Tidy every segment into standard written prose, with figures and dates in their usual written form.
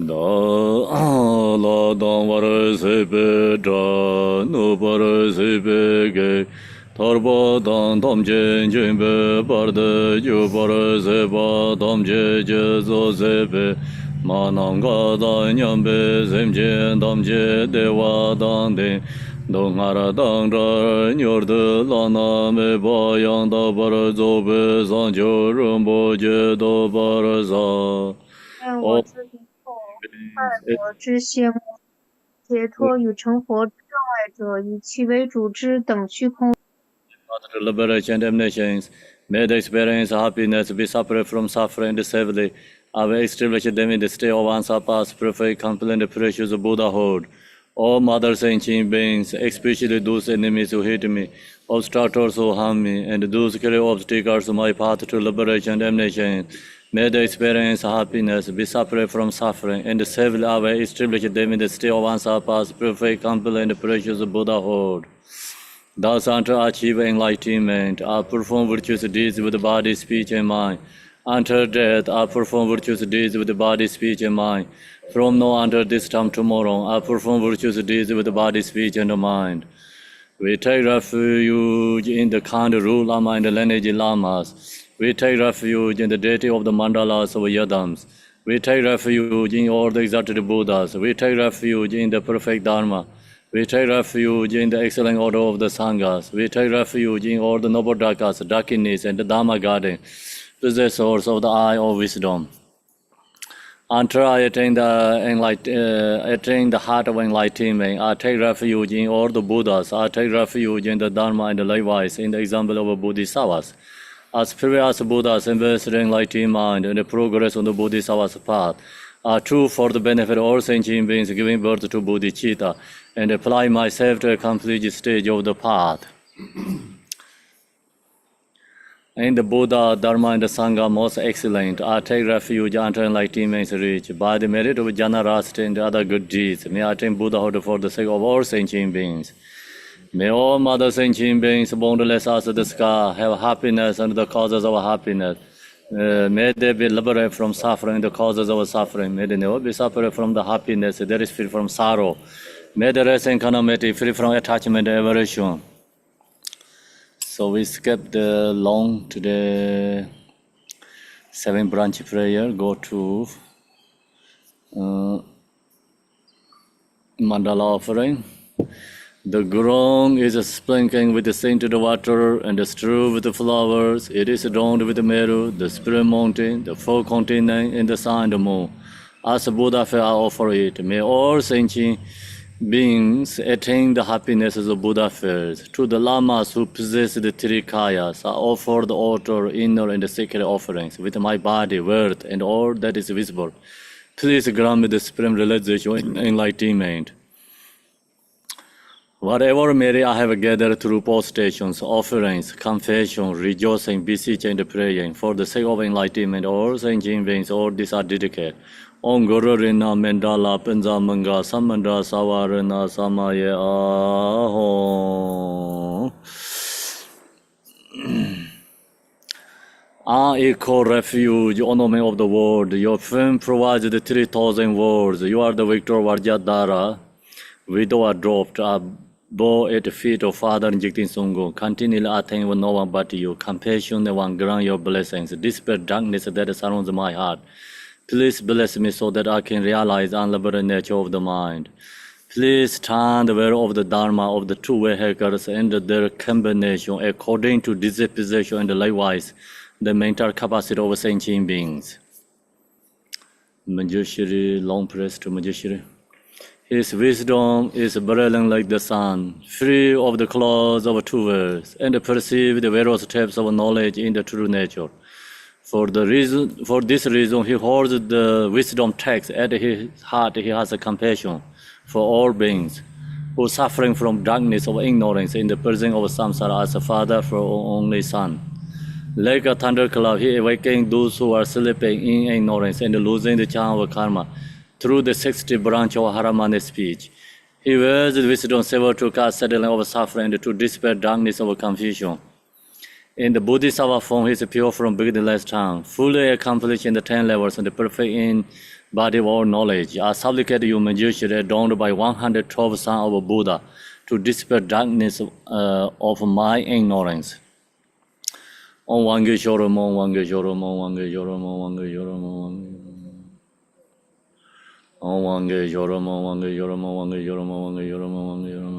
Da la dang var se pe tra no par se pe ge thar ba dang dam je je be par de ju par se ba dam je je zo se pe ma nang ga da nyam be sem je dam je de wa dang de dong ara dang ra nyor de la na me ba yang da par zo be san jo rum bo je do par za 愿我自离后，爱我之谢幕，解脱与成佛之障碍者，以其为主之等虚空。 To liberation and damnations, may they experience happiness, be separate from suffering decisively. I will establish them in the state of unsurpassed, perfect, complete, and precious Buddhahood. All mother sentient beings, especially those enemies who hate me, obstructors who harm me, and those carry obstacles to my path to liberation and damnation, may they experience happiness, be separate from suffering, and decisively I will establish them in the state of unsurpassed, perfect, complete, and precious Buddhahood. Thus, unto achieve enlightenment, I perform virtuous deeds with the body, speech, and mind. Until death, I perform virtuous deeds with the body, speech, and mind. From now until this time tomorrow, I perform virtuous deeds with the body, speech, and the mind. We take refuge in the kind rule Lama and the lineage Lamas. We take refuge in the deity of the mandalas of Yadams. We take refuge in all the exalted Buddhas. We take refuge in the perfect Dharma. We take refuge in the excellent order of the Sanghas. We take refuge in all the noble Dakas, Dakinis, and the Dharma garden, possessors of the eye of wisdom. Until I attain the heart of enlightenment, I take refuge in all the Buddhas. I take refuge in the Dharma and the likewise in the example of the Bodhisattvas. As previous Buddhas invested in enlightened mind and the progress on the Bodhisattva's path are true for the benefit of all sentient beings giving birth to bodhicitta, and apply myself to accomplish this stage of the path. In the Buddha, Dharma, and the Sangha most excellent, I take refuge until enlightenment is reached. By the merit of jhana, rasa, and other good deeds, may I attain Buddhahood for the sake of all sentient beings. May all mother sentient beings, boundless as the sky, have happiness and the causes of happiness. May they be liberated from suffering, the causes of suffering. May they never be separated from the happiness that is free from sorrow. May the rest and calamity free from attachment and aversion. So we skip the long to the 7 branch prayer. Go to mandala offering. The ground is sprinkling with the scented water and strewed with the flowers. It is adorned with the Meru, the spirit mountain, the 4 continents, and the sun and the moon. As a Buddha fair, I offer it. May all sentient beings attain the happinesses of Buddha fairs. To the lamas who possess the 3 kayas, I offer the outer, inner, and the sacred offerings with my body, worth, and all that is visible. Please grant me the supreme realization and enlightenment. Whatever merit I have gathered through postations, offerings, confession, rejoicing, beseeching, and praying, for the sake of enlightenment, all sentient beings, all these are dedicated. Om Guru Rina Mendala Penza Manga Samandra Savarana Samaye Aho. I echo refuge, ornament of the world. Your fame provides the 3,000 words. You are the victor Vajradhara. Widow are dropped. Bow at the feet of Father injecting Sungo. Continually I thank no one but you. Compassion and one grant your blessings. Dispel darkness that surrounds my heart. Please bless me so that I can realize the unliberated nature of the mind. Please stand aware of the Dharma of the 2 vehicles and their combination according to disposition and likewise the mental capacity of sentient beings. Manjushri, long press to Manjushri. His wisdom is brilliant like the sun, free of the clouds of 2 worlds, and perceive the various types of knowledge in the true nature. For this reason, he holds the wisdom text at his heart. He has a compassion for all beings who are suffering from darkness of ignorance in the presence of samsara as a father for only son. Like a thunderclap, he awakens those who are sleeping in ignorance and losing the charm of karma through the 60 branch of Haramana speech. He wears the wisdom saber to cast settling of suffering and to dispel darkness of confusion. In the Bodhisattva form, he is pure from beginningless time, fully accomplished in the 10 levels and perfect in body of knowledge. I supplicate you, Majesty, adorned by 112 sons of Buddha, to dispel darkness of my ignorance. Om Wange Shorom, Om Wange Shorom, Om Wange Shorom, Om Wange Shorom, Om Wange Shorom, Om Wange Shorom, Om Wange Shorom, Om Wange Shorom, Om Wange Shorom.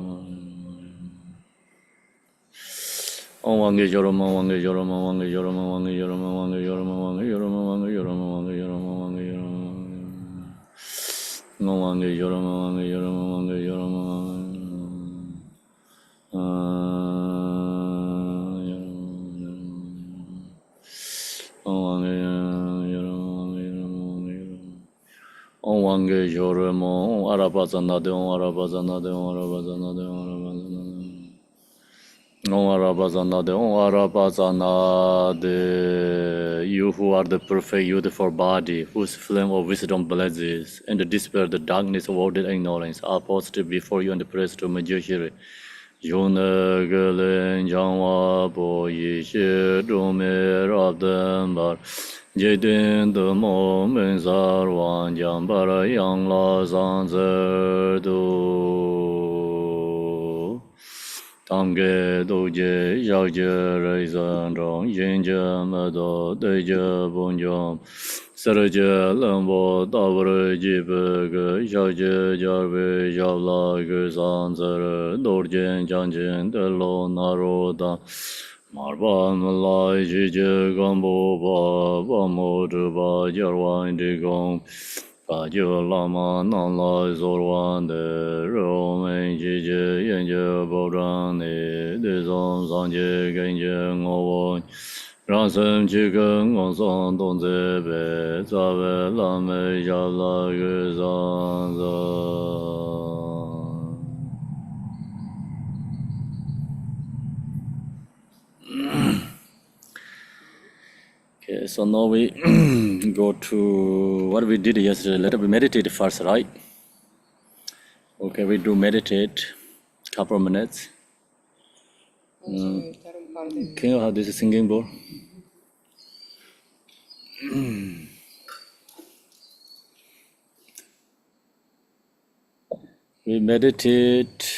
Om Wange Shorom, Om Wange Shorom, Om Wange Shorom, Om Wange Shorom, Om Wange Shorom, Om Wange Shorom, Om Wange Shorom, Om Wange Shorom, Om Wange Shorom. No one get your one get your one get your one get your mo Arabazana de Arabazana de Arabazana de Arabazana de Arabazana de you who are the perfect beautiful body, whose flame of wisdom blazes, and dispel the darkness of all ignorance, are positive before you and praise to Majeshiri. Yuna Galen Jangwa Bo Yi Shi Dume Rabdambar Jidin the moment Zarwan Jambara Yang La Zanzer Du Tamge Doje Yaje Reizan Rong Yinja Mado Deja Bunjom Saraja Lambo Davre Jibe Yaje Jarve Javla Guzanzer Dorjen Janjin Delo Naroda Marban Malai Jije Gambo Ba Modruba Jarwan Digong Kajo Lama Nanla Zorwan De Romain Jije Yenje Bodran De Zon Zanje Genje Ngowon Ransam Chicken Gonson Don Zebe Zave Lame Jala Guzanza. Okay, so now we go to what we did yesterday. Let us meditate first, right? Okay, we do meditate couple of minutes. Can you have this singing bowl? We meditate.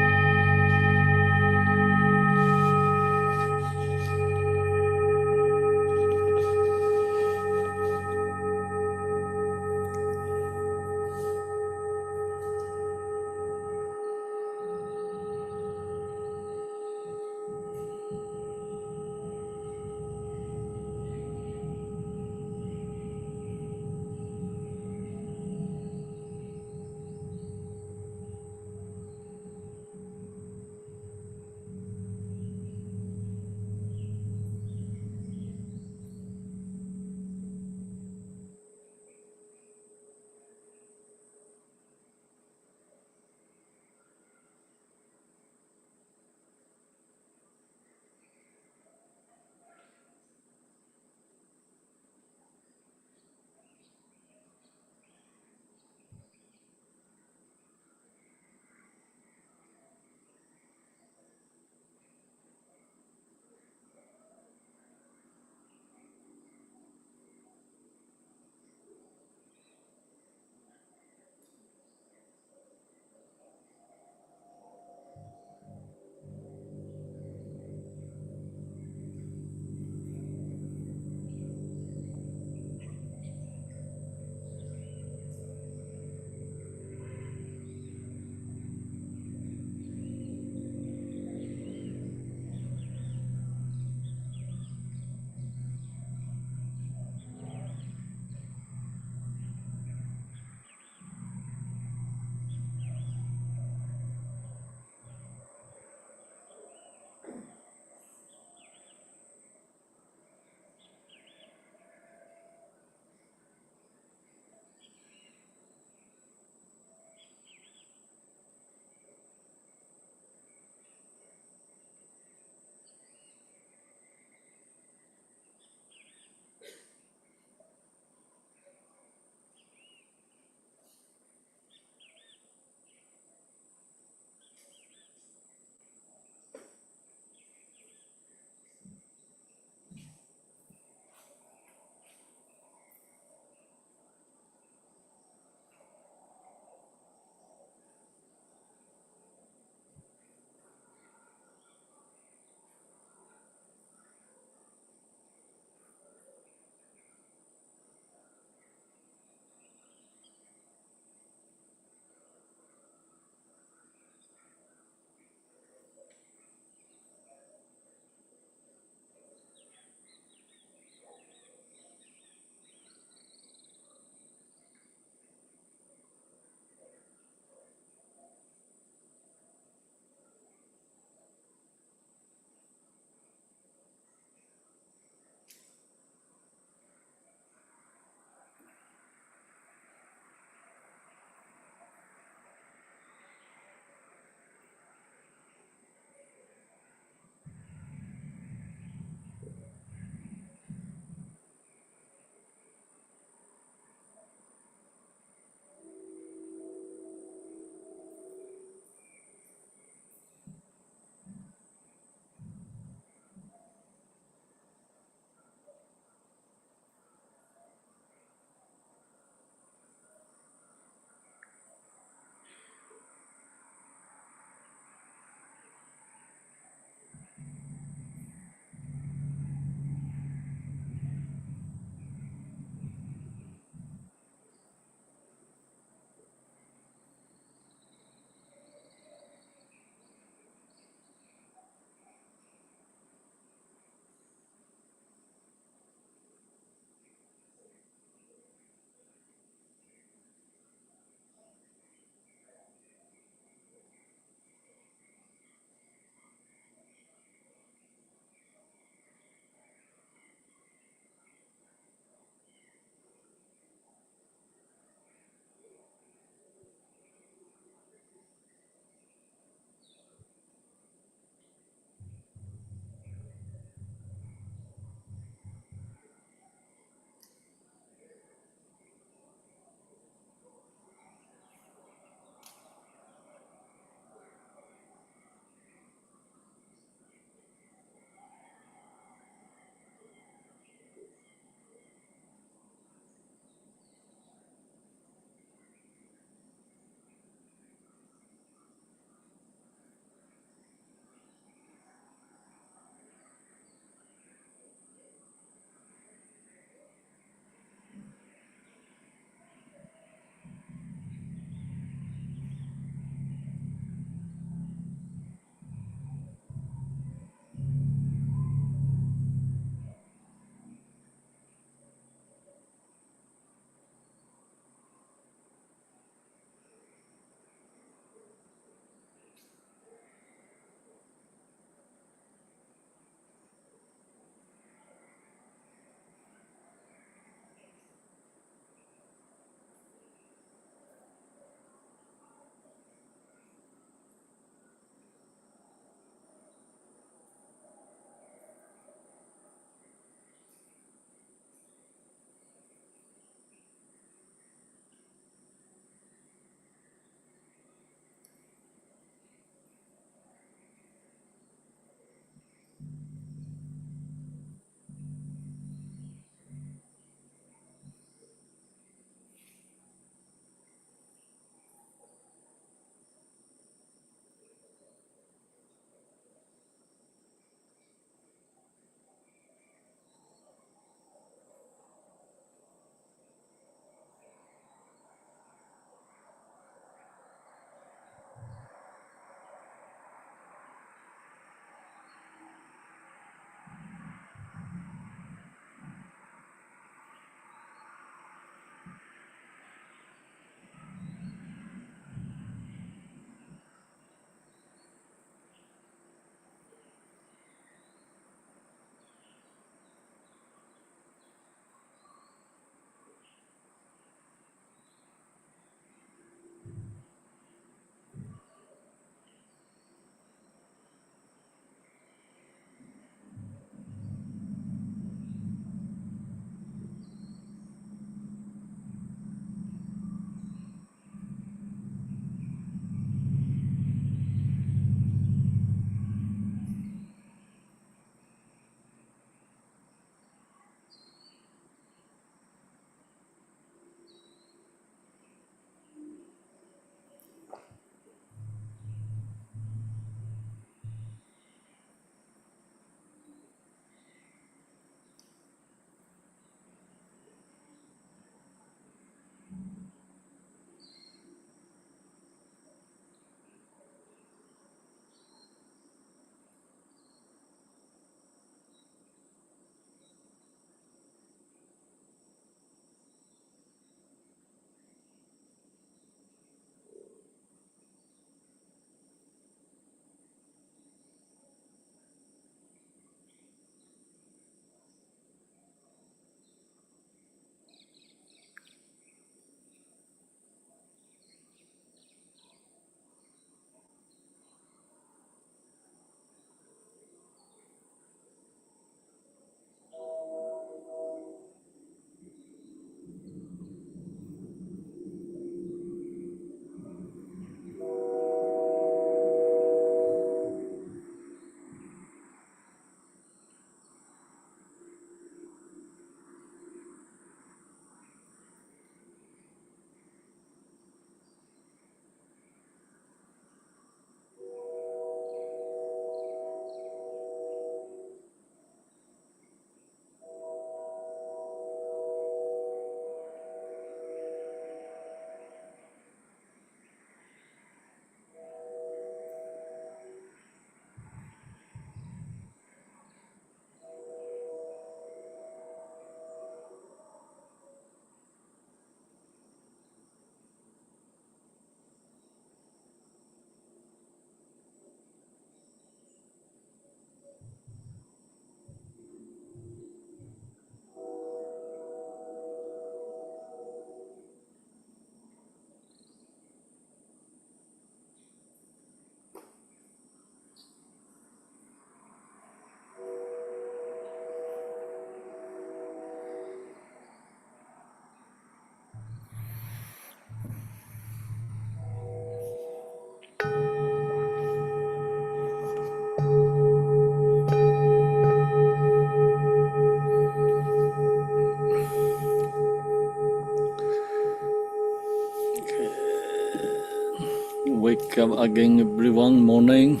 wake up again everyone morning.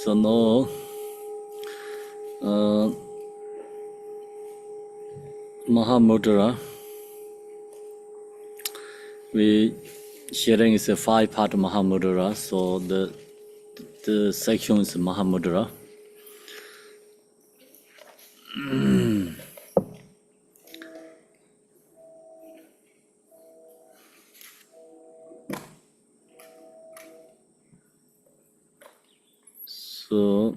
So now Mahamudra, we sharing is a 5-part Mahamudra, so the section is Mahamudra. So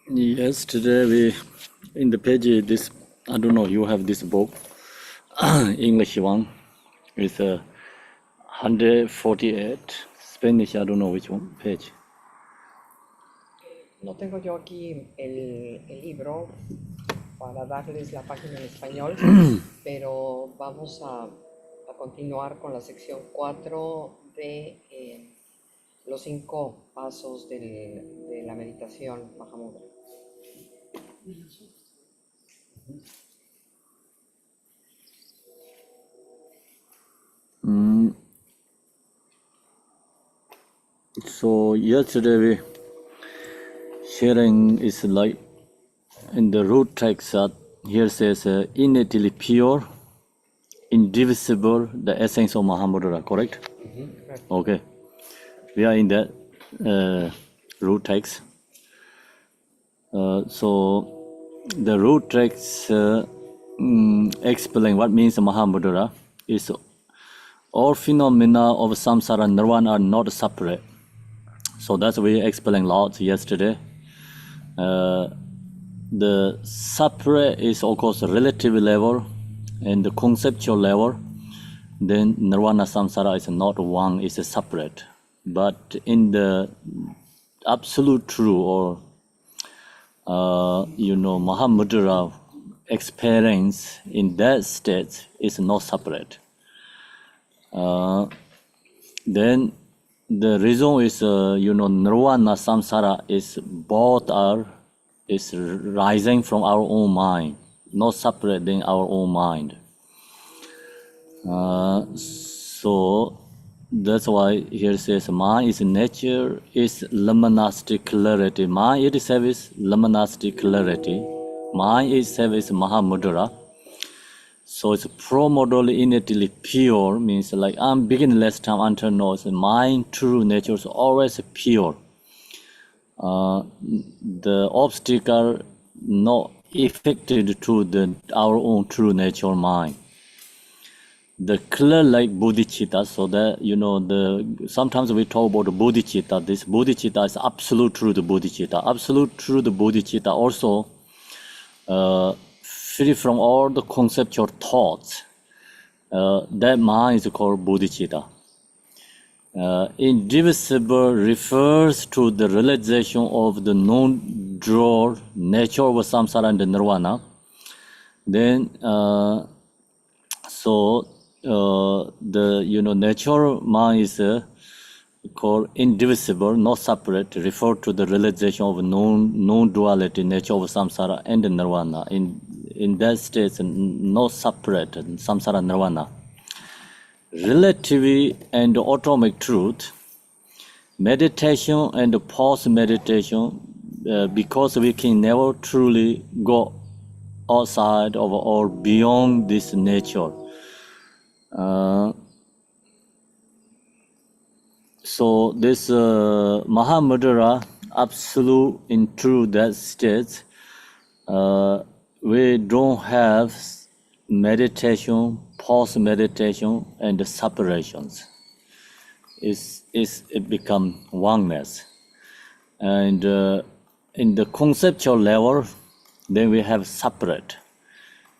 yesterday we in the page this, I don't know, you have this book, English one, with 148, Spanish, I don't know which one page. No tengo yo aquí el libro para darles la página en español, pero vamos a continuar con la sección 4 de los 5 pasos de la meditación Mahamudra. So yesterday we sharing is like in the root text that here says innately pure, indivisible, the essence of Mahamudra, correct? Correct. Okay. We are in that root text. So the root text explain what means Mahamudra is all phenomena of samsara nirvana are not separate. So that's what we explained a lot yesterday. The separate is of course relative level and the conceptual level. Then nirvana samsara is not one, it's a separate. But in the absolute true or Mahamudra experience in that state is not separate. Then the reason is nirvana samsara is both is rising from our own mind, not separate than our own mind. So that's why here says mind is nature, is luminosity clarity. Mind itself is luminosity clarity. Mind itself is Mahamudra. So it's pro-modally innately pure, means like I'm beginningless time until knows. Mind true nature is always pure. The obstacle not affected to our own true nature mind. The clear like bodhicitta, so that sometimes we talk about bodhicitta. This bodhicitta is absolute truth bodhicitta. Absolute truth bodhicitta also free from all the conceptual thoughts. That mind is called bodhicitta. Indivisible refers to the realization of the non-dual nature of samsara and nirvana. Then the natural mind is called indivisible, not separate, refer to the realization of non-duality, nature of samsara and nirvana. In that state, not separate, samsara nirvana. Relative and atomic truth, meditation and post-meditation, because we can never truly go outside of or beyond this nature. So this Mahamudra, absolute in true that state, we don't have meditation, post-meditation, and separations. It become oneness. And in the conceptual level, then we have separate,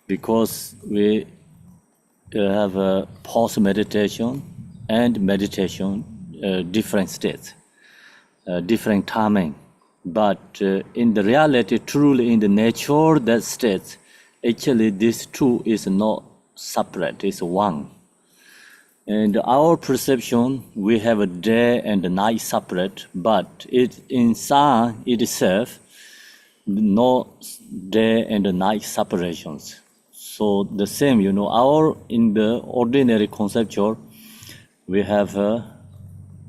because we have a post-meditation and meditation, different states, different timing. But in the reality, truly in the nature that states, actually this two is not separate, it's one. And our perception, we have a day and a night separate, but it inside itself, no day and night separations. So the same, our in the ordinary conceptual, we have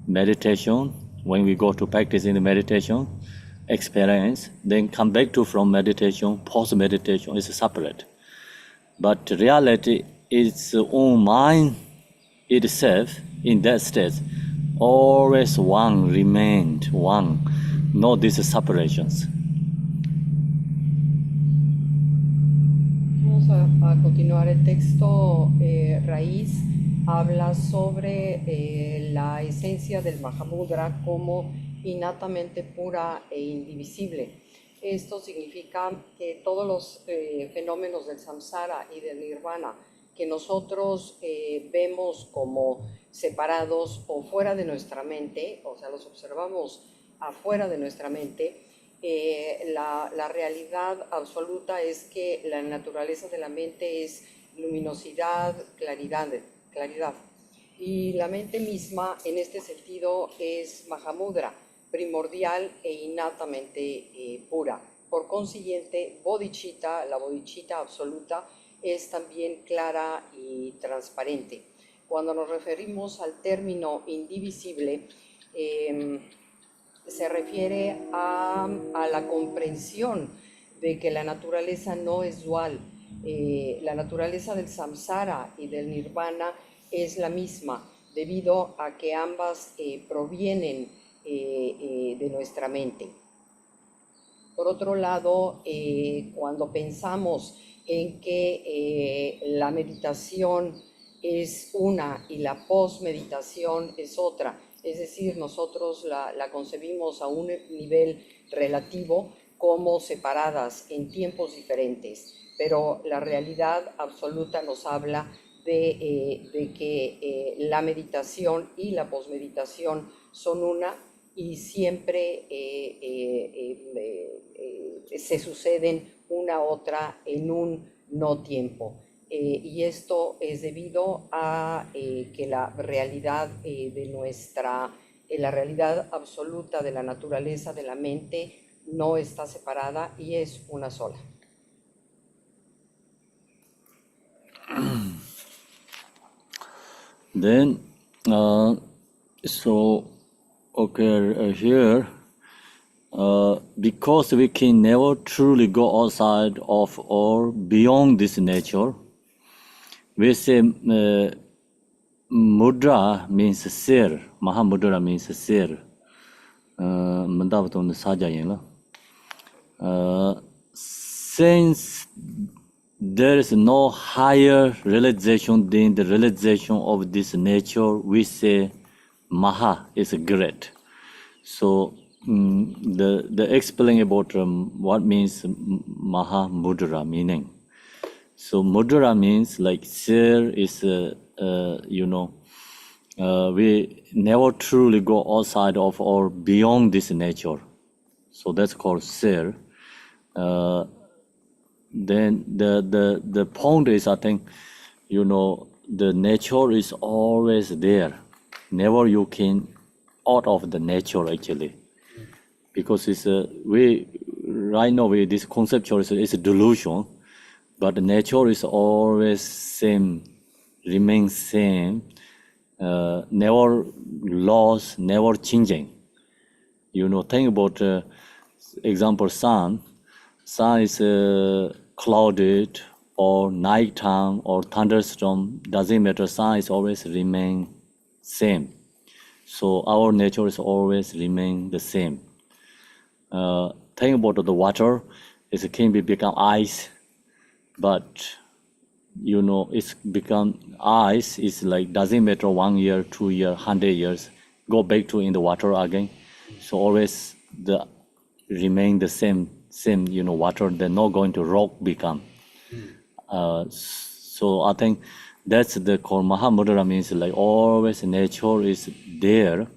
meditation. When we go to practice in the meditation, experience, then come back to from meditation, post meditation is separate. But reality is own mind itself in that state, always one remained one, no these separations. Vamos a continuar. El texto raíz habla sobre la esencia del Mahamudra como innatamente pura e indivisible. Esto significa que todos los fenómenos del samsara y del nirvana que nosotros vemos como separados o fuera de nuestra mente, o sea, los observamos afuera de nuestra mente, la realidad absoluta es que la naturaleza de la mente es luminosidad, claridad. Y la mente misma, en este sentido, es Mahamudra, primordial e innatamente pura. Por consiguiente, bodhicitta, la bodhicitta absoluta, es también clara y transparente. Cuando nos referimos al término indivisible, se refiere a la comprensión de que la naturaleza no es dual. La naturaleza del samsara y del nirvana es la misma, debido a que ambas provienen de nuestra mente. Por otro lado, cuando pensamos en que la meditación es una y la posmeditación es otra, es decir, nosotros la concebimos a un nivel relativo como separadas en tiempos diferentes, pero la realidad absoluta nos habla de que la meditación y la posmeditación son una y siempre se suceden una a otra en un no tiempo. Y esto es debido a que la realidad la realidad absoluta de la naturaleza de la mente no está separada y es una sola. Then, here, because we can never truly go outside of or beyond this nature, we say mudra means sir, Mahamudra means sir. Since there is no higher realization than the realization of this nature, we say Maha is great. So the explain about what means Mahamudra meaning. So mudra means like sir is we never truly go outside of or beyond this nature. So that's called sir. Then the point is, I think, the nature is always there. Never you can out of the nature actually, because it's right now this conceptual is a delusion, but the nature is always same, remains same, never lost, never changing. Think about example sun. Sun is clouded or nighttime or thunderstorm, doesn't matter. Sun is always remain same. So our nature is always remain the same. Think about the water, it can become ice, but it's become ice. It's like doesn't matter 1 year, 2 year, 100 years, go back to in the water again. So always the remain the same, water. They're not going to rock become. So I think that's the core. Mahamudra means like always nature is there.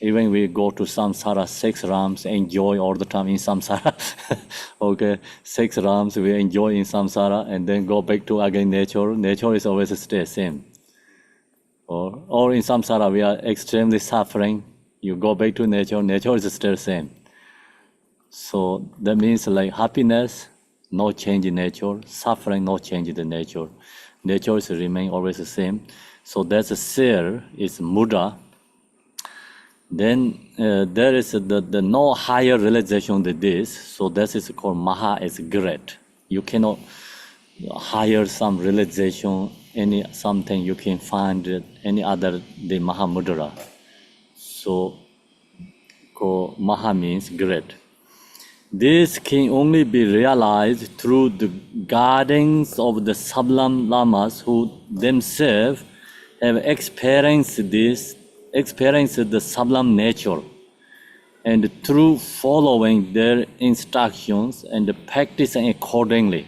Even we go to samsara, 6 rams, enjoy all the time in samsara. Okay, 6 rams we enjoy in samsara and then go back to again nature. Nature is always stay same. Or in samsara we are extremely suffering. You go back to nature, nature is still same. So that means like happiness, no change in nature. Suffering, no change in the nature. Nature is remain always the same. So that's a seer, is Mudra. Then there is the no higher realization than this. So that is called Maha is great. You cannot higher some realization, any something you can find any other than Mahamudra. So called Maha means great. This can only be realized through the guidance of the sublime lamas who themselves have experienced the sublime nature, and through following their instructions and practicing accordingly.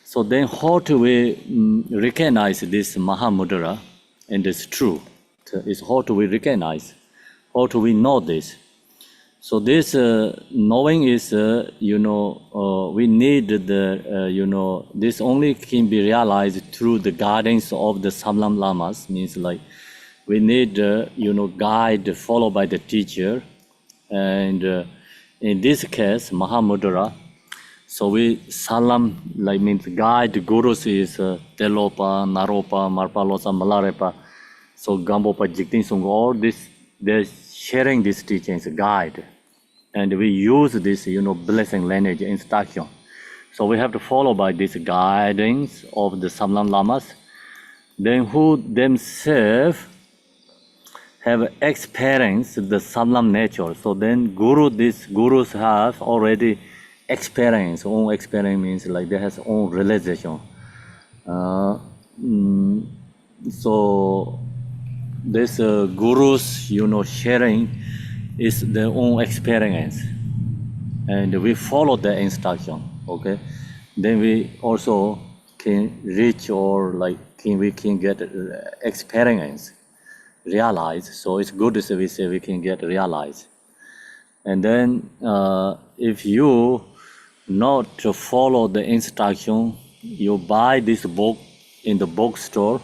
So then how do we recognize this Mahamudra? And it's true. It's how do we recognize? How do we know this? So this knowing is, we need this only can be realized through the guidance of the Samlam Lamas, means like we need, guide followed by the teacher. And in this case, Mahamudra, so we Salam, like means guide, gurus is Telopa, Naropa, Marpalosa, Malarepa, so Gambopa, Jiktin Sung, all this, they're sharing these teachings, guide. And we use this, blessing lineage instruction. So we have to follow by this guidance of the Samlam Lamas, then who themselves have experienced the Samlam nature. So then these gurus have already experienced, own experience means like they have own realization. So this gurus, sharing is their own experience, and we follow the instruction. Okay, then we also can reach or we can get experience, realize. So it's good as we say we can get realized. And then if you not to follow the instruction, you buy this book in the bookstore.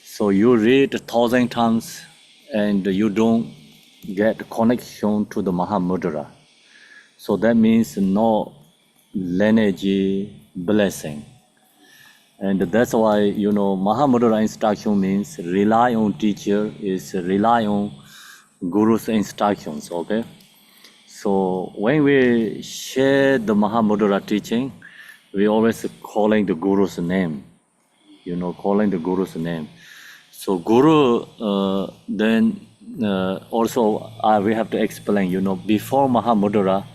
So you read 1,000 times and you don't get connection to the Mahamudra. So that means no lineage blessing. And that's why, Mahamudra instruction means rely on teacher, is rely on Guru's instructions, okay? So when we share the Mahamudra teaching, we always calling the Guru's name, calling the Guru's name. So Guru, then also we have to explain, before Mahamudra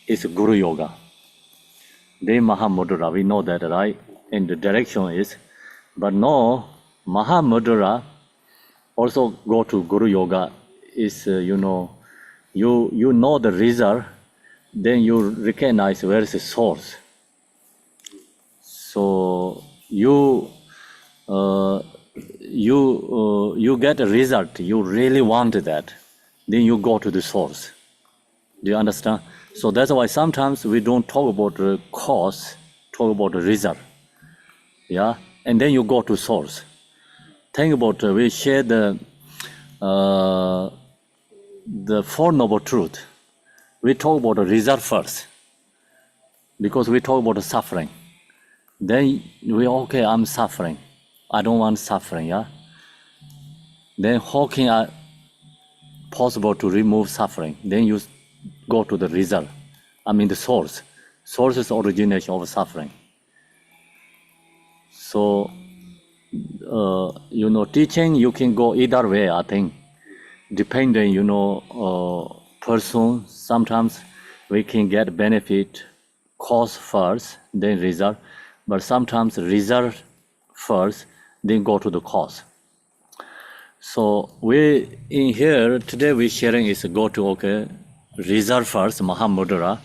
is Guru Yoga. Then Mahamudra, we know that, right? And the direction is, but no, Mahamudra also go to Guru Yoga is, you know the result, then you recognize where is the source. So you get a result, you really want that, then you go to the source. Do you understand? So that's why sometimes we don't talk about the cause, talk about the result. Yeah, and then you go to source. Think about we share the Four Noble Truth. We talk about the result first, because we talk about the suffering. Then I'm suffering. I don't want suffering, yeah? Then how can I possible to remove suffering? Then you go to the result. The source. Source is origination of suffering. So, teaching, you can go either way, I think. Depending, person, sometimes we can get benefit, cause first, then result. But sometimes result first, then go to the cause. So we in here today we sharing is go to result first, Mahamudra.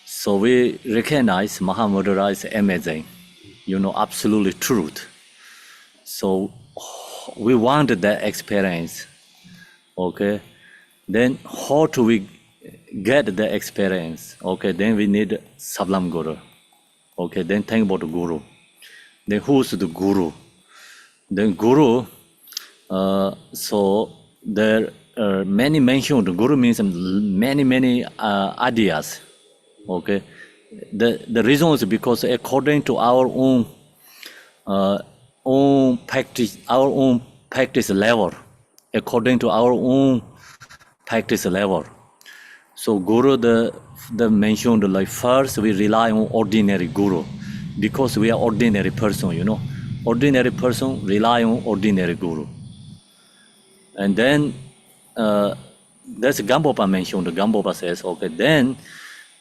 So we recognize Mahamudra is amazing, absolutely truth. So we want that experience. Okay, then how do we get the experience? Okay, then we need Sublime Guru. Okay, then think about the Guru. Then who's the Guru? Then Guru, so there are many mentioned. Guru means many ideas. Okay, The reason is because according to our own practice level, according to our own practice level. So Guru the mentioned like first we rely on ordinary Guru because we are ordinary person, you know. Ordinary person rely on ordinary Guru. And then that's Gambopa mentioned. Gambopa says, okay, then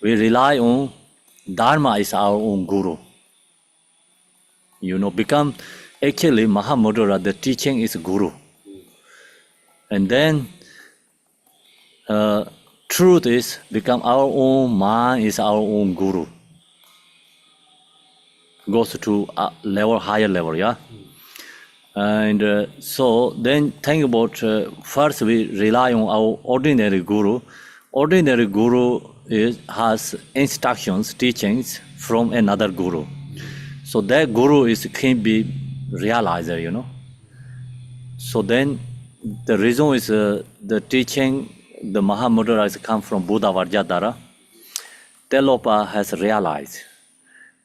we rely on Dharma is our own Guru. You know, become actually Mahamudra, the teaching is Guru. And then truth is become our own mind is our own Guru. Goes to a level higher level, yeah. And so then think about first we rely on our ordinary Guru. Ordinary Guru has instructions, teachings from another Guru. So that Guru can be realized, you know. So then the reason is the teaching, the Mahamudra has come from Buddha Vajradhara. Telopa has realized.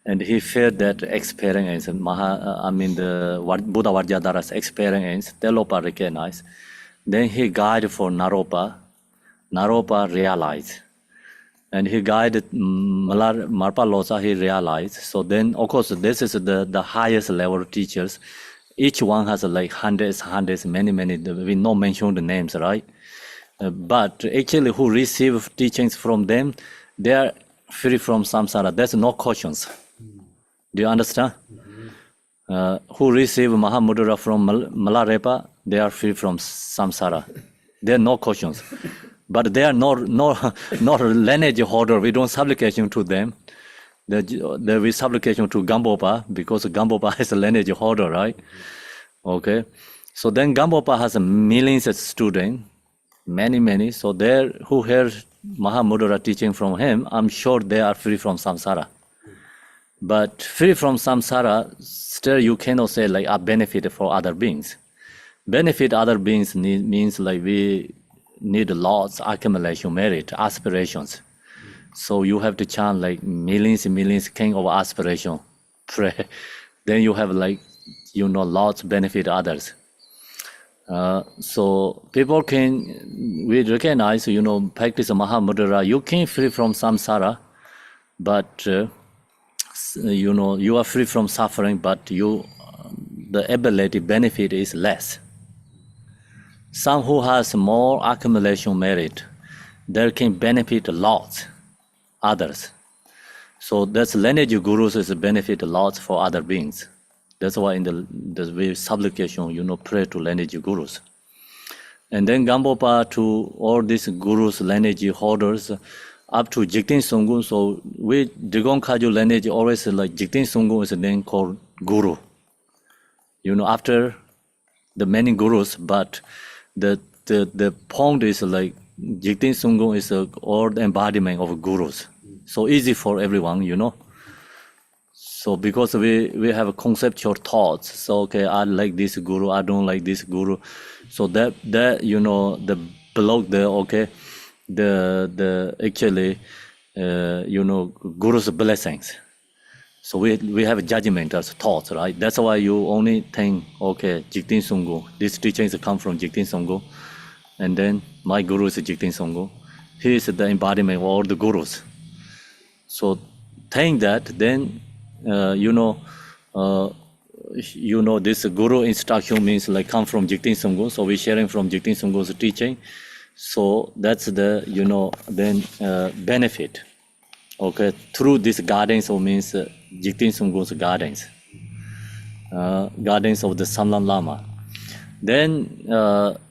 And he felt that experience, the Buddha Vajradhara's experience, Telopa recognized. Then he guided for Naropa. Naropa realized. And he guided Marpa Losa, he realized. So then, of course, this is the highest level teachers. Each one has like hundreds, many, we not mention the names, right? But actually who receive teachings from them, they are free from samsara. There's no questions. Do you understand? Who receive Mahamudra from Malarepa, they are free from samsara. There are no questions. But they are not lineage holder. We don't supplication to them. We supplication to Gambopa because Gambopa is a lineage holder, right? Okay. So then Gambopa has millions of students, many. So there who heard Mahamudra teaching from him, I'm sure they are free from samsara. But free from samsara, still you cannot say like a benefit for other beings. Benefit other beings means like we need lots, accumulation, merit, aspirations. So you have to chant like millions, king of aspiration, pray. Then you have like, you know, lots benefit others. So people we recognize, you know, practice Mahamudra, you can free from samsara, but you know, you are free from suffering, but the ability benefit is less. Some who has more accumulation merit, they can benefit a lot others. So that's lineage gurus is benefit a lot for other beings. That's why in the way supplication, you know, pray to lineage gurus. And then Gambopa to all these gurus, lineage holders, up to Jigten Songgun. So we Drigong Kaju lineage always like Jigten Songgun is a name called Guru. You know, after the many gurus, but the point is like Jigten Songgun is all the embodiment of gurus. So easy for everyone, you know. So because we have conceptual thoughts. So okay, I like this guru, I don't like this guru. So that you know, the block the okay, the actually you know, guru's blessings. So we have judgment as thoughts, right? That's why you only think, okay, Jigten Songgun. These teachings come from Jigten Songgun. And then my guru is Jigten Songgun. He is the embodiment of all the gurus. So think that, then you know, this guru instruction means like come from Jigten Songgun. So we're sharing from Jigten Songgun's teaching. So that's the, you know, then benefit. Okay, through this guidance, or means Jigten Songgun's guidance, guidance of the Samlan Lama. Then,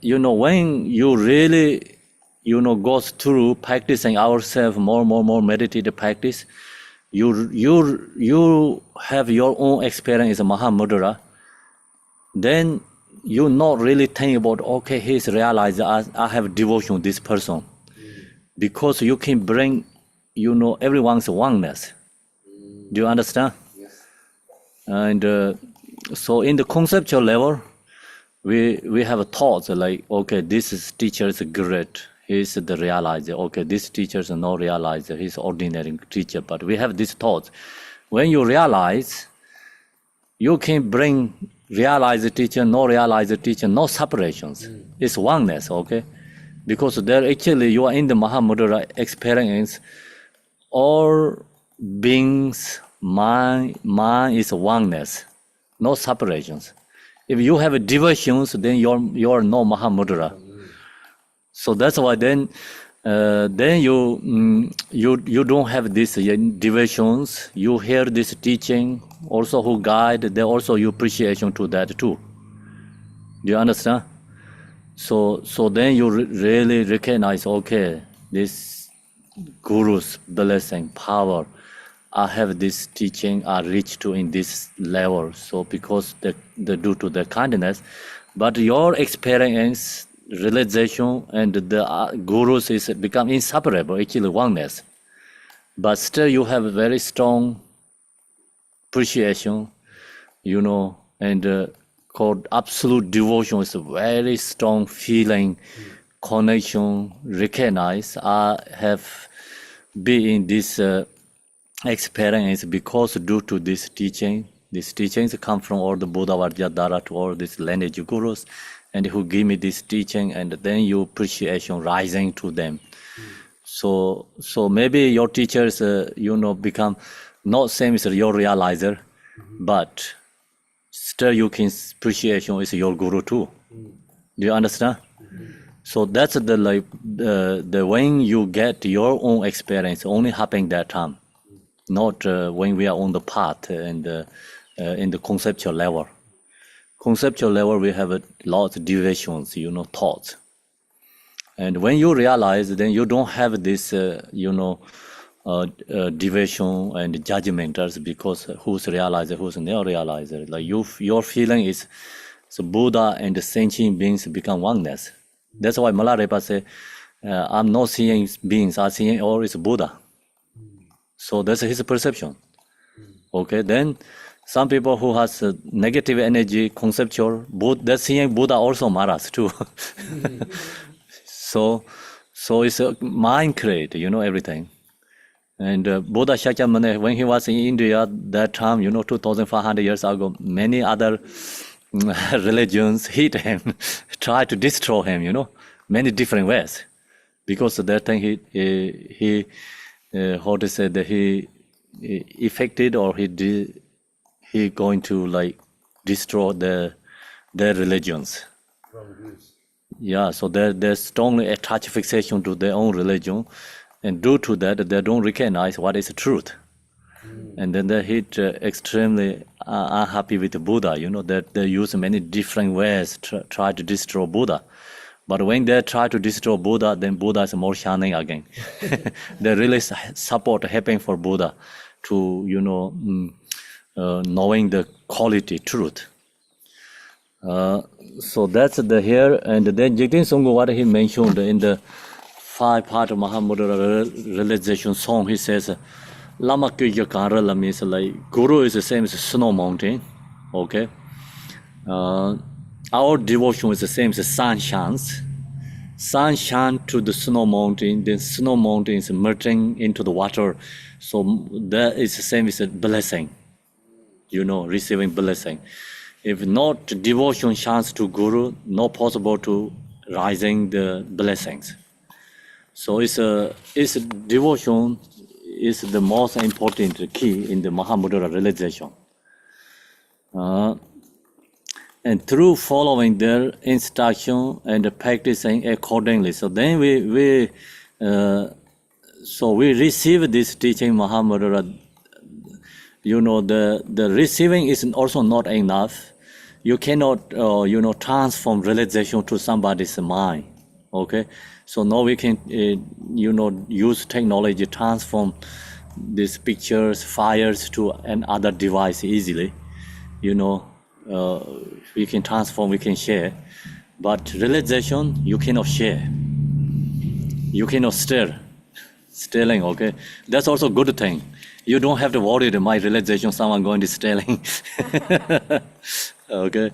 you know, when you really, you know, goes through practicing ourselves more meditative practice, you have your own experience as a Mahamudra, then you not really think about, okay, he's realized I have devotion to this person. Because you can bring, you know, everyone's oneness. Do you understand? Yes. And so in the conceptual level, we have thoughts like, okay, this teacher is great. He's the realizer. Okay, this teacher is no realizer. He's ordinary teacher. But we have this thought. When you realize, you can bring realizer teacher, no realizer teacher, no separations. It's oneness, okay? Because there actually you are in the Mahamudra experience. All beings, mind is oneness, no separations. If you have diversions, then you're no Mahamudra. So that's why then you don't have these diversions. You hear this teaching, also who guide. There also you appreciation to that too. Do you understand? So then you really recognize, okay, this Guru's blessing, power. I have this teaching, I reach to in this level. So because the due to the kindness, but your experience, realization, and the Gurus is become inseparable, actually oneness. But still you have a very strong appreciation, and called absolute devotion is a very strong feeling, connection, recognize. I have been in this experience because due to this teaching. These teachings come from all the Buddha Vajradhara to all these lineage gurus, and who give me this teaching, and then your appreciation rising to them. So maybe your teachers, become not same as your realizer, but still you can appreciation is your guru too. Do you understand? So that's the when you get your own experience only happening that time, not when we are on the path and in the conceptual level. Conceptual level we have a lot of deviations, thoughts. And when you realize, then you don't have this, deviation and judgmentals, because who's realizer, who's not realizer. Like your feeling is, so Buddha and the sentient beings become oneness. That's why Malarepa say, I'm not seeing beings, I'm seeing all is Buddha. So that's his perception. Okay, then some people who has negative energy, conceptual, they're seeing Buddha also Maras too. So it's a mind create, everything. And Buddha Shakyamuni, when he was in India, that time, 2,500 years ago, many other religions hit him, try to destroy him, many different ways. Because of that time he how to say that he affected, or he going to destroy their religions. Yeah, so they're strongly attached fixation to their own religion, and due to that they don't recognize what is the truth. And then they hit extremely unhappy with the Buddha, that they use many different ways to try to destroy Buddha. But when they try to destroy Buddha, then Buddha is more shining again. They really support helping for Buddha to, knowing the quality, truth. So that's the here. And then Jigten Songpo, what he mentioned in the 5-part of Mahamudra realization song, he says, Lama Kyuja Karala means like Guru is the same as snow mountain. Okay. Our devotion is the same as sun shines. Sun shines to the snow mountain, then snow mountain is melting into the water. So that is the same as a blessing, receiving blessing. If not devotion shines to Guru, not possible to rising the blessings. So it's devotion is the most important key in the Mahamudra realization. And through following their instruction and practicing accordingly, so then we receive this teaching Mahamudra. The receiving is also not enough. You cannot transform realization to somebody's mind. Okay, so now we can use technology transform these pictures, fires to another device easily. We can transform, we can share, but realization you cannot share. You cannot stealing. Okay, that's also a good thing. You don't have to worry that my realization someone going to stealing. Okay,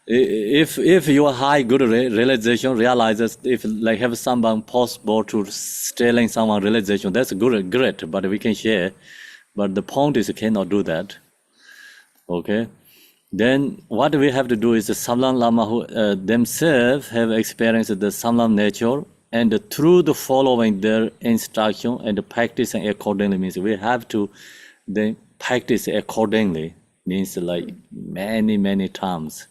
If your high good realization realizes, if like have someone possible to stealing someone realization, that's good, great, but we can share. But the point is you cannot do that. Okay. Then what we have to do is the Samlam Lama who themselves have experienced the Samlam nature, and through the following their instruction and the practicing accordingly means we have to then practice accordingly, means like many times,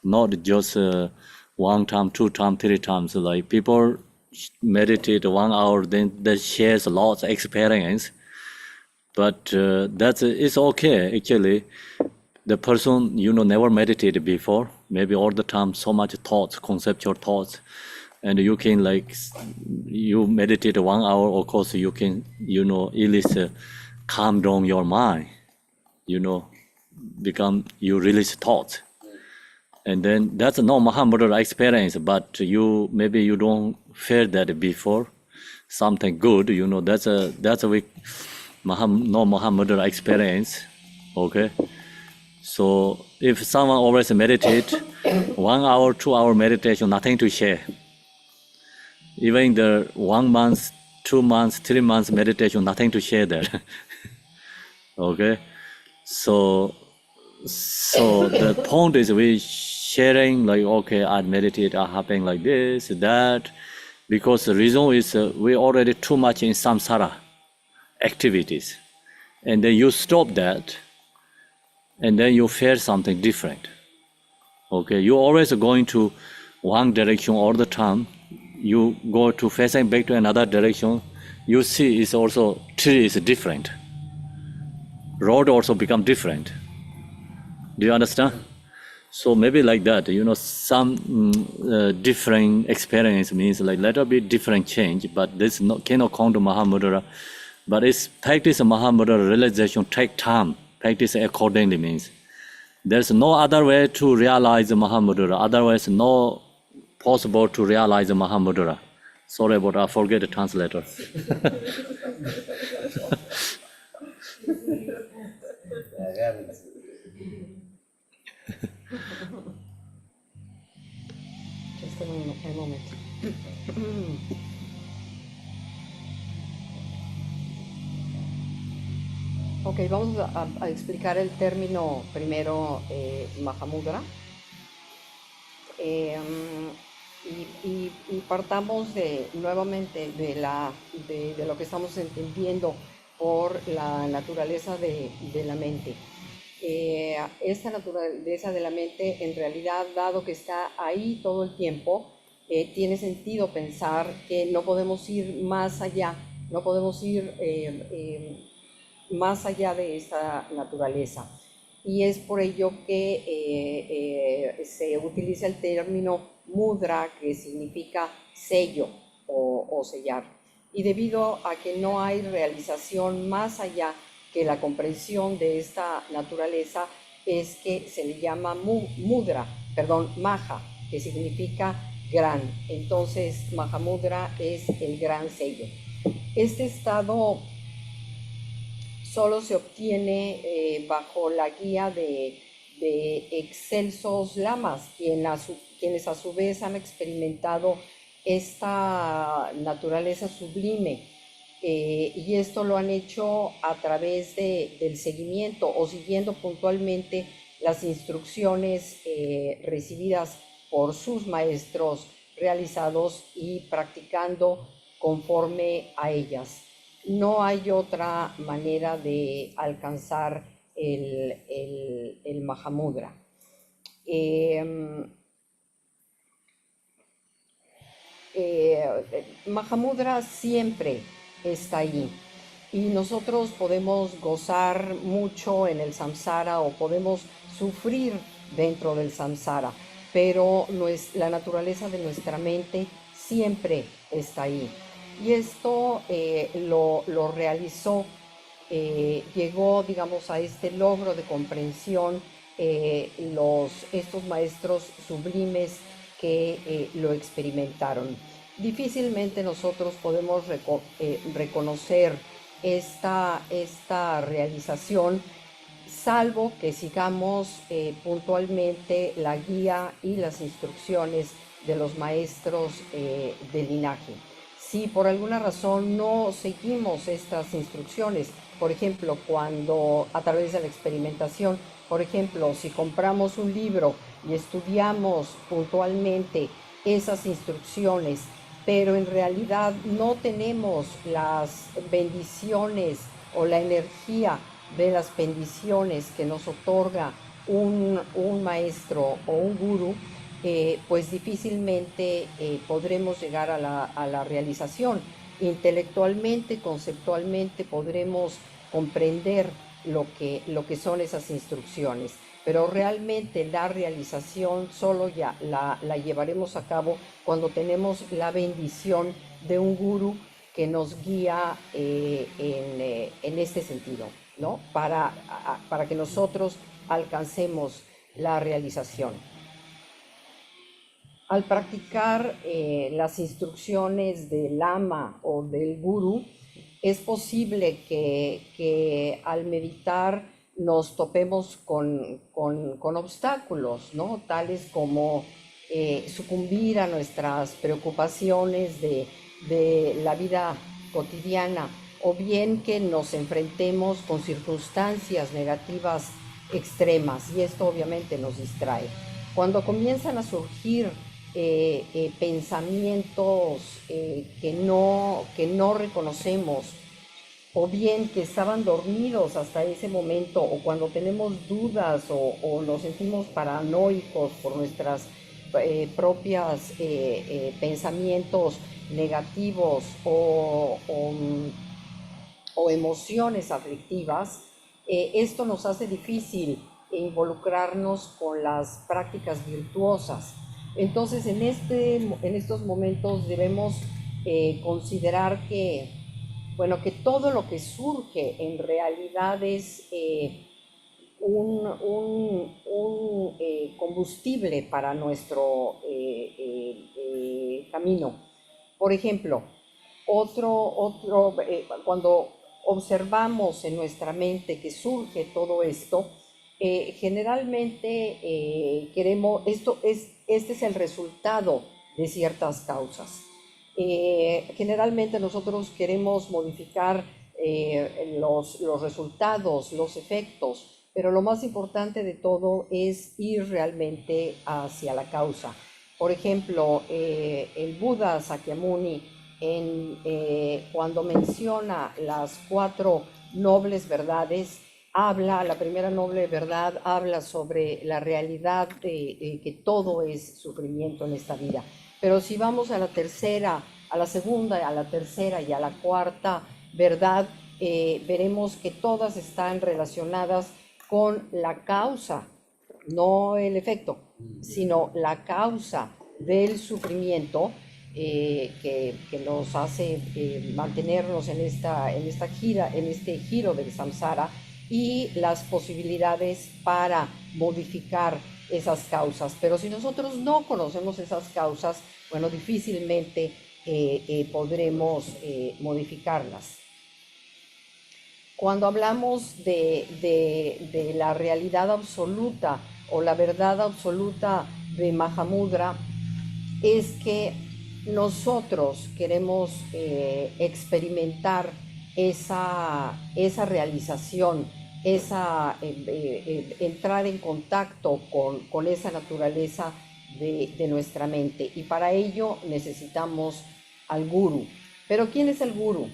not just 1 time, 2 time, 3 times. Like people meditate 1 hour, then that shares lots of experience, but that's it's okay actually. The person never meditated before, maybe all the time so much thoughts, conceptual thoughts, and you can you meditate 1 hour, of course you can at least calm down your mind, become you release thoughts, and then that's no Mahamudra experience, but maybe you don't feel that before, something good, that's a weak no Mahamudra experience. Okay. So if someone always meditate 1 hour, 2 hour meditation, nothing to share. Even the 1 month, 2 months, 3 months meditation, nothing to share there. Okay. So the point is we sharing like, okay, I meditate, I happen like this, that, because the reason is we already too much in samsara activities, and then you stop that, and then you feel something different. Okay, you're always going to one direction all the time. You go to facing back to another direction, you see it's also tree is different. Road also become different. Do you understand? So maybe like that, some different experience means like little bit different change, but this cannot count to Mahamudra. But it's practice Mahamudra realization take time. Practice accordingly means there's no other way to realize Mahamudra. Otherwise, no possible to realize Mahamudra. Sorry about I forget the translator. Just a moment. Ok, vamos a explicar el término primero, Mahamudra. Y partamos nuevamente de lo que estamos entendiendo por la naturaleza de la mente. Esta naturaleza de la mente, en realidad, dado que está ahí todo el tiempo, tiene sentido pensar que no podemos ir más allá, no podemos ir más allá de esta naturaleza. Y es por ello que se utiliza el término mudra, que significa sello o sellar. Y debido a que no hay realización más allá que la comprensión de esta naturaleza, es que se le llama maha, que significa gran. Entonces, Mahamudra es el gran sello. Este estado solo se obtiene bajo la guía de excelsos lamas, quienes a su vez han experimentado esta naturaleza sublime, y esto lo han hecho a través del seguimiento o siguiendo puntualmente las instrucciones recibidas por sus maestros, realizados y practicando conforme a ellas. No hay otra manera de alcanzar el Mahamudra. Mahamudra siempre está ahí, y nosotros podemos gozar mucho en el samsara o podemos sufrir dentro del samsara, pero la naturaleza de nuestra mente siempre está ahí. Y esto lo realizó, llegó, digamos, a este logro de comprensión estos maestros sublimes que lo experimentaron. Difícilmente nosotros podemos reconocer esta realización salvo que sigamos puntualmente la guía y las instrucciones de los maestros del linaje. Si por alguna razón no seguimos estas instrucciones, por ejemplo, cuando a través de la experimentación, por ejemplo, si compramos un libro y estudiamos puntualmente esas instrucciones, pero en realidad no tenemos las bendiciones o la energía de las bendiciones que nos otorga un maestro o un gurú, pues difícilmente podremos llegar a la realización. Intelectualmente, conceptualmente podremos comprender lo que son esas instrucciones, pero realmente la realización solo ya la llevaremos a cabo cuando tenemos la bendición de un gurú que nos guía en este sentido, ¿no? Para que nosotros alcancemos la realización. Al practicar las instrucciones del lama o del gurú, es posible que al meditar nos topemos con obstáculos, ¿no? Tales como sucumbir a nuestras preocupaciones de la vida cotidiana, o bien que nos enfrentemos con circunstancias negativas extremas, y esto obviamente nos distrae. Cuando comienzan a surgir pensamientos que no reconocemos, o bien que estaban dormidos hasta ese momento, o cuando tenemos dudas o nos sentimos paranoicos por nuestras propias pensamientos negativos o emociones aflictivas, esto nos hace difícil involucrarnos con las prácticas virtuosas. Entonces, en estos momentos debemos considerar que, bueno, que todo lo que surge en realidad es un combustible para nuestro camino. Por ejemplo, cuando observamos en nuestra mente que surge todo esto, generalmente este es el resultado de ciertas causas. Generalmente nosotros queremos modificar los resultados, los efectos, pero lo más importante de todo es ir realmente hacia la causa. Por ejemplo, el Buda Sakyamuni, cuando menciona las 4 nobles verdades, la primera noble verdad habla sobre la realidad de que todo es sufrimiento en esta vida. Pero si vamos a la tercera, a la segunda, a la tercera y a la cuarta verdad, veremos que todas están relacionadas con la causa, no el efecto, sino la causa del sufrimiento que nos hace mantenernos en este giro del samsara, y las posibilidades para modificar esas causas. Pero si nosotros no conocemos esas causas, bueno, difícilmente podremos modificarlas. Cuando hablamos de la realidad absoluta o la verdad absoluta de Mahamudra, es que nosotros queremos experimentar esa realización, entrar en contacto con esa naturaleza de nuestra mente, y para ello necesitamos al gurú. Pero ¿quién es el gurú?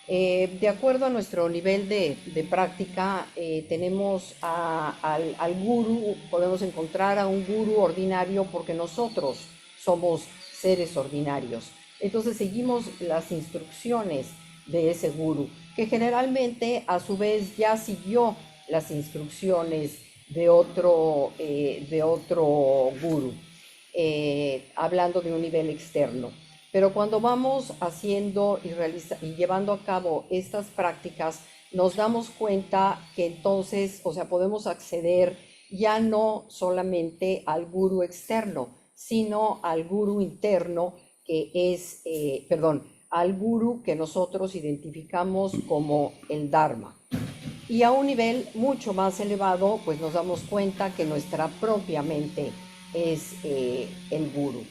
De acuerdo a nuestro nivel de práctica, tenemos al gurú, podemos encontrar a un gurú ordinario porque nosotros somos seres ordinarios. Entonces seguimos las instrucciones de ese gurú, que generalmente a su vez ya siguió las instrucciones de otro gurú, hablando de un nivel externo. Pero cuando vamos haciendo y llevando a cabo estas prácticas, nos damos cuenta que entonces, podemos acceder ya no solamente al gurú externo, sino al gurú interno, que es, al gurú que nosotros identificamos como el Dharma. Y a un nivel mucho más elevado, pues nos damos cuenta que nuestra propia mente es el gurú.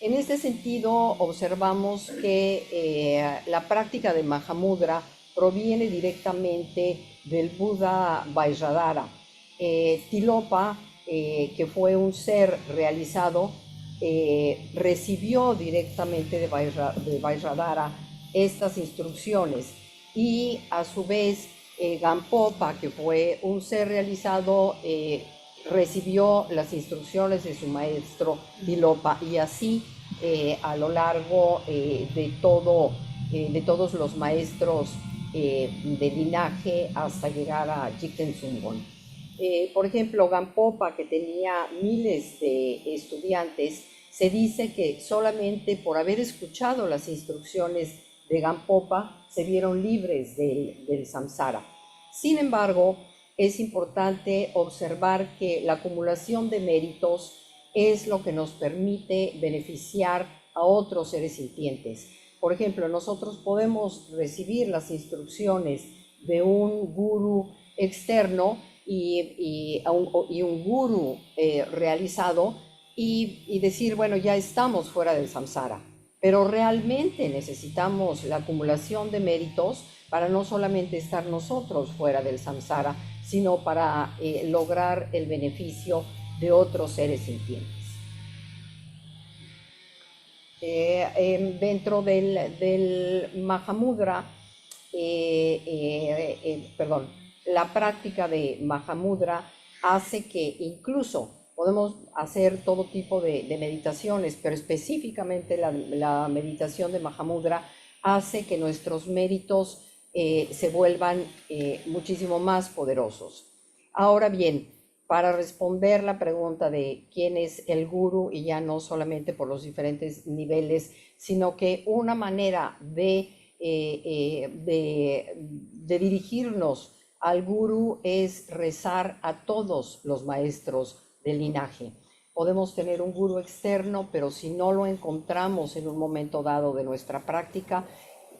En este sentido, observamos que la práctica de Mahamudra proviene directamente del Buda Vajradhara. Tilopa, que fue un ser realizado, recibió directamente de Vajradhara estas instrucciones, y a su vez Gampopa, que fue un ser realizado, recibió las instrucciones de su maestro Tilopa, y así a lo largo de todos los maestros de linaje hasta llegar a Jigten Sumgon. Por ejemplo, Gampopa, que tenía miles de estudiantes, se dice que solamente por haber escuchado las instrucciones de Gampopa se vieron libres del samsara. Sin embargo, es importante observar que la acumulación de méritos es lo que nos permite beneficiar a otros seres sintientes. Por ejemplo, nosotros podemos recibir las instrucciones de un gurú externo y un gurú realizado, y decir, bueno, ya estamos fuera del samsara. Pero realmente necesitamos la acumulación de méritos para no solamente estar nosotros fuera del samsara, sino para lograr el beneficio de otros seres sintientes. Dentro del Mahamudra, la práctica de Mahamudra hace que incluso podemos hacer todo tipo de meditaciones, pero específicamente la meditación de Mahamudra hace que nuestros méritos se vuelvan muchísimo más poderosos. Ahora bien, para responder la pregunta de quién es el gurú, y ya no solamente por los diferentes niveles, sino que una manera de dirigirnos al gurú es rezar a todos los maestros del linaje. Podemos tener un gurú externo, pero si no lo encontramos en un momento dado de nuestra práctica,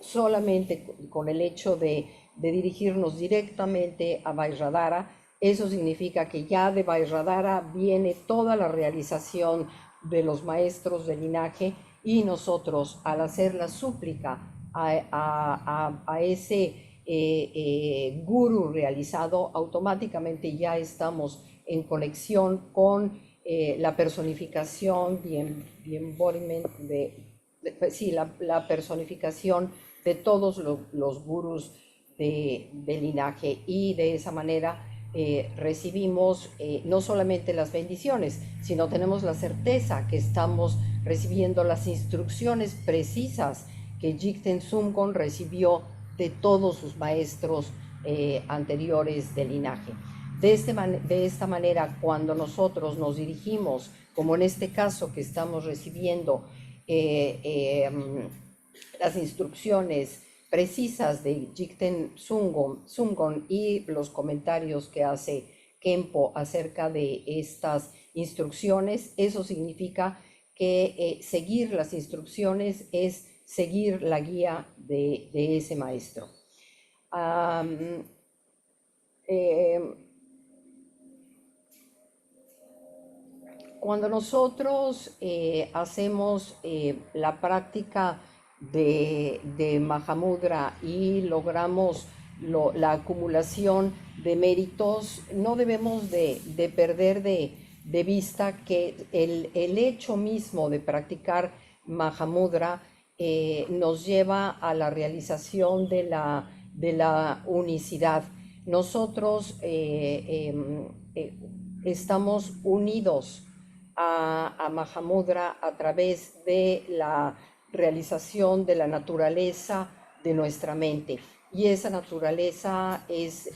solamente con el hecho de dirigirnos directamente a Vajradhara, eso significa que ya de Vajradhara viene toda la realización de los maestros del linaje, y nosotros, al hacer la súplica a ese gurú realizado, automáticamente ya estamos en conexión con la personificación, la personificación de todos los gurús de linaje, y de esa manera recibimos no solamente las bendiciones, sino tenemos la certeza que estamos recibiendo las instrucciones precisas que Jigten Sumgon recibió de todos sus maestros anteriores de linaje. De esta manera, cuando nosotros nos dirigimos, como en este caso que estamos recibiendo las instrucciones precisas de Jigten Sumgon y los comentarios que hace Khenpo acerca de estas instrucciones, eso significa que seguir las instrucciones es seguir la guía de ese maestro. Cuando nosotros hacemos la práctica de Mahamudra y logramos la acumulación de méritos, no debemos de perder de vista que el hecho mismo de practicar Mahamudra nos lleva a la realización de la unicidad. Nosotros estamos unidos a Mahamudra a través de la realización de la naturaleza de nuestra mente, y esa naturaleza es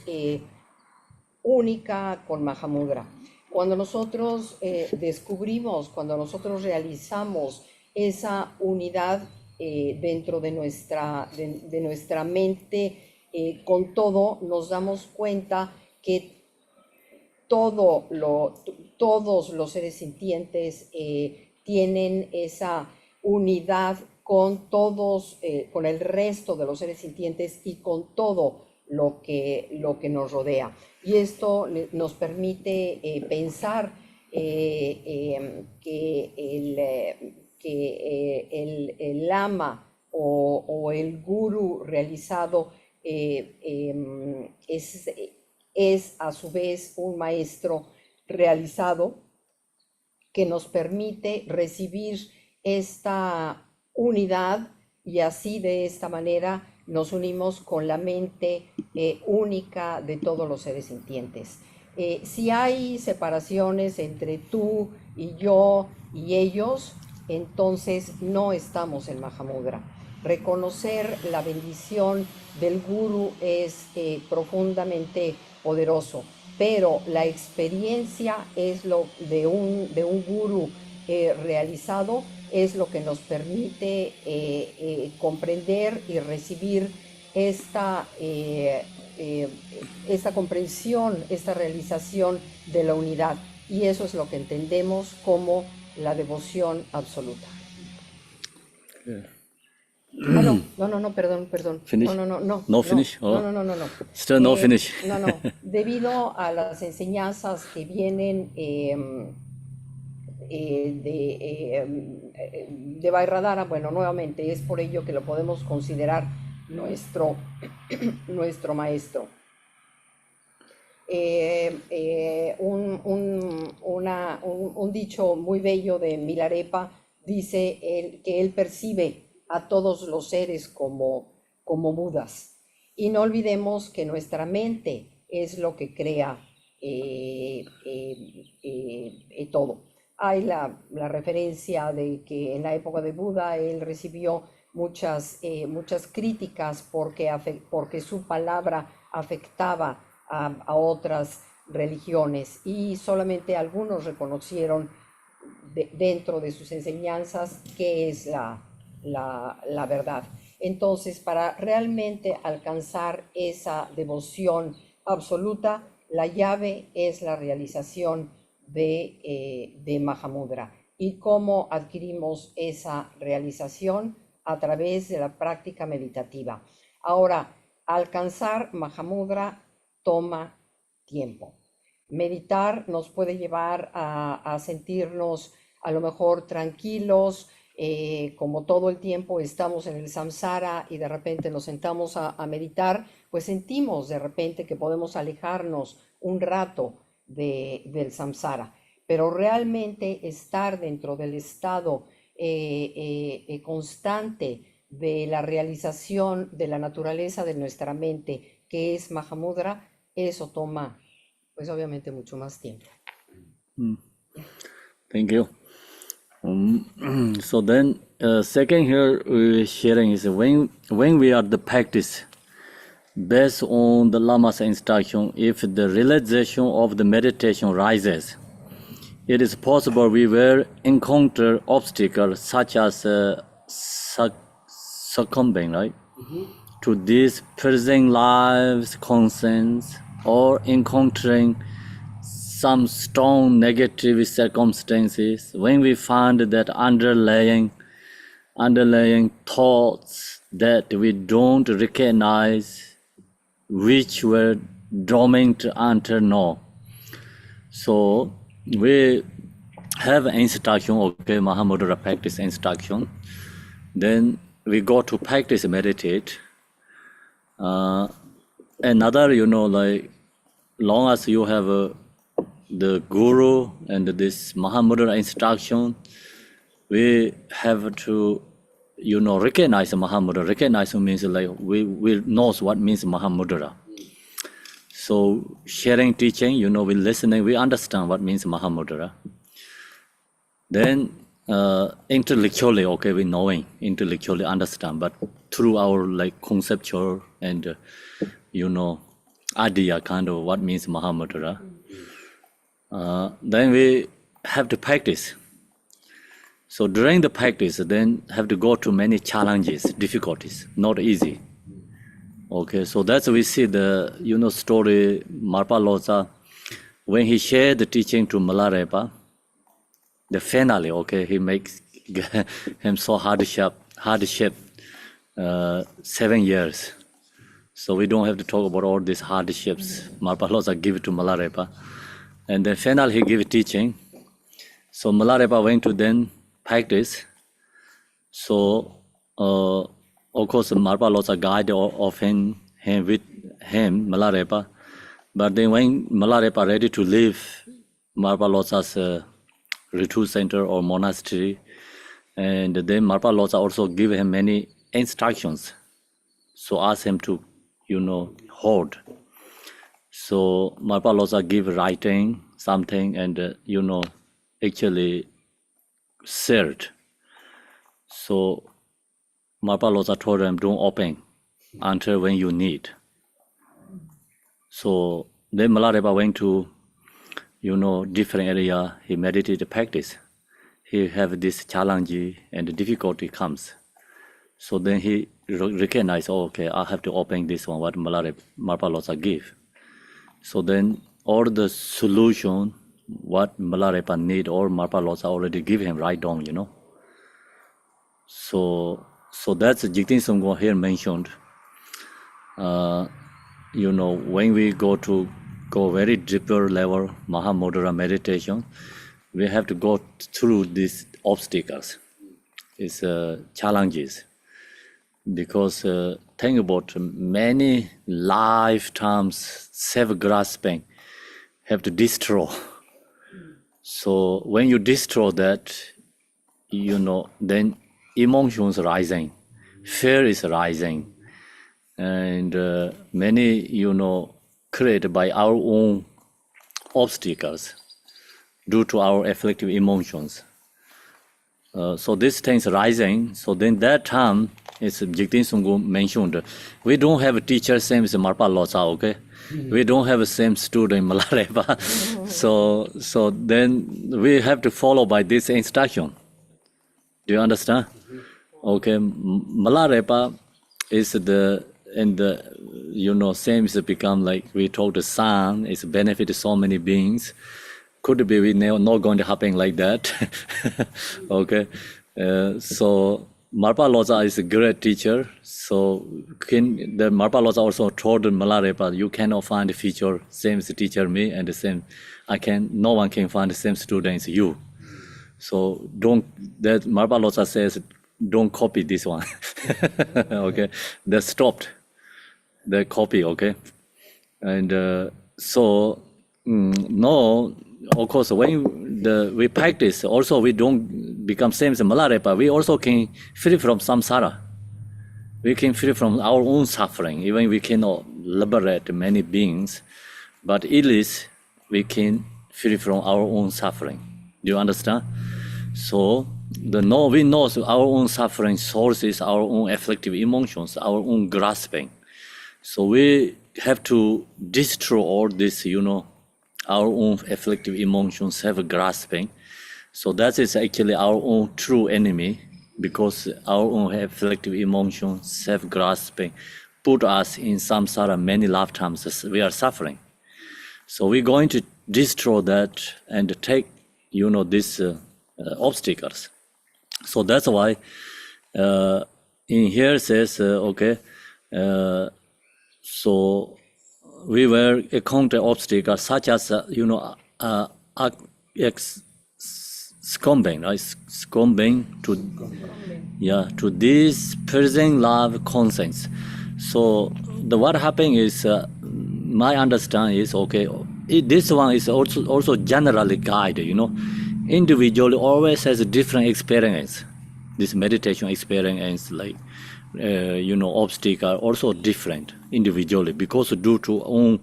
única con Mahamudra. Cuando nosotros descubrimos, cuando nosotros realizamos esa unidad dentro de nuestra mente con todo, nos damos cuenta que todos los seres sintientes tienen esa unidad con todos, con el resto de los seres sintientes y con todo lo que nos rodea. Y esto nos permite pensar que el lama o el guru realizado es a su vez un maestro realizado que nos permite recibir esta unidad, y así de esta manera nos unimos con la mente única de todos los seres sintientes. Si hay separaciones entre tú y yo y ellos, entonces no estamos en Mahamudra. Reconocer la bendición del guru es profundamente poderoso, pero la experiencia es lo de un guru realizado, es lo que nos permite comprender y recibir esta comprensión, esta realización de la unidad. Y eso es lo que entendemos como la devoción absoluta. No, perdón. Finish? No, finish? Oh. No. Still no finish. No. Debido a las enseñanzas que vienen de Vajradhara, bueno, nuevamente es por ello que lo podemos considerar nuestro maestro. Un dicho muy bello de Milarepa dice que él percibe a todos los seres como Budas. Y no olvidemos que nuestra mente es lo que crea todo. Hay la referencia de que en la época de Buda él recibió muchas críticas porque su palabra afectaba a otras religiones, y solamente algunos reconocieron dentro de sus enseñanzas qué es la verdad. Entonces, para realmente alcanzar esa devoción absoluta, la llave es la realización de Mahamudra. ¿Y cómo adquirimos esa realización? A través de la práctica meditativa. Ahora, alcanzar Mahamudra toma tiempo. Meditar nos puede llevar a sentirnos a lo mejor tranquilos, como todo el tiempo estamos en el samsara y de repente nos sentamos a meditar, pues sentimos de repente que podemos alejarnos un rato del samsara, pero realmente estar dentro del estado constante de la realización de la naturaleza de nuestra mente, que es Mahamudra, eso toma, pues obviamente mucho más tiempo. Thank you. So then, second here sharing is when we are the practice based on the Lama's instruction, if the realization of the meditation rises, it is possible we will encounter obstacles such as succumbing, right, to these present lives concerns, or encountering some strong negative circumstances. When we find that underlying thoughts that we don't recognize, which were dormant until now. So we have instruction, okay, Mahamudra practice instruction. Then we go to practice meditate. Another, like long as you have the guru and this Mahamudra instruction, we have to, recognize Mahamudra. Recognize means like we knows what means Mahamudra. So sharing teaching, we listening, we understand what means Mahamudra. Then intellectually, okay, we knowing, intellectually understand, but through our conceptual and idea kind of what means Mahamudra. Then we have to practice. So during the practice, then have to go to many challenges, difficulties, not easy. Okay, so that's we see the story Marpa Loza, when he shared the teaching to Milarepa, the finally, okay, he makes him so hardship 7 years. So we don't have to talk about all these hardships. Marpa Lotsa give it to Milarepa. And then finally he give teaching. So Milarepa went to then practice. So of course Marpa Lotsa guide of him with him, Milarepa. But then when Milarepa ready to leave Marpa Lotsa's retreat center or monastery, and then Marpa Lotsa also give him many instructions. So ask him to, hold. So Marpa Lotsa give writing something and, actually shared. So Marpa Lotsa told him, don't open until when you need. So then Milarepa went to, different area. He meditated practice. He have this challenge and difficulty comes. So then he recognized, okay, I have to open this one, what Marpa Lotsa give. So then all the solution, what Milarepa need, or Marpa Lotsa already give him right down, So that's Jigten Songkhon here mentioned. When we go very deeper level Mahamudra meditation, we have to go through these obstacles, these challenges, because think about many lifetimes self-grasping have to destroy. So when you destroy that, then emotions rising, fear is rising, and many, created by our own obstacles due to our afflictive emotions. So these things rising. So then that time, as Jigten Songkhon mentioned, we don't have a teacher same as Marpa Lotsa, okay? We don't have the same student Milarepa. So then we have to follow by this instruction. Do you understand? Okay, Milarepa is same as become like we told the sun, it's benefit so many beings. Could be we not going to happen like that. Okay, so Marpa Lotsa is a great teacher. So the Marpa Lotsa also told Milarepa, you cannot find a future same as teacher me and the same. No one can find the same student as you. So that Marpa Lotsa says, don't copy this one. Okay, they stopped the copy. Okay, and no, of course when we practice also we don't become same as Milarepa. We also can free from samsara. We can free from our own suffering. Even we cannot liberate many beings, but at least we can free from our own suffering. Do you understand? So we know our own suffering source is our own afflictive emotions, our own grasping. So we have to destroy all this, our own afflictive emotions, self-grasping. So that is actually our own true enemy, because our own afflictive emotions, self-grasping, put us in samsara many lifetimes. We are suffering. So we're going to destroy that and take, these obstacles. So that's why in here says, so we were encounter obstacles such as, succumbing to this present love conscience. So what happened is, my understanding is, this one is also generally guided, individually always has a different experience. This meditation experience, like, obstacle also different individually, because due to own,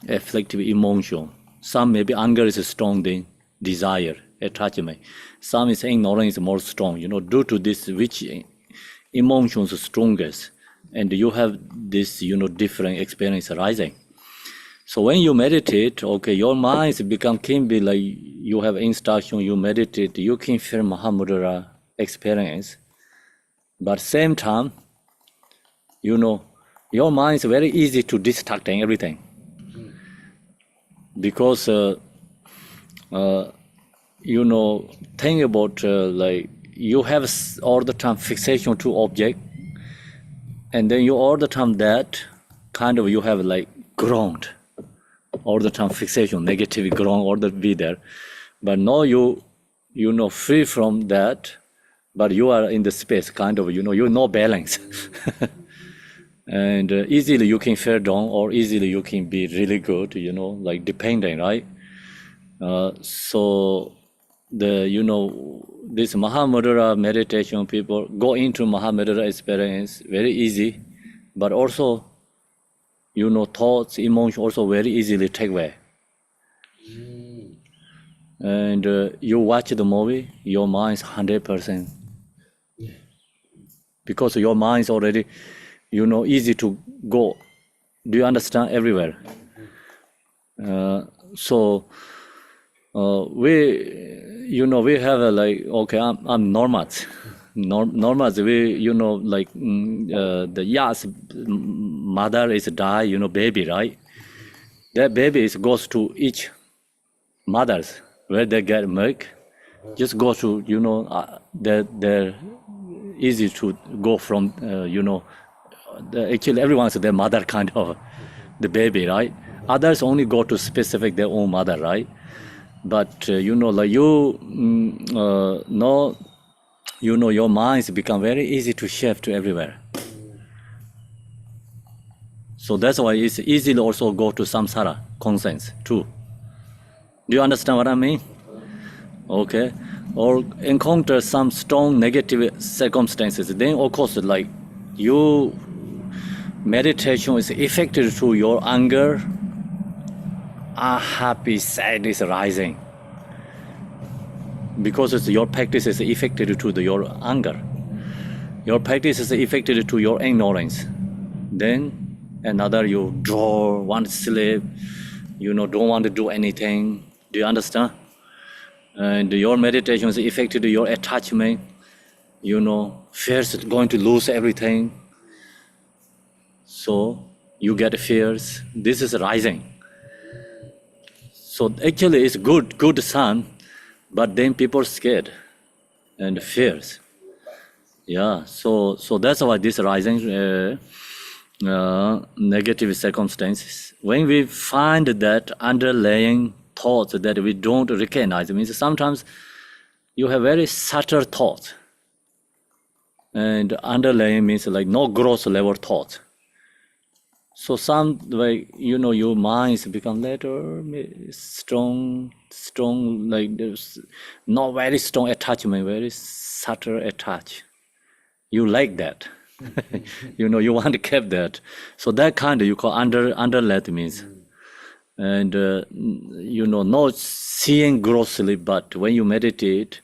afflictive emotion. Some maybe anger is strong than desire, attachment. Some is ignorance is more strong, due to this, which emotions are strongest. And you have this, different experience arising. So when you meditate, your mind can be like, you have instruction, you meditate, you can feel Mahamudra experience. But same time, your mind is very easy to distract and everything. Because, think about like, you have all the time fixation to object, and then you all the time that kind of you have like ground, all the time fixation, negative ground, all the be there. But now you know free from that, but you are in the space kind of, you know balance. And easily you can fall down or easily you can be really good, like depending, right? So this Mahamudra meditation, people go into Mahamudra experience very easy, but also, thoughts, emotions also very easily take away. And you watch the movie, your mind is 100%. Because your mind is already, easy to go. Do you understand? Everywhere. So we have a okay, I'm nomads. Nomads, we, the yes, mother is die, baby, right? That baby goes to each mothers where they get milk. Just go to, they're easy to go from, actually everyone's their mother kind of, the baby, right? Others only go to specific their own mother, right? But your minds become very easy to shift to everywhere. So that's why it's easy to also go to samsara conscience too. Do you understand what I mean? Okay. Or encounter some strong negative circumstances, then of course like you meditation is effective to your anger, unhappy, sadness rising. Because your practice is effective to your anger. Your practice is effective to your ignorance. Then another you draw, want to sleep, don't want to do anything. Do you understand? And your meditation is effective to your attachment. Fears going to lose everything. So you get fears. This is rising. So actually it's good sun, but then people are scared and fears. Yeah, so that's why this rising negative circumstances. When we find that underlying thoughts that we don't recognize, it means sometimes you have very subtle thoughts, and underlying means like no gross level thoughts. So some way, your minds become later strong, like there's not very strong attachment, very subtle attach. You like that. You want to keep that. So that kind of you call underlet means. And, not seeing grossly, but when you meditate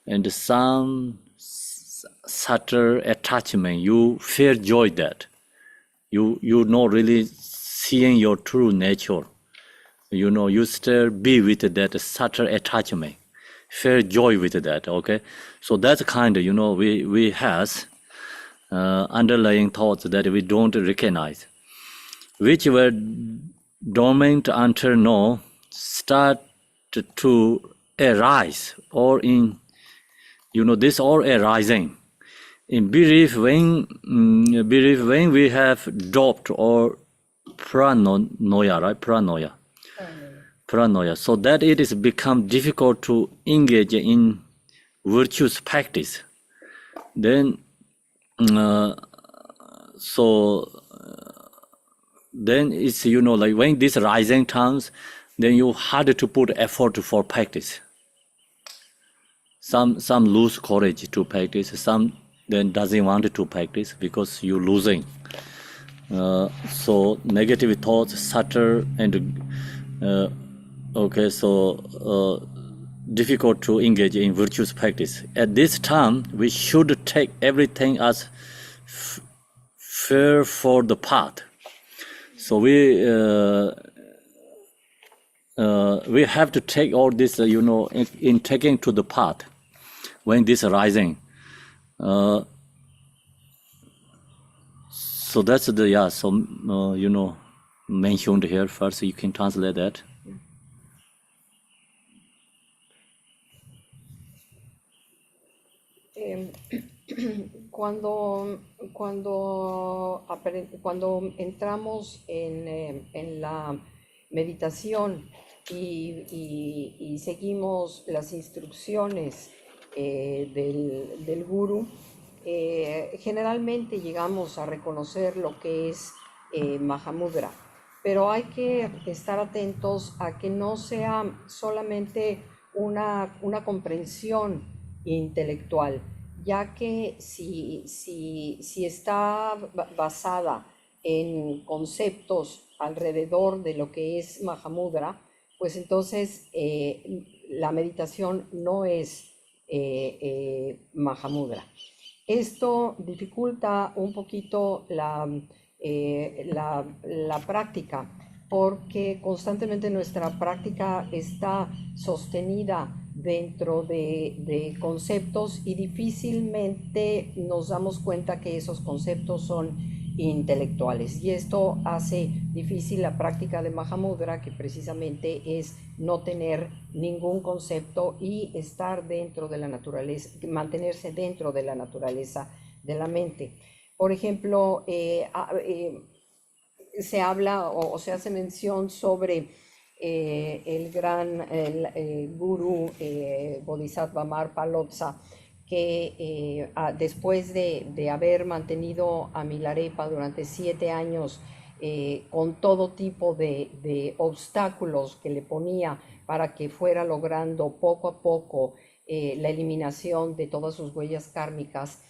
and some subtle attachment, you feel joy that. You not really seeing your true nature. You still be with that subtle attachment. Feel joy with that, okay? So that's kind of, we has underlying thoughts that we don't recognize, which were dormant until now, start to arise, or in, this all arising. In belief, when we have dropped or paranoia, right? Paranoia, so that it is become difficult to engage in virtuous practice. Then, then it's, like when this rising comes, then you hard to put effort for practice. Some lose courage to practice, some then doesn't want to practice because you're losing. So negative thoughts, subtle and okay, so difficult to engage in virtuous practice. At this time, we should take everything as fair for the path. So we have to take all this, in taking to the path when this rising. So that's the mentioned here. First, you can translate that. cuando entramos en la meditación y seguimos las instrucciones del gurú, generalmente llegamos a reconocer lo que es Mahamudra, pero hay que estar atentos a que no sea solamente una comprensión intelectual, ya que si está basada en conceptos alrededor de lo que es Mahamudra, pues entonces la meditación no es Mahamudra. Esto dificulta un poquito la práctica, porque constantemente nuestra práctica está sostenida dentro de conceptos y difícilmente nos damos cuenta que esos conceptos son intelectuales, y esto hace difícil la práctica de Mahamudra, que precisamente es no tener ningún concepto y estar dentro de la naturaleza, mantenerse dentro de la naturaleza de la mente. Por ejemplo, se habla o se hace mención sobre el gran gurú Bodhisattva Marpa Lotsa, que después de haber mantenido a Milarepa durante 7 años con todo tipo de obstáculos que le ponía para que fuera logrando poco a poco la eliminación de todas sus huellas kármicas,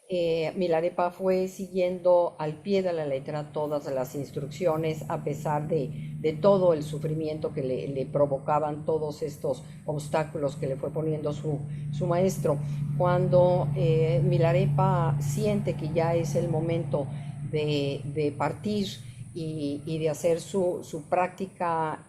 Milarepa fue siguiendo al pie de la letra todas las instrucciones, a pesar de todo el sufrimiento que le provocaban todos estos obstáculos que le fue poniendo su maestro. Cuando Milarepa siente que ya es el momento de partir y de hacer su práctica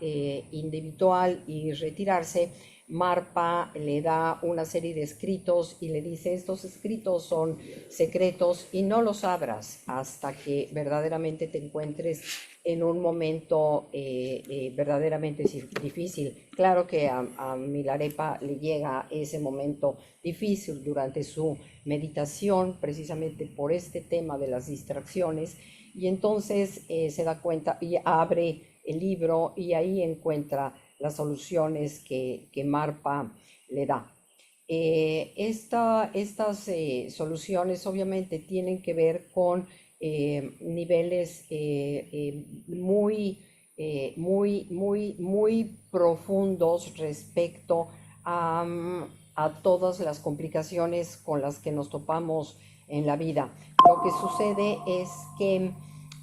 individual y retirarse, Marpa le da una serie de escritos y le dice: estos escritos son secretos y no los abras hasta que verdaderamente te encuentres en un momento verdaderamente difícil. Claro que a Milarepa le llega ese momento difícil durante su meditación, precisamente por este tema de las distracciones, y entonces se da cuenta y abre el libro y ahí encuentra las soluciones que Marpa le da. Estas soluciones obviamente tienen que ver con niveles muy profundos respecto a todas las complicaciones con las que nos topamos en la vida. Lo que sucede es que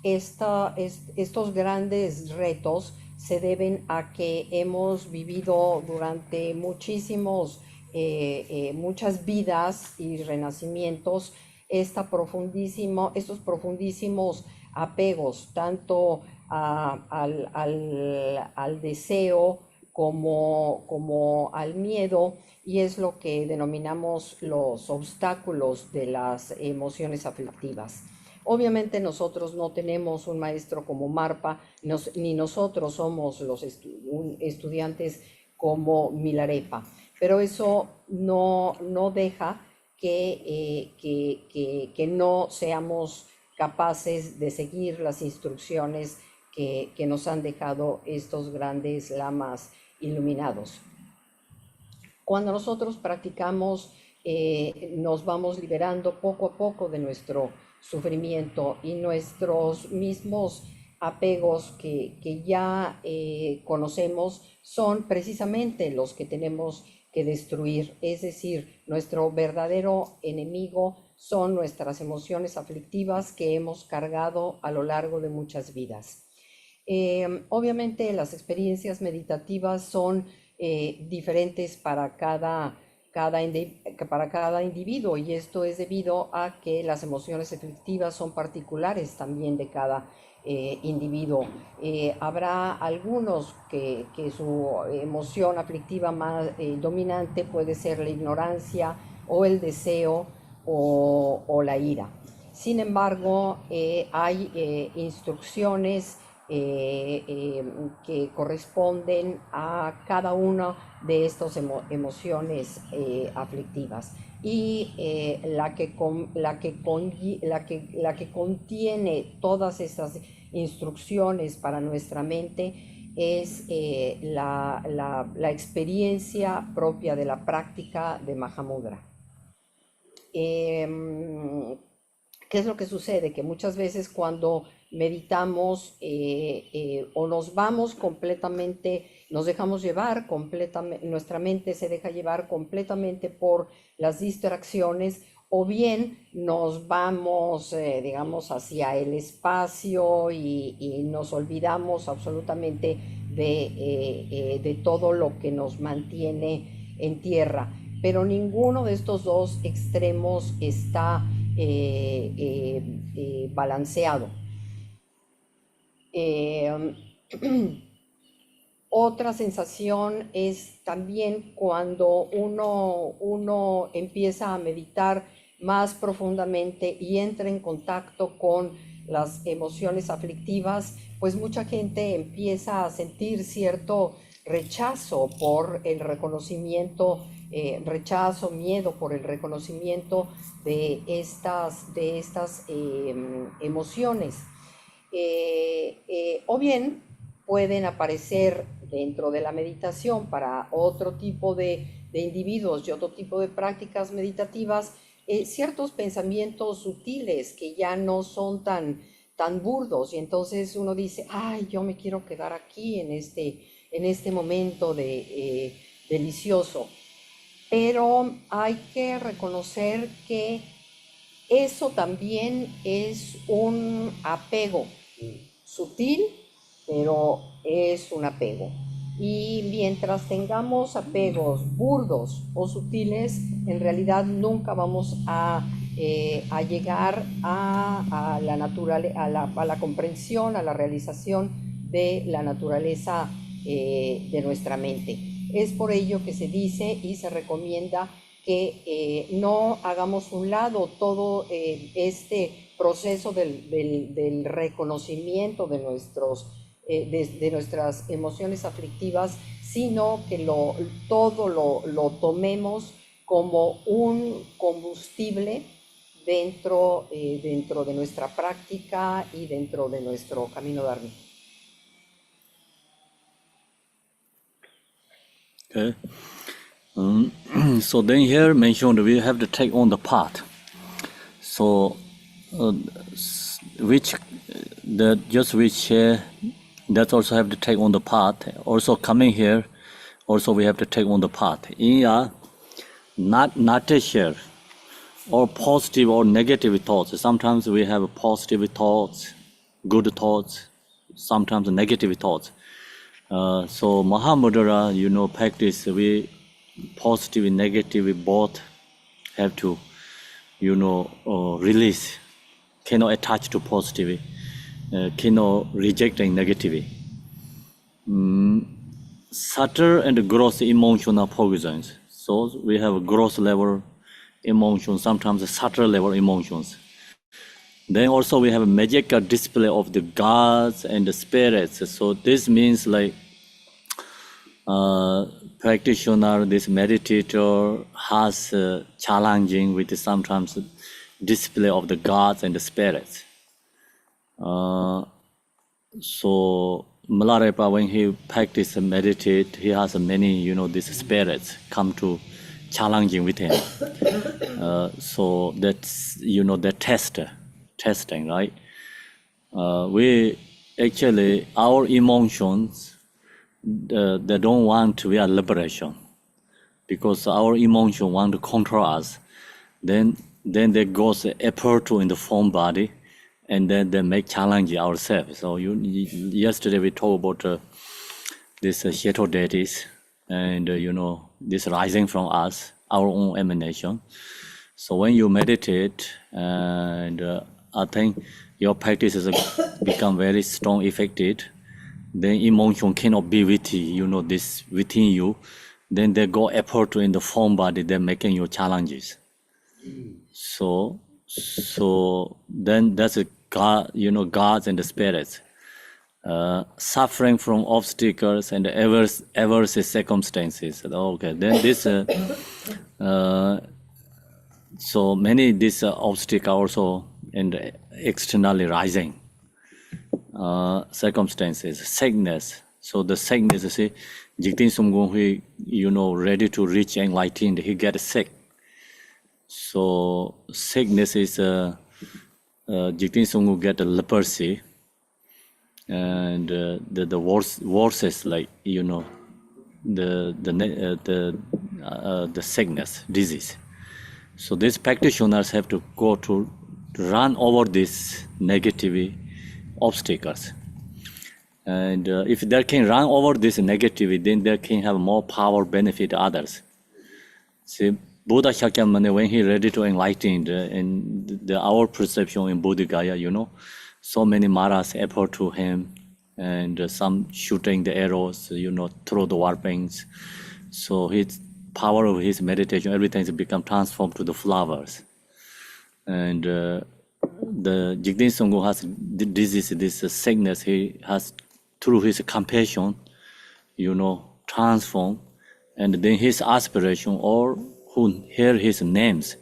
estos grandes retos se deben a que hemos vivido durante muchas vidas y renacimientos estos profundísimos apegos, tanto al deseo como al miedo, y es lo que denominamos los obstáculos de las emociones aflictivas. Obviamente nosotros no tenemos un maestro como Marpa, ni nosotros somos los estudiantes como Milarepa, pero eso no deja que no seamos capaces de seguir las instrucciones que nos han dejado estos grandes lamas iluminados. Cuando nosotros practicamos, nos vamos liberando poco a poco de nuestro sufrimiento, y nuestros mismos apegos que ya conocemos son precisamente los que tenemos que destruir. Es decir, nuestro verdadero enemigo son nuestras emociones aflictivas que hemos cargado a lo largo de muchas vidas. Obviamente las experiencias meditativas son diferentes para cada individuo, y esto es debido a que las emociones aflictivas son particulares también de cada individuo. Habrá algunos que su emoción aflictiva más dominante puede ser la ignorancia o el deseo o la ira. Sin embargo, hay instrucciones que corresponden a cada una de estas emociones aflictivas. Y la que contiene todas estas instrucciones para nuestra mente es la experiencia propia de la práctica de Mahamudra. ¿Qué es lo que sucede? Que muchas veces cuando meditamos o nos vamos completamente, nos dejamos llevar completamente, nuestra mente se deja llevar completamente por las distracciones, o bien nos vamos, digamos, hacia el espacio y nos olvidamos absolutamente de todo lo que nos mantiene en tierra. Pero ninguno de estos dos extremos está balanceado. Otra sensación es también cuando uno empieza a meditar más profundamente y entra en contacto con las emociones aflictivas, pues mucha gente empieza a sentir cierto rechazo por el reconocimiento, rechazo, miedo por el reconocimiento de estas emociones. O bien pueden aparecer dentro de la meditación para otro tipo de individuos y otro tipo de prácticas meditativas, ciertos pensamientos sutiles que ya no son tan burdos, y entonces uno dice, ay, yo me quiero quedar aquí en este momento delicioso. Pero hay que reconocer que eso también es un apego sutil, pero es un apego. Y mientras tengamos apegos burdos o sutiles, en realidad nunca vamos a llegar a la comprensión, a la realización de la naturaleza de nuestra mente. Es por ello que se dice y se recomienda que no hagamos un lado todo este proceso del reconocimiento de nuestras emociones aflictivas, sino que todo lo tomemos como un combustible dentro de nuestra práctica y dentro de nuestro camino dharma. Okay. So then here mentioned we have to take on the path. So which that also have to take on the path. Also coming here, also we have to take on the path. In not to share or positive or negative thoughts. Sometimes we have positive thoughts, good thoughts, sometimes negative thoughts. So Mahamudra, practice, we positive and negative, we both have to, release, cannot attach to positive, cannot reject negative. Subtle and gross emotional poisons. So we have gross level emotions, sometimes subtle level emotions. Then also we have a magical display of the gods and the spirits. So this means like practitioner, this meditator has challenging with sometimes display of the gods and the spirits. So Milarepa, when he practice and meditate, he has many, these spirits come to challenging with him. So that's, the testing, right? We actually, our emotions, they don't want to be a liberation, because our emotion want to control us. Then there goes effort in the form body, and then they make challenge ourselves. So yesterday we talked about this shadow deities, and this rising from us, our own emanation. So when you meditate, and I think your practice has become very strong, effective, then emotion cannot be with you, this within you. Then they go effort in the form body, they're making you challenges. So then that's a God, gods and the spirits. suffering from obstacles and adverse circumstances. Okay, then this so many this obstacle also and externally rising circumstances, sickness. So the sickness, you see, Jigtin Sumgung, he ready to reach enlightened, he get sick. So sickness is Jigtin Sumgung get leprosy, and the worst is like the sickness, disease. So these practitioners have to go to run over these negative obstacles. And if they can run over this negativity, then they can have more power, benefit others. See, Buddha Shakyamuni, when he ready to enlighten, in our perception in Bodhi Gaya, so many Maras appear to him, and some shooting the arrows, through the warpings. So his power of his meditation, everything has become transformed to the flowers. And the Jigten Songkho has disease, this sickness, he has through his compassion, transform, and then his aspiration, or who hear his names,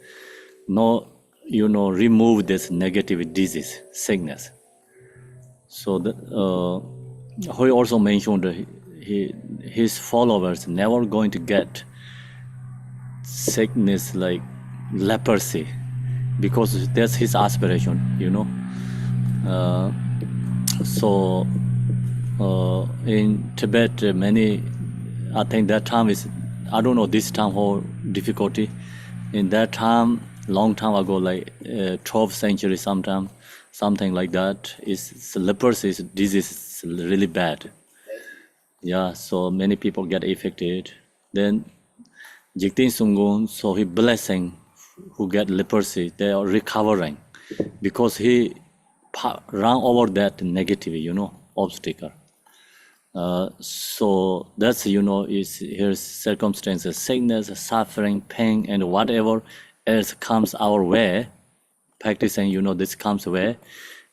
remove this negative disease, sickness. So he also mentioned his followers never going to get sickness like leprosy, because that's his aspiration, So in Tibet, I think that time is, I don't know this time how difficulty. In that time, long time ago, like 12th century sometime, something like that, is leprosy disease is really bad. Yeah, so many people get affected. Then Jigten Sunggon, so he blessing who get leprosy, they are recovering because he ran over that negative, obstacle. So that's, is here's circumstances, sickness, suffering, pain, and whatever else comes our way, practicing, this comes way.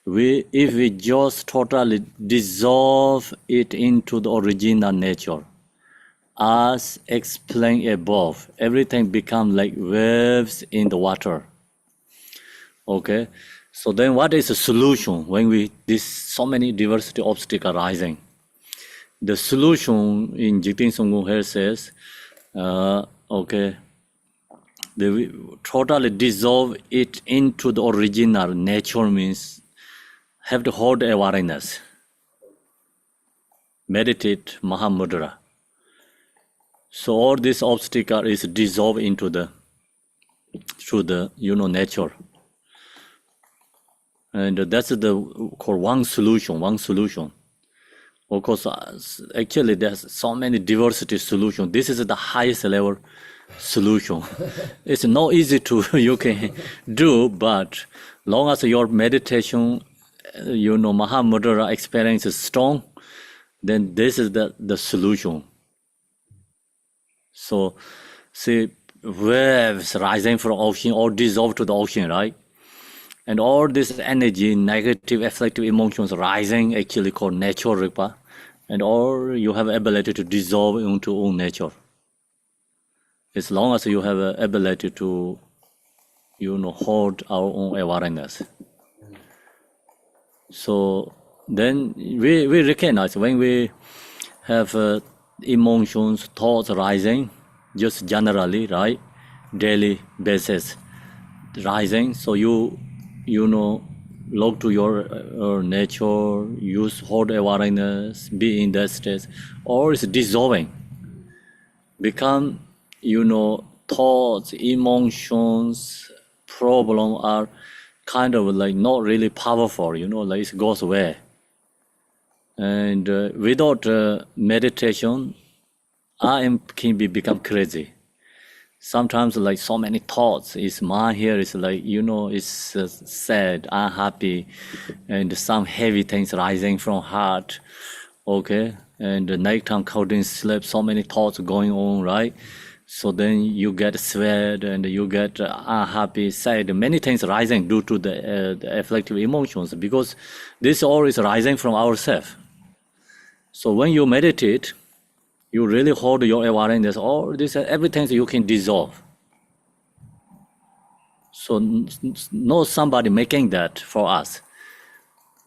If we just totally dissolve it into the original nature, as explained above, everything becomes like waves in the water. Okay, so then what is the solution when this so many diversity obstacles rising? The solution in Jigten Songkho here says, they totally dissolve it into the original nature, means have to hold awareness, meditate Mahamudra. So all this obstacle is dissolved into through the nature, and that's called one solution. Of course, actually there's so many diversity solutions. This is the highest level solution. It's not easy to you can do, but long as your meditation, Mahamudra experience is strong, then this is the solution. So, see, waves rising from ocean or dissolve to the ocean, right? And all this energy, negative, afflictive emotions rising, actually called nature ripa, and all you have ability to dissolve into own nature. As long as you have ability to, hold our own awareness. So then we recognize when we have emotions, thoughts rising, just generally, right? Daily basis rising. So you look to your nature, use hold awareness, be in that state, or it's dissolving. Become, thoughts, emotions, problem are kind of like not really powerful, like it goes away. And without meditation, I can become crazy. Sometimes like so many thoughts, is mind here is like, it's sad, unhappy, and some heavy things rising from heart, okay? And the nighttime couldn't sleep, so many thoughts going on, right? So then you get sweat and you get unhappy, sad, many things rising due to the afflictive emotions, because this all is rising from ourselves. So when you meditate, you really hold your awareness, all this, everything you can dissolve. So no somebody making that for us.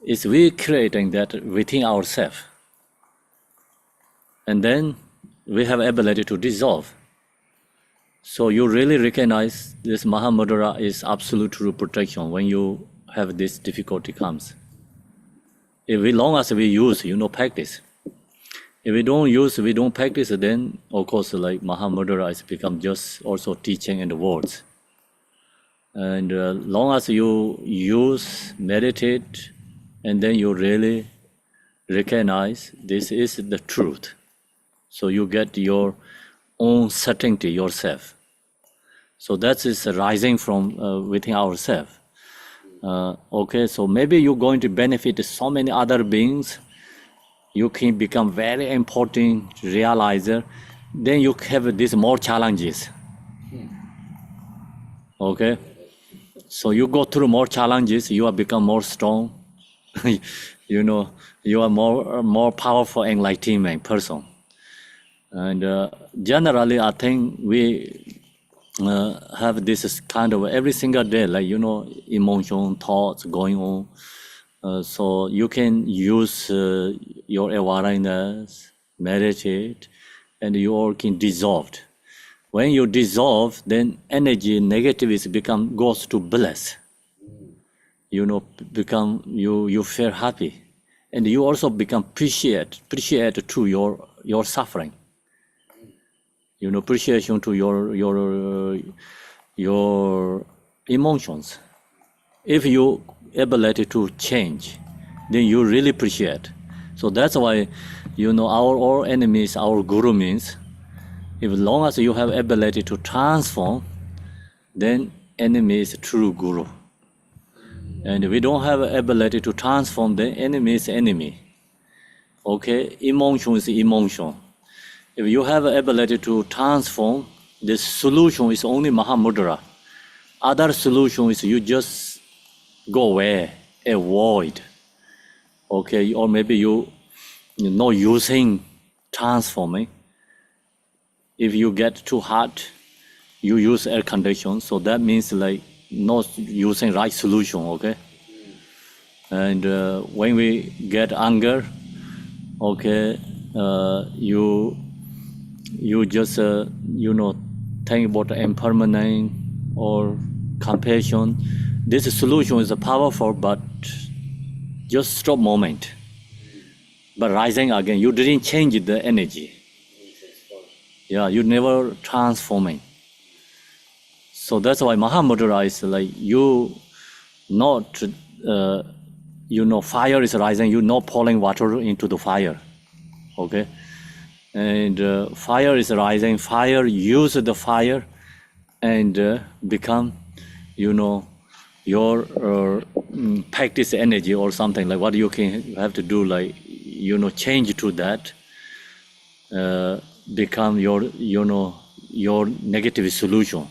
It's we creating that within ourselves. And then we have ability to dissolve. So you really recognize this Mahamudra is absolute true protection when you have this difficulty comes. If we long as we use, practice. If we don't use, we don't practice, then of course like Mahamudra is become just also teaching and words. And long as you use, meditate, and then you really recognize this is the truth. So you get your own certainty yourself. So that is rising from within ourselves. Okay, so maybe you're going to benefit so many other beings. You can become very important realizer. Then you have these more challenges. Okay, so you go through more challenges. You have become more strong. You are more powerful enlightenment person. And generally, I think we have this kind of every single day, like, emotion, thoughts going on. So you can use your awareness, meditate, and you all can dissolve. When you dissolve, then energy, negative is goes to bliss. Become you feel happy, and you also become appreciate to your suffering. Appreciation to your emotions. If you ability to change, then you really appreciate. So that's why, our all enemies, our guru means, if long as you have ability to transform, then enemy is true guru. And if we don't have ability to transform, then enemy is enemy. Okay, emotion is emotion. If you have ability to transform, the solution is only Mahamudra. Other solution is you just go away, avoid. Okay, or maybe you're not using transforming. If you get too hot, you use air condition. So that means like not using right solution. Okay, and when we get anger, okay, you just think about impermanent or compassion. This solution is powerful, but just stop moment. But rising again, you didn't change the energy. Yeah, you never transforming. So that's why Mahamudra is like you not, fire is rising, you not pouring water into the fire. Okay. And fire is rising, fire use the fire and become, your practice energy or something like what you can have to do, like, change to that, become your negative solution.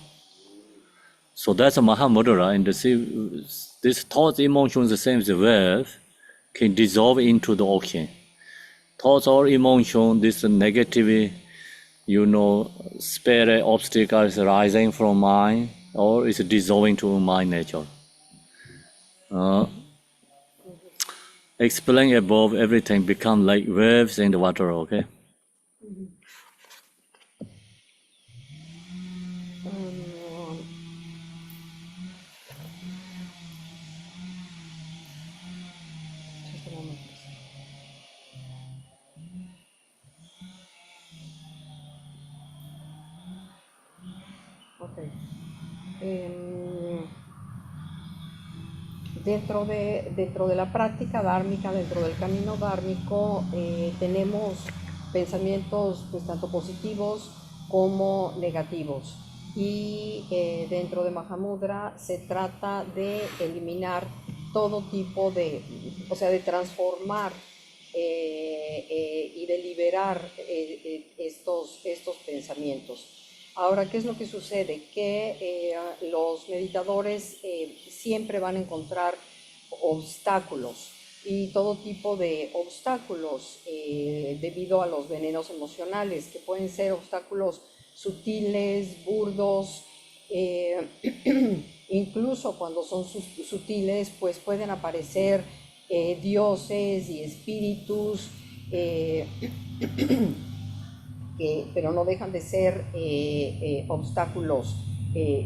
So that's a Mahamudra, and this thoughts, emotions, the same as the wave, can dissolve into the ocean. Thoughts or emotion, this negativity, spirit obstacles rising from mind, or is dissolving to mind nature. Explain above, everything become like waves in the water, okay? Just a moment. Ok. Dentro de la práctica dármica, dentro del camino dármico, tenemos pensamientos pues tanto positivos como negativos. Y dentro de Mahamudra se trata de eliminar todo tipo de transformar y de liberar estos pensamientos. Ahora, ¿qué es lo que sucede? Que los meditadores siempre van a encontrar obstáculos y todo tipo de obstáculos debido a los venenos emocionales, que pueden ser obstáculos sutiles, burdos, incluso cuando son sutiles, pues pueden aparecer dioses y espíritus, pero no dejan de ser obstáculos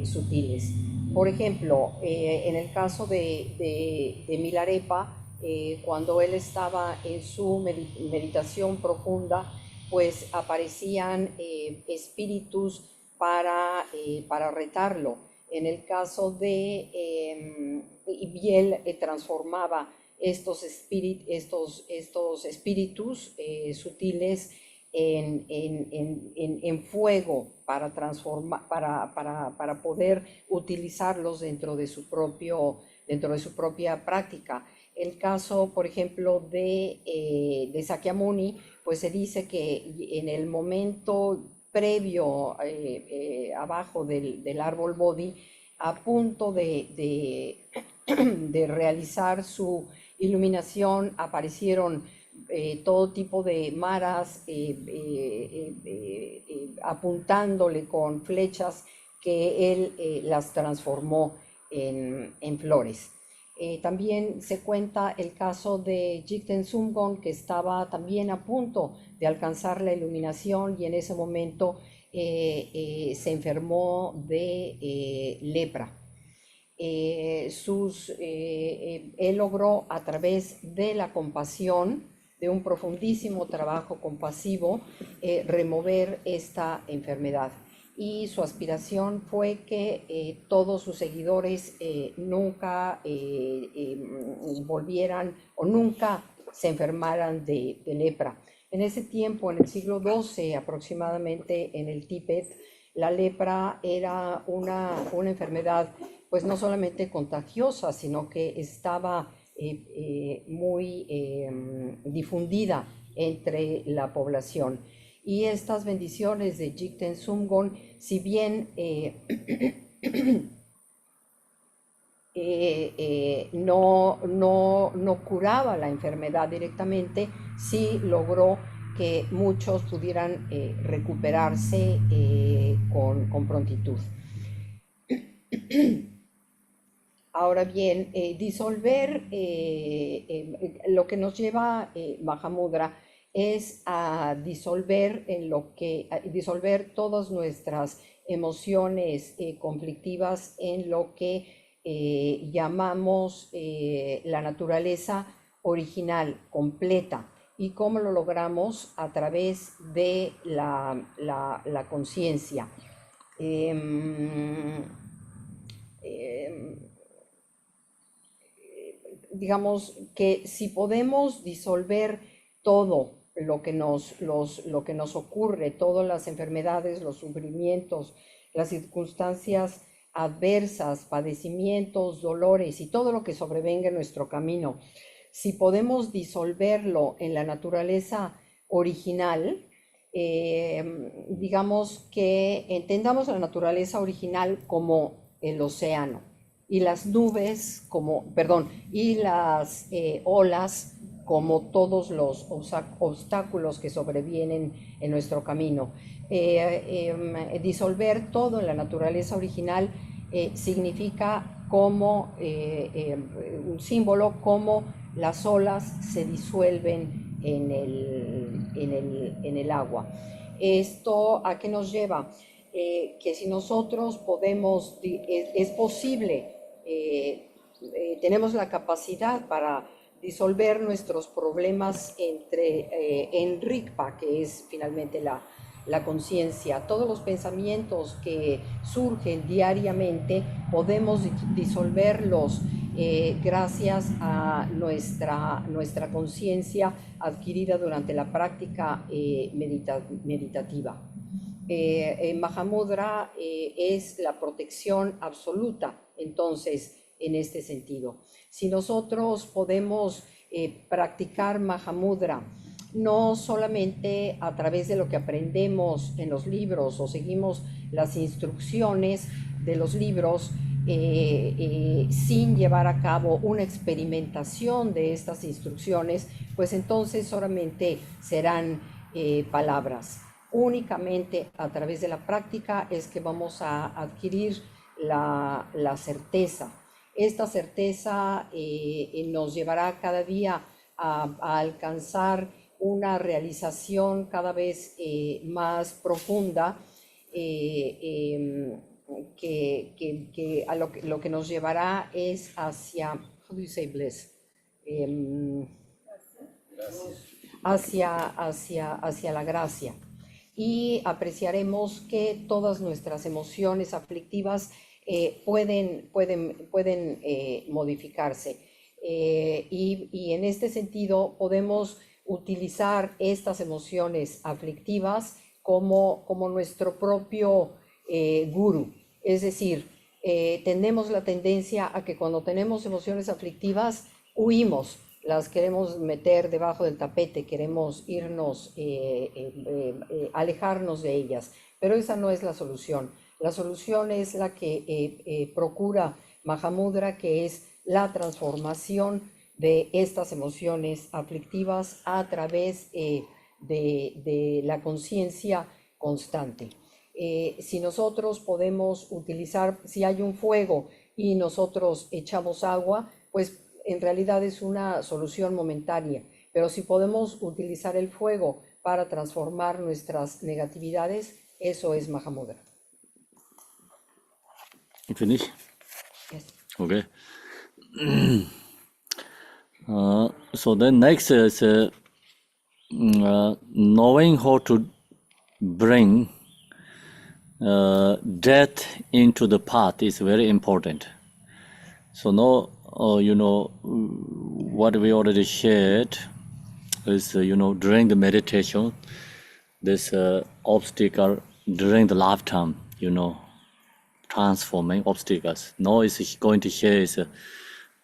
sutiles. Por ejemplo, en el caso de Milarepa, cuando él estaba en su meditación profunda, pues aparecían espíritus para retarlo. En el caso de Biel, transformaba estos espíritus sutiles en fuego para transformar, para poder utilizarlos dentro de su propia práctica. El caso, por ejemplo, de Sakyamuni, pues se dice que en el momento previo, abajo del árbol Bodhi, a punto de realizar su iluminación, aparecieron todo tipo de maras apuntándole con flechas que él las transformó en flores. También se cuenta el caso de Jigten Sumgon, que estaba también a punto de alcanzar la iluminación y en ese momento se enfermó de lepra. Él logró, a través de la compasión, de un profundísimo trabajo compasivo, remover esta enfermedad. Y su aspiración fue que todos sus seguidores nunca volvieran o nunca se enfermaran de lepra. En ese tiempo, en el siglo XII aproximadamente, en el Tíbet, la lepra era una enfermedad pues no solamente contagiosa, sino que estaba muy difundida entre la población. Y estas bendiciones de Jigten Sumgon, si bien no curaba la enfermedad directamente, sí logró que muchos pudieran recuperarse con prontitud. Ahora bien, disolver, lo que nos lleva Mahamudra es a disolver disolver todas nuestras emociones conflictivas en lo que llamamos la naturaleza original, completa. ¿Y cómo lo logramos? A través de la conciencia. Digamos que si podemos disolver todo lo que nos ocurre, todas las enfermedades, los sufrimientos, las circunstancias adversas, padecimientos, dolores y todo lo que sobrevenga en nuestro camino, si podemos disolverlo en la naturaleza original, digamos que entendamos la naturaleza original como el océano y las nubes y las olas como todos los obstáculos que sobrevienen en nuestro camino. Disolver todo en la naturaleza original significa como un símbolo, como las olas se disuelven en el agua. ¿Esto a qué nos lleva? Que si nosotros podemos, es posible, tenemos la capacidad para disolver nuestros problemas en Rigpa, que es finalmente la conciencia. Todos los pensamientos que surgen diariamente podemos disolverlos gracias a nuestra conciencia adquirida durante la práctica meditativa. Mahamudra es la protección absoluta, entonces, en este sentido. Si nosotros podemos practicar Mahamudra, no solamente a través de lo que aprendemos en los libros o seguimos las instrucciones de los libros, sin llevar a cabo una experimentación de estas instrucciones, pues entonces solamente serán palabras. Únicamente a través de la práctica es que vamos a adquirir la certeza. Esta certeza nos llevará cada día a alcanzar una realización cada vez más profunda, que a lo que nos llevará es hacia, how do you say bliss? Hacia la gracia. Y apreciaremos que todas nuestras emociones aflictivas pueden modificarse. Y en este sentido podemos utilizar estas emociones aflictivas como nuestro propio guru. Es decir, tenemos la tendencia a que cuando tenemos emociones aflictivas huimos, las queremos meter debajo del tapete, queremos irnos, alejarnos de ellas, pero esa no es la solución. La solución es la que procura Mahamudra, que es la transformación de estas emociones aflictivas a través de la conciencia constante. Si nosotros podemos utilizar, si hay un fuego y nosotros echamos agua, pues en realidad es una solución momentánea, pero si podemos utilizar el fuego para transformar nuestras negatividades, eso es Mahamudra. You finish? Yes. Okay. So then next is knowing how to bring death into the path is very important. So now, what we already shared is, during the meditation, this obstacle during the lifetime, transforming obstacles. Now it's going to share is,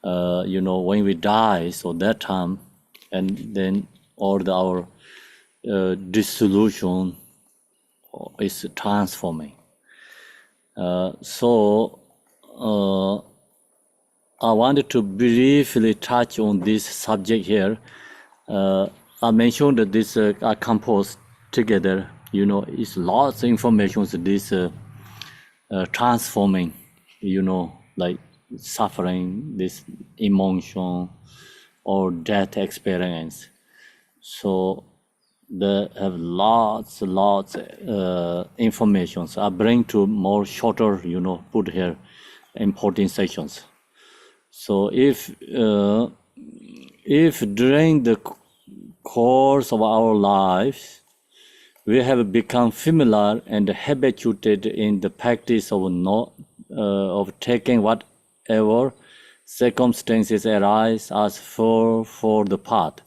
when we die, so that time, and then all our dissolution is transforming. So I wanted to briefly touch on this subject here. I mentioned that this are composed together. It's lots of information. This transforming, like suffering, this emotion, or death experience. So they have lots information. So I bring to more shorter, put here important sections. So if during the course of our lives we have become familiar and habituated in the practice of taking whatever circumstances arise as for the path.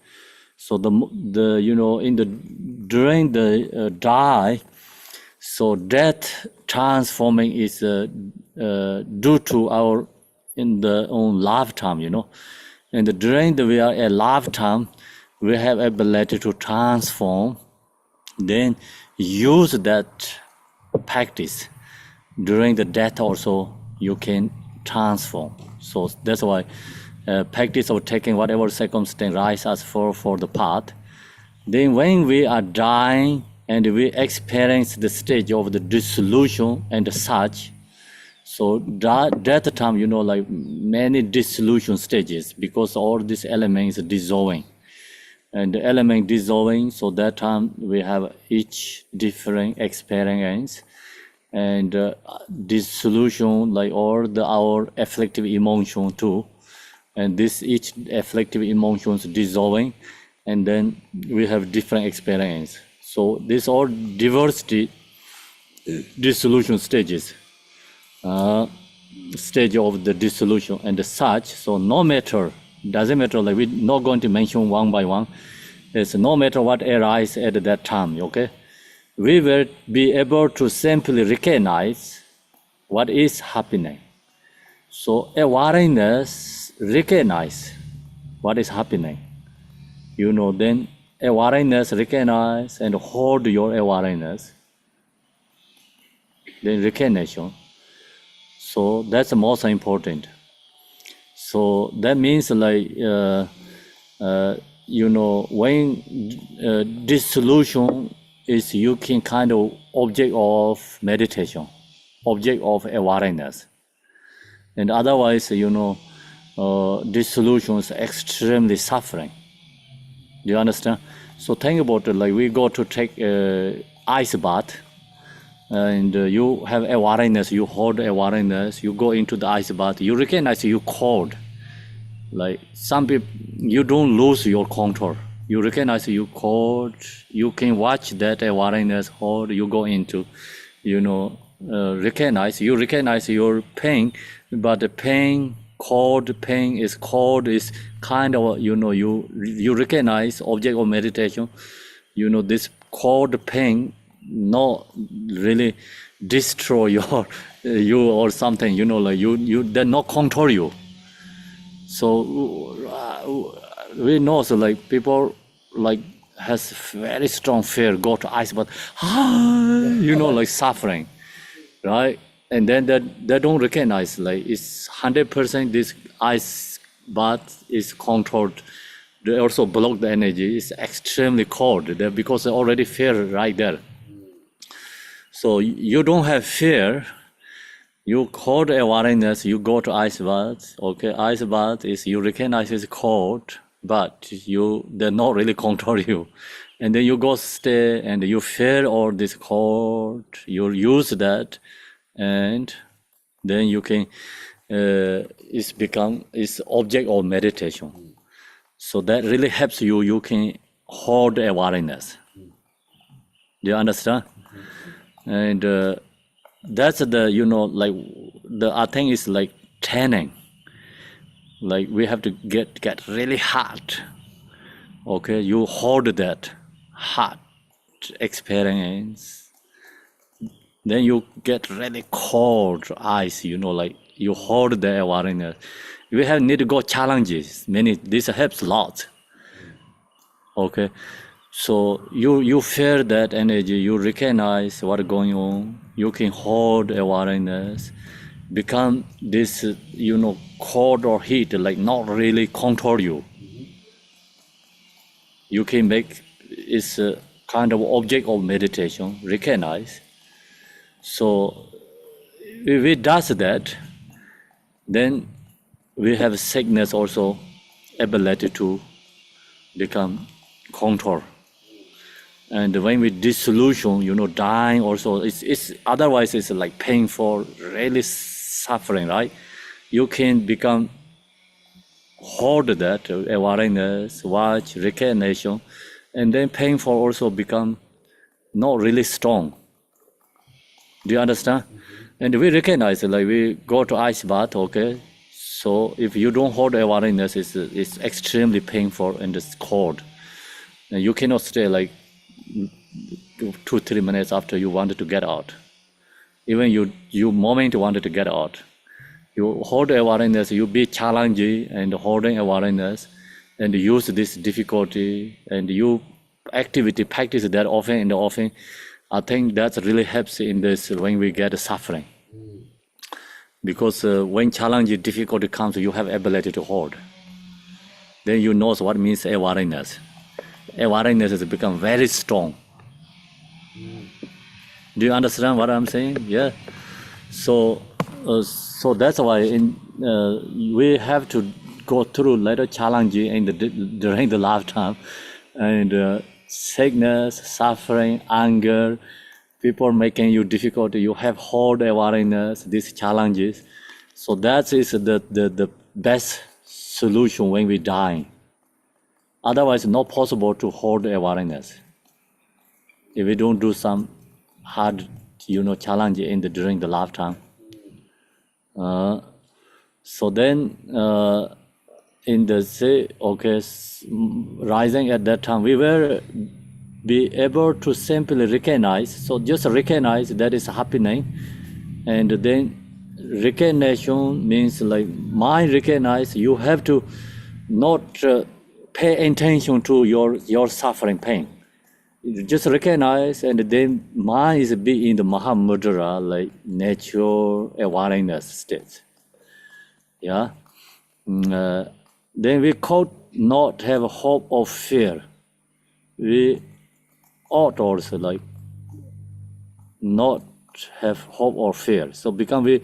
So during the die, so death transforming is due to our in the own lifetime, and during we are a lifetime, we have ability to transform. Then use that practice during the death also you can transform. So that's why practice of taking whatever circumstance rises for the path. Then when we are dying and we experience the stage of the dissolution and such, so that time, like many dissolution stages, because all these elements are dissolving. And the element dissolving, so that time we have each different experience. And dissolution, like all our afflictive emotion too. And this each afflictive emotions dissolving, and then we have different experience. So this all diversity dissolution stages. Stage of the dissolution and such. So no matter, doesn't matter, like we're not going to mention one by one. It's no matter what arises at that time, okay? We will be able to simply recognize what is happening. So awareness, recognize what is happening. Then awareness, recognize and hold your awareness. Then recognition. So that's the most important. So that means like when dissolution is you can kind of object of meditation, object of awareness, and otherwise dissolution is extremely suffering. Do you understand? So think about it, like we go to take ice bath, and you have awareness, you hold awareness, you go into the ice bath, you recognize you cold. Like some people, you don't lose your control. You recognize you cold, you can watch that awareness hold, you go into, recognize your pain, but the pain, cold pain is kind of, you recognize object of meditation, this cold pain not really destroy you or something, like you they not control you. So we know, so like people like has very strong fear, go to ice bath, like suffering, right? And then they don't recognize like it's 100% this ice bath is controlled. They also block the energy. It's extremely cold because they already fear right there. So you don't have fear. You hold awareness, you go to ice bath, okay? Ice bath is you recognize it's cold, but they not really control you. And then you go stay and you feel all this cold, you use that, and then you can, it's object of meditation. So that really helps you, you can hold awareness. Do you understand? And that's the, like I think it's like training. Like we have to get really hard. Okay, you hold that hard experience. Then you get really cold eyes, like you hold the awareness. We have need to go challenges. This helps a lot. Okay. So you feel that energy, you recognize what's going on, you can hold awareness, become this, cold or heat, like not really control you. You can make it's a kind of object of meditation, recognize. So if we does that, then we have sickness also, ability to become control. And when we dissolution, dying also, it's otherwise it's like painful, really suffering, right? You can become hold that awareness, watch, recognition, and then painful also become not really strong. Do you understand? And we recognize it, like we go to ice bath, okay? So if you don't hold awareness, it's extremely painful and it's cold. And you cannot stay like 2-3 minutes after you wanted to get out. Even you moment wanted to get out. You hold awareness, you be challenging and holding awareness and use this difficulty and you practice that often and often. I think that really helps in this when we get suffering. Because when challenge, difficulty comes, you have ability to hold. Then you know what means awareness. Awareness has become very strong. Do you understand what I'm saying? Yeah. So that's why we have to go through little challenging during the lifetime, and sickness, suffering, anger, people making you difficult. You have hold awareness, these challenges. So that is the best solution when we die. Otherwise, not possible to hold awareness. If we don't do some hard, challenge during the lifetime. So then, in the say, okay, rising at that time, we were be able to simply recognize. So just recognize that is happening, and then recognition means like mind recognize. You have to not pay attention to your suffering pain. you just recognize, and then mind is be in the Mahamudra, like natural awareness state. Yeah. Then we could not have hope or fear. We ought also like not have hope or fear. So become we,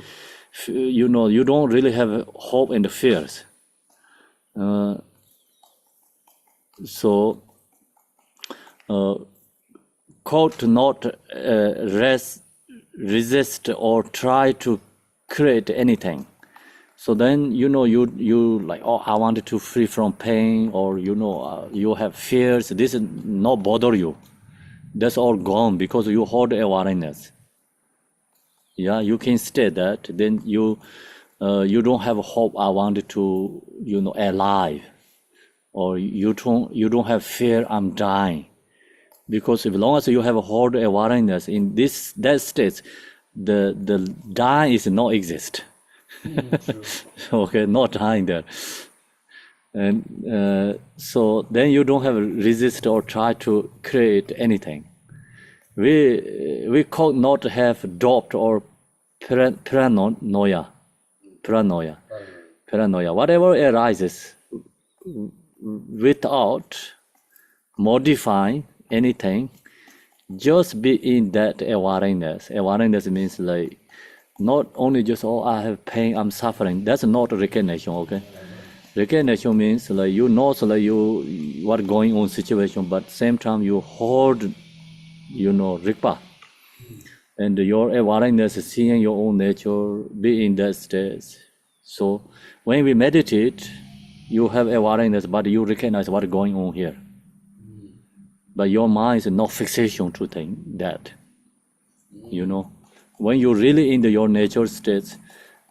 you know, you don't really have hope and fears. So could not resist or try to create anything. So then, you know, you like, oh, I wanted to free from pain, or, you know, you have fears. This is not bother you. That's all gone because you hold awareness. Yeah, you can stay that. Then you don't have hope. I wanted to, you know, alive, or you don't have fear. I'm dying, because as long as you have hold awareness in that state, the dying is not exist. Okay, not dying there. And so then you don't have resist or try to create anything. We could not have doubt or paranoia. Whatever arises without modifying anything, just be in that awareness. Awareness means like not only just, oh, I have pain, I'm suffering. That's not recognition, okay? Recognition means like you know, so like you what going on situation, but same time you hold, you know, Rigpa. And your awareness is seeing your own nature, be in that state. So when we meditate, you have awareness, but you recognize what's going on here. But your mind is not fixation to think that, you know. When you're really in your nature states,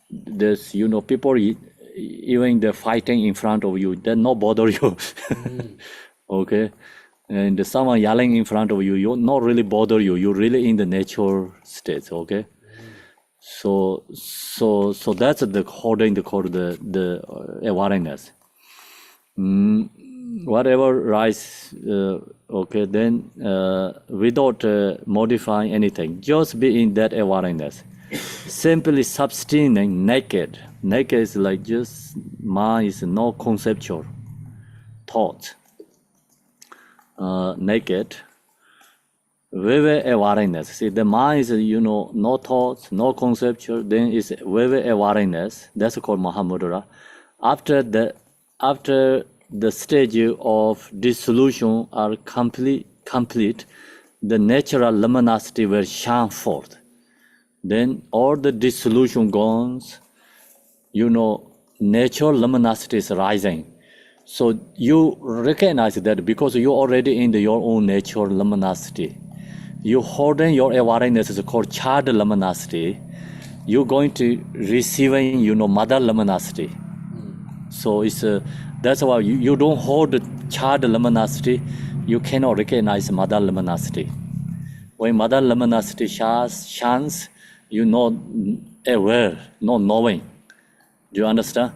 there's, you know, people even they're fighting in front of you, they not bother you. Okay, and someone yelling in front of you, you're not really bother you. You're really in the nature states. Okay, so that's the holding the awareness. Whatever rise, okay, then without modifying anything, just be in that awareness. Simply subsisting naked. Naked is like just mind is no conceptual thought. Naked. Vivid awareness. See, the mind is, you know, no thoughts, no conceptual. Then is vivid awareness. That's called Mahamudra. After the stage of dissolution are complete, the natural luminosity will shine forth. Then all the dissolution goes, you know, natural luminosity is rising. So you recognize that because you're already in your own natural luminosity. You holding your awareness is called child luminosity. You're going to receiving, you know, mother luminosity. So it's that's why you don't hold the child luminosity, you cannot recognize mother luminosity. When mother luminosity shines, you not aware, not knowing. Do you understand?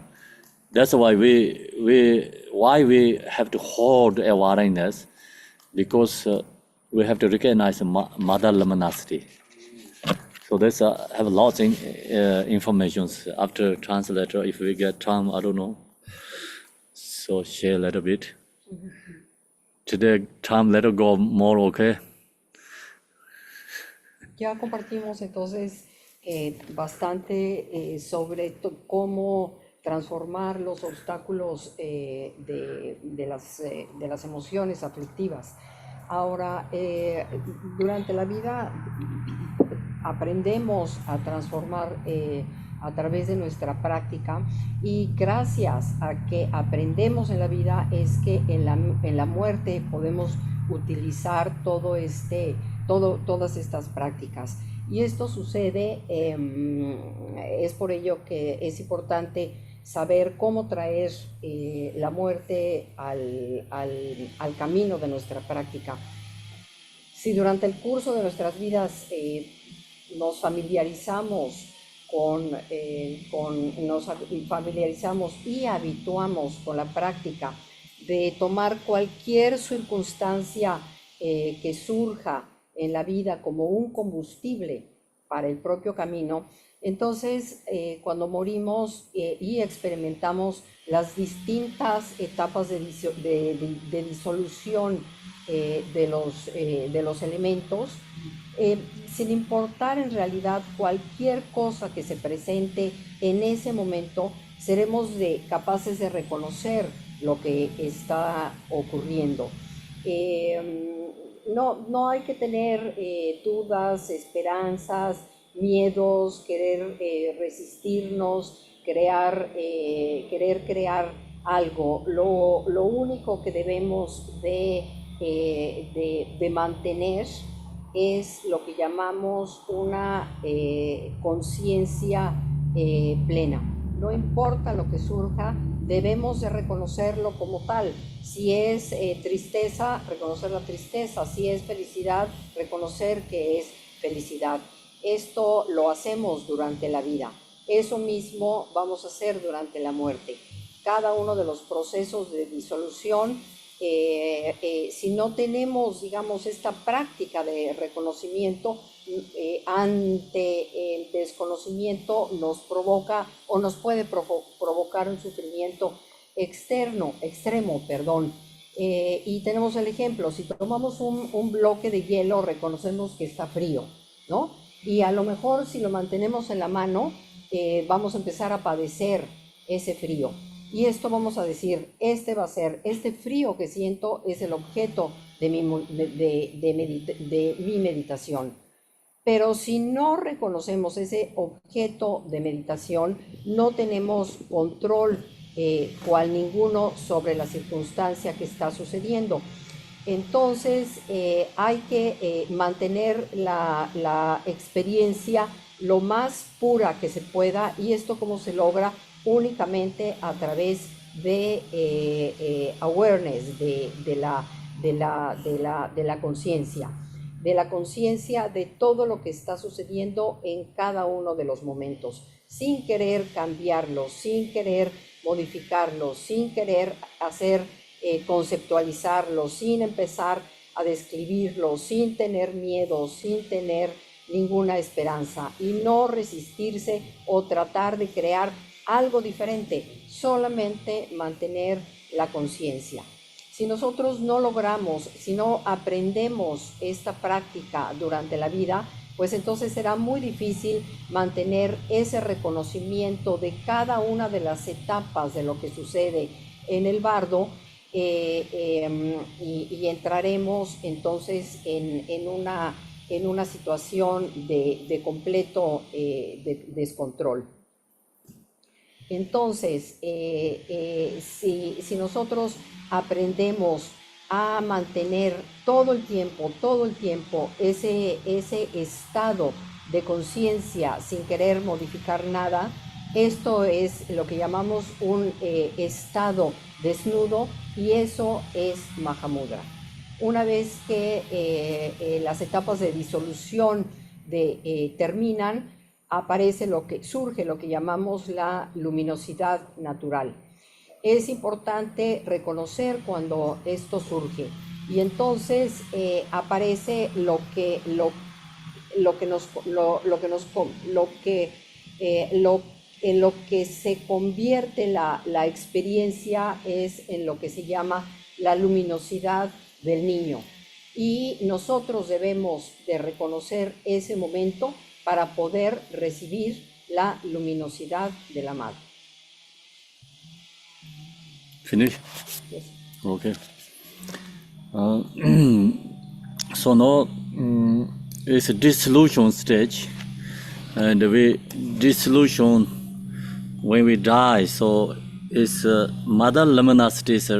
That's why we have to hold awareness, because we have to recognize mother luminosity. So there's have lots of information after translator. If we get time, I don't know. So share a little bit. Today time let it go more, okay? Ya compartimos entonces bastante sobre cómo transformar los obstáculos de las emociones aflictivas. Ahora, durante la vida aprendemos a transformar a través de nuestra práctica, y gracias a que aprendemos en la vida es que en la muerte podemos utilizar todas estas prácticas. Y esto sucede, es por ello que es importante saber cómo traer la muerte al camino de nuestra práctica. Si durante el curso de nuestras vidas nos familiarizamos y habituamos con la práctica de tomar cualquier circunstancia que surja en la vida como un combustible para el propio camino, entonces cuando morimos y experimentamos las distintas etapas de disolución de los elementos, sin importar en realidad cualquier cosa que se presente en ese momento, seremos capaces de reconocer lo que está ocurriendo. No hay que tener dudas, esperanzas, miedos, querer resistirnos, querer crear algo. Lo único que debemos de mantener es lo que llamamos una conciencia plena. No importa lo que surja, debemos de reconocerlo como tal. Si es tristeza, reconocer la tristeza. Si es felicidad, reconocer que es felicidad. Esto lo hacemos durante la vida. Eso mismo vamos a hacer durante la muerte. Cada uno de los procesos de disolución, si no tenemos, digamos, esta práctica de reconocimiento ante el desconocimiento, nos provoca o nos puede provocar un sufrimiento extremo. Y tenemos el ejemplo: si tomamos un bloque de hielo, reconocemos que está frío, ¿no? Y a lo mejor si lo mantenemos en la mano, vamos a empezar a padecer ese frío. Y esto vamos a decir, este frío que siento es el objeto de mi meditación. Pero si no reconocemos ese objeto de meditación, no tenemos control cual ninguno sobre la circunstancia que está sucediendo. Entonces hay que mantener la experiencia lo más pura que se pueda, y esto cómo se logra únicamente a través de awareness, de la conciencia, de todo lo que está sucediendo en cada uno de los momentos, sin querer cambiarlo, sin querer modificarlo, sin querer conceptualizarlo, sin empezar a describirlo, sin tener miedo, sin tener ninguna esperanza, y no resistirse o tratar de crear algo diferente, solamente mantener la conciencia. Si nosotros no logramos, si no aprendemos esta práctica durante la vida, pues entonces será muy difícil mantener ese reconocimiento de cada una de las etapas de lo que sucede en el bardo, y entraremos entonces en una situación de completo descontrol. Entonces, si nosotros aprendemos a mantener todo el tiempo ese estado de conciencia sin querer modificar nada, esto es lo que llamamos un estado desnudo, y eso es Mahamudra. Una vez que las etapas de disolución terminan, surge lo que llamamos la luminosidad natural. Es importante reconocer cuando esto surge, y entonces aparece en lo que se convierte la experiencia, es en lo que se llama la luminosidad del niño, y nosotros debemos de reconocer ese momento para poder recibir la luminosidad de la madre. Finish? Yes. Okay. So now it's a dissolution stage, and dissolution when we die. So it's mother luminosity is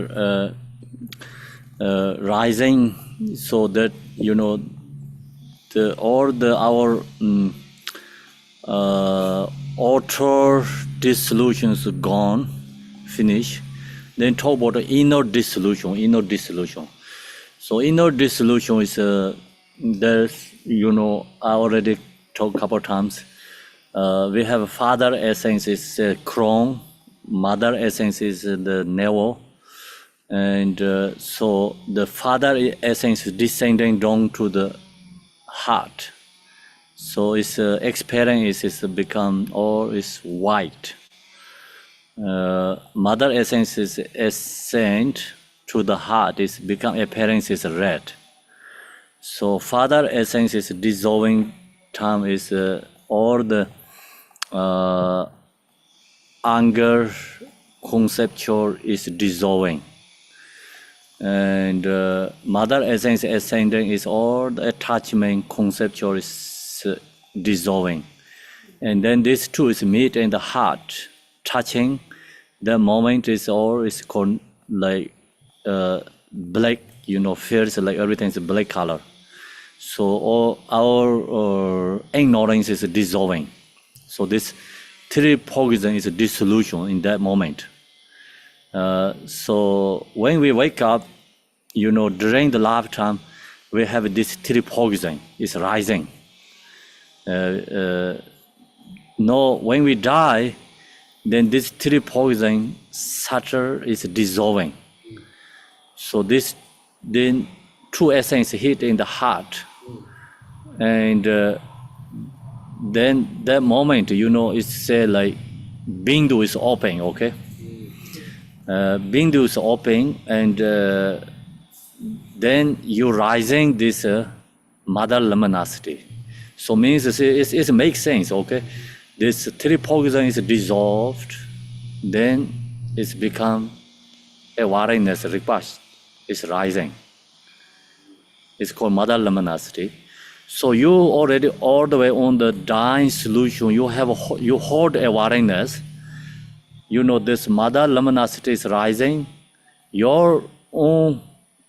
rising, so that our outer dissolution is gone, finish. Then talk about the inner dissolution. So inner dissolution is there's I already talked a couple of times. We have father essence is crown, mother essence is the navel, And so the father essence is descending down to the heart. So its experience is become or is white. Mother essence is ascend to the heart is become appearance is red. So father essence is dissolving time is all the anger conceptual is dissolving. And mother essence ascending is all the attachment conceptual is dissolving. And then these two is meet in the heart, touching. The moment is all is called like black, feels like everything is black color. So all our ignorance is dissolving. So this three poison is a dissolution in that moment. So when we wake up, during the lifetime, we have this three poison is rising. No, when we die, then this three poison subtle is dissolving. So this then two essence hit in the heart, and then that moment, it's say like Bindu is open, okay? Bindu is open, and then you rising this mother luminosity. So means it makes sense, okay? This three poison is dissolved, then it's become awareness, Rinpoche is rising. It's called mother luminosity. So you already all the way on the dying solution, you hold awareness. This mother luminosity is rising. Your own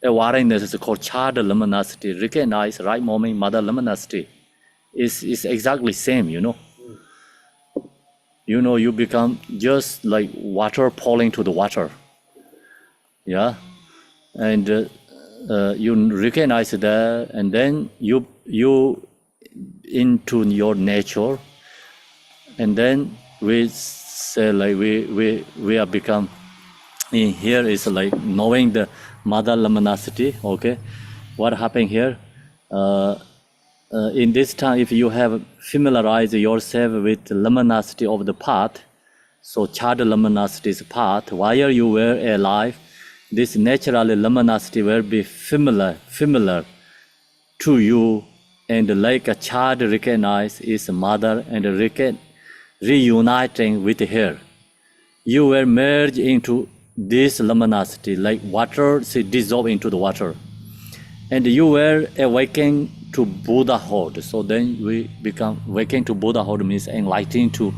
awareness is called child luminosity. Recognize right moment mother luminosity is exactly same. You become just like water falling to the water. Yeah, and you recognize that, and then you into your nature, and then we say like we are become in here is like knowing the mother luminosity. Okay, what happened here? In this time, if you have familiarized yourself with the luminosity of the path, so child luminosity is path. While you were alive, this natural luminosity will be familiar to you, and like a child recognize its mother and reuniting with her. You will merge into this luminosity, like water dissolve into the water, and you will awaken to Buddhahood. So then we become awaken to Buddhahood means enlightened to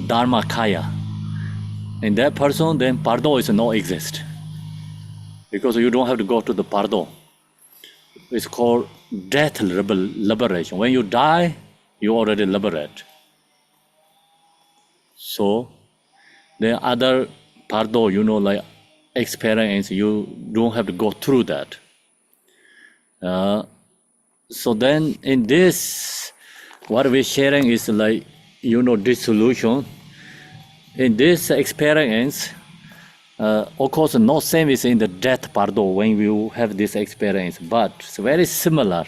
Dharmakaya. And that person, then Pardo is no exist, because you don't have to go to the Pardo. It's called death liberation. When you die, you already liberate. So the other Pardo, like experience, you don't have to go through that. So then in this, what we're sharing is like, dissolution. In this experience, of course, no same is in the death Pardo when you have this experience, but it's very similar,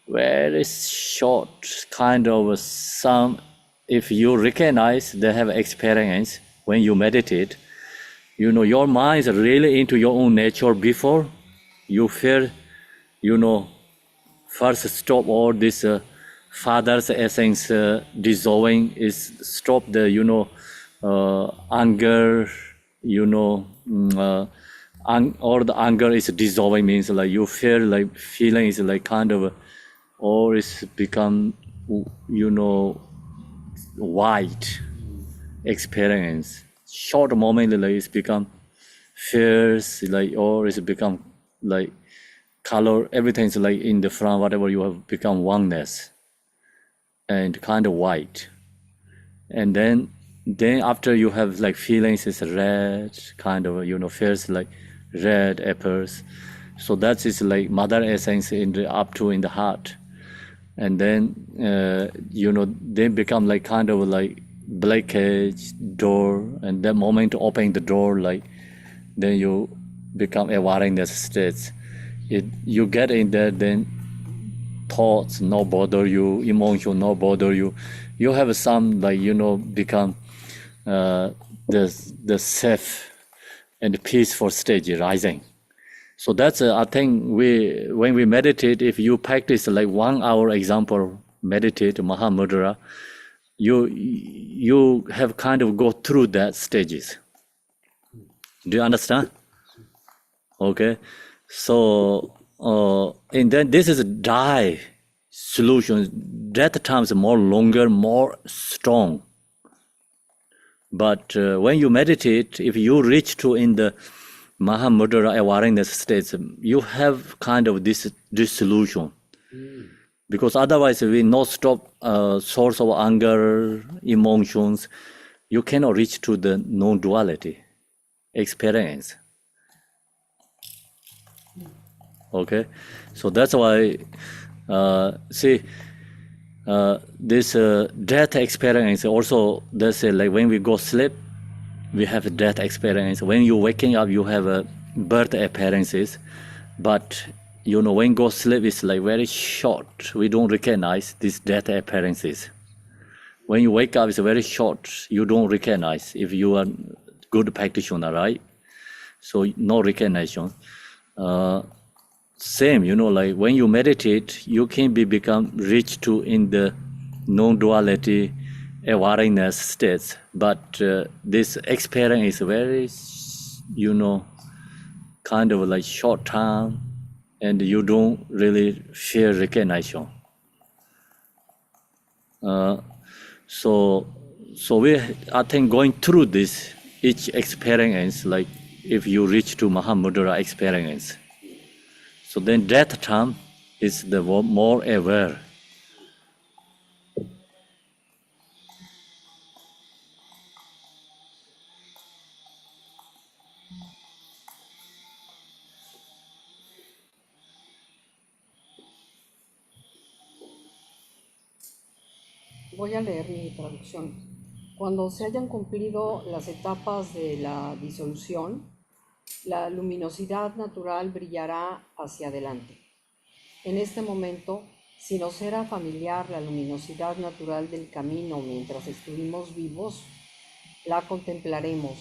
very short, kind of some, if you recognize they have experience when you meditate, your mind is really into your own nature before you feel, first stop all this father's essence dissolving, is stop the, anger, or the anger is dissolving means like you feel like feeling is like kind of, or it's become, white experience. Short moment like it's become fierce, like, or it's become like color, everything's like in the front, whatever you have become oneness and kind of white. And then after you have like feelings is red, kind of, feels like red apples. So that is like mother essence in the up to in the heart. And then, they become like kind of like blackage door, and that moment to open the door, like then you become awareness states. You get in there, then thoughts no bother you, emotion no bother you. You have some become the safe and peaceful stage rising. So that's I think when we meditate, if you practice like 1 hour example, meditate Mahamudra, you have kind of go through that stages. Do you understand? Okay, so and then this is a dry solution. That times more longer, more strong. But when you meditate, if you reach to in the Mahamudra awareness states, you have kind of this solution. Because otherwise we not stop source of anger, emotions. You cannot reach to the non-duality experience. Okay, so that's why this death experience also, there's like when we go sleep, we have a death experience. When you waking up, you have a birth appearances, but when go sleep, it's like very short. We don't recognize these death appearances. When you wake up, it's very short. You don't recognize if you are good practitioner, right? So no recognition. Same, like when you meditate, you can become rich to in the non-duality awareness states, but this experience is very, kind of like short time, and you don't really feel recognition. So we, I think, going through this each experience, like if you reach to Mahamudra experience, so then that time is the more aware. Voy a leer mi traducción. Cuando se hayan cumplido las etapas de la disolución, la luminosidad natural brillará hacia adelante. En este momento, si nos era familiar la luminosidad natural del camino mientras estuvimos vivos, la contemplaremos,